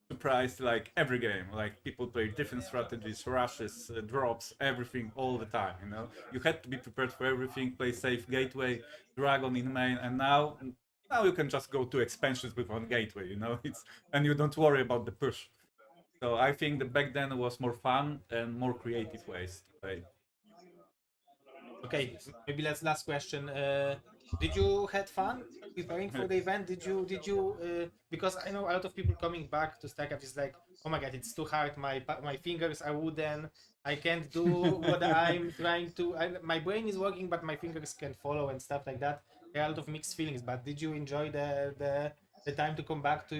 surprised like every game. Like people play different strategies, rushes, drops, everything all the time. You know, you had to be prepared for everything. Play safe gateway, dragon in main, and now you can just go to expansions with one gateway. You know, and you don't worry about the push. So I think that back then was more fun and more creative ways to play. Okay, maybe let's last question. Did you had fun preparing for the event? Did you because I know a lot of people coming back to StarCraft is like, oh my god, it's too hard. My fingers are wooden. I can't do what I'm trying to. My brain is working, but my fingers can't follow and stuff like that. There are a lot of mixed feelings. But did you enjoy the time to come back to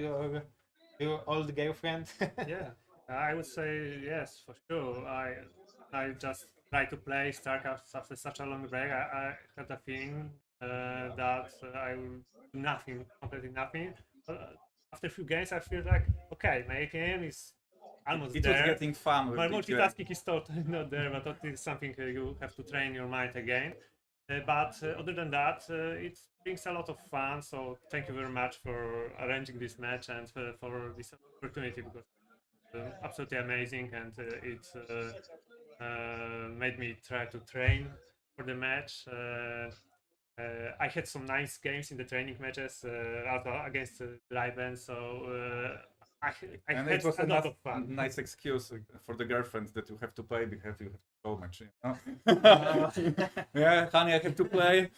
your old girlfriend? Yeah, I would say yes for sure. I just try to play StarCraft after such a long break, I had a feeling that I will do nothing, completely nothing. But after a few games, I feel like, okay, my game is almost It was there. getting fun with My each game. multitasking is totally not there, but that is something you have to train your mind again. But other than that, it brings a lot of fun. So thank you very much for arranging this match and for this opportunity, because absolutely amazing, and it made me try to train for the match. I had some nice games in the training matches also against Dreiven, so I, I And had it was a a lot of fun. nice excuse for the girlfriends that you have to play because you have so much. You know? Yeah, honey, I have to play.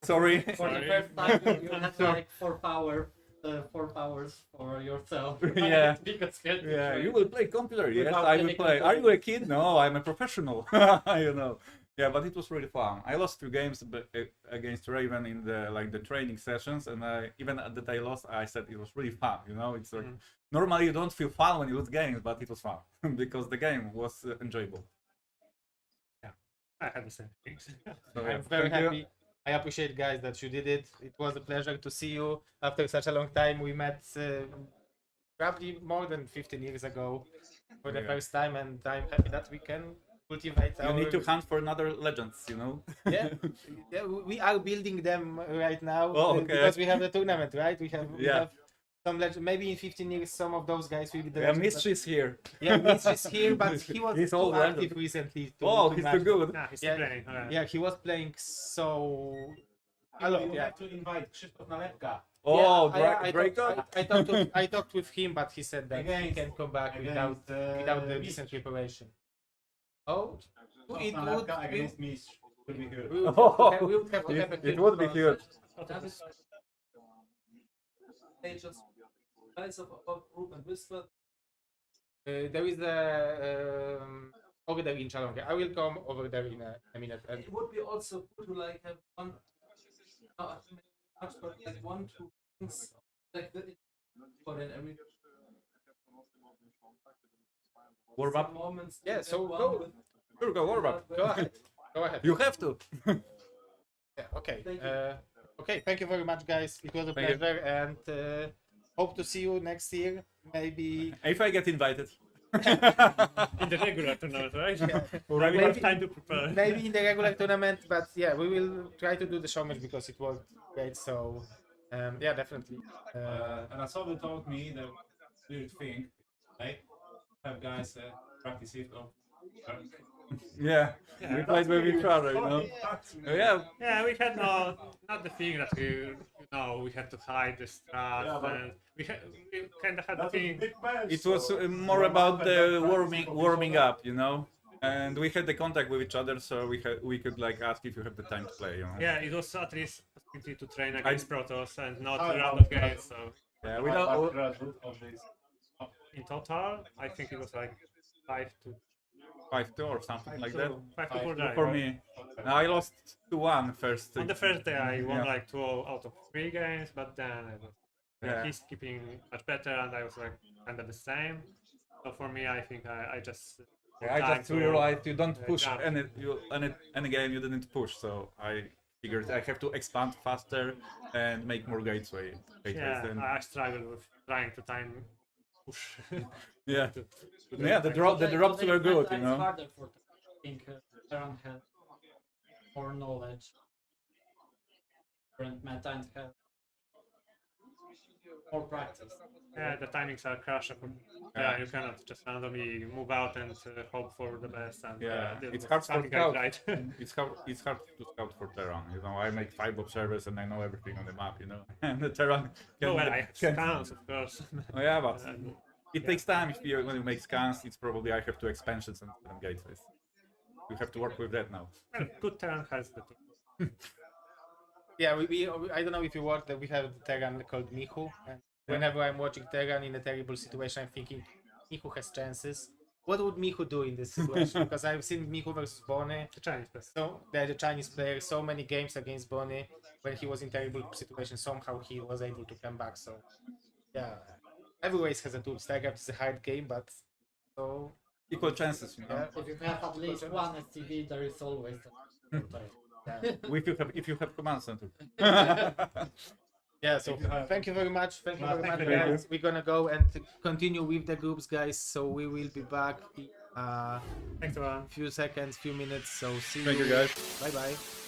Sorry. For the Sorry. first time, you had like 4 hours for yourself. Right? Yeah. Because you had to Yeah, train. you will play computer. Yes, Without I will any play. Are you a competitive. kid? No, I'm a professional. You know. Yeah, but it was really fun. I lost 2 games against Raven in the training sessions, and even that I lost, I said it was really fun. You know, it's like normally you don't feel fun when you lose games, but it was fun because the game was enjoyable. Yeah, I had the same things. So, yeah, I'm very thank you. happy. I appreciate, guys, that you did it. It was a pleasure to see you after such a long time. We met probably more than 15 years ago for the Yeah. first time, and I'm happy that we can cultivate You our. need to hunt for another legends, you know. Yeah, yeah, we are building them right now Oh, okay. because we have the tournament, right? We Yeah. have some legend. Maybe in 15 years, some of those guys will be the Yeah, legends, Mitch is here. but- Yeah, Mitch is here, but he was He's too all random. active recently. Oh, to he's match too them. good. Yeah, he's Yeah. playing. Alright. Yeah, he was playing so a lot. Yeah. to invite Krzysztof Naletka. Oh, I Draco. I talked with him, but he said that he Against- can come back without the decent preparation. Oh, it would. against Mistrz. Would be good. We would have to have a It good would be contest. huge. Pages, guys of group and whisper. There is a over there in Chalonga. I will come over there in a minute. And It would be also good to like have one, much but like 1-2 things like the for then every Warm up. moments. Yeah, so one go. with- Sure, go warm up. go ahead. Go ahead. You have to. Yeah, okay. Thank you. Okay. Thank you very much, guys. It was a Thank you. pleasure, and hope to see you next year. Maybe. If I get invited. In the regular tournament, right? Yeah. I will have Maybe- time to prepare. Maybe in the regular tournament, but yeah, we will try to do the showmatch because it was great. So, yeah, definitely. And Asoby told me the weird thing, like have guys practice it on. Yeah, Yeah. we played with each other, you know. Yeah, Yeah, we had not the thing that we had to hide the stuff, Yeah, but- and we kind of had the thing. it was more about the warming up, you know. And we had the contact with each other, so we could like ask if you have the time to play, you know. Yeah, it was at least possibility to train against Protoss and not Oh, random okay. games. So Yeah, Of this. in total, I think it was like 5-2. 5-2 or something like that. 5-4 die. For me, I lost 2-1 first. On the first day, I won Yeah. like 2 out of 3 games, but then I was, Yeah. he's keeping much better, and I was like kind of the same. So for me, I think I just Yeah, I time just to, realized you don't push jump. any game you didn't push, so I figured I have to expand faster and make more gateways. Yeah, Then, I struggled with trying to time push. yeah, to yeah. The drops were good, you It's know. harder for them. I think Terran had more knowledge, current meta, and have more practice. Yeah, the timings are crushable. Yeah, you cannot just randomly move out and hope for the best. And Yeah, this it's was hard for something I scout. tried. It's hard to scout for Terran. You know, I make 5 observers and I know everything on the map. You know, and the Terran. Oh, well, I have can- scans, of course. Oh, yeah, but And, it takes time. When you make scans, it's probably I have 2 expansions and gateways. You have to work with that now. well, good turn has the thing. Yeah, I don't know if you watched that we have the Terran called Michu, and whenever I'm watching Terran in a terrible situation, I'm thinking Michu has chances. What would Michu do in this situation? Because I've seen Michu versus Bonnie. The Chinese best. So the Chinese player, so many games against Bonnie when he was in terrible situation. Somehow he was able to come back. So yeah, every race has a tool. StarCraft is a hard game, but so equal chances, you know. Yeah. If you have at least one SCV, there is always a If you have command center. Yeah, so thank you very much. Thank you very much, you. guys. We're gonna go and continue with the groups, guys. So we will be back in Thanks, everyone. few seconds, few minutes. So see Thank you. you, guys. Bye bye.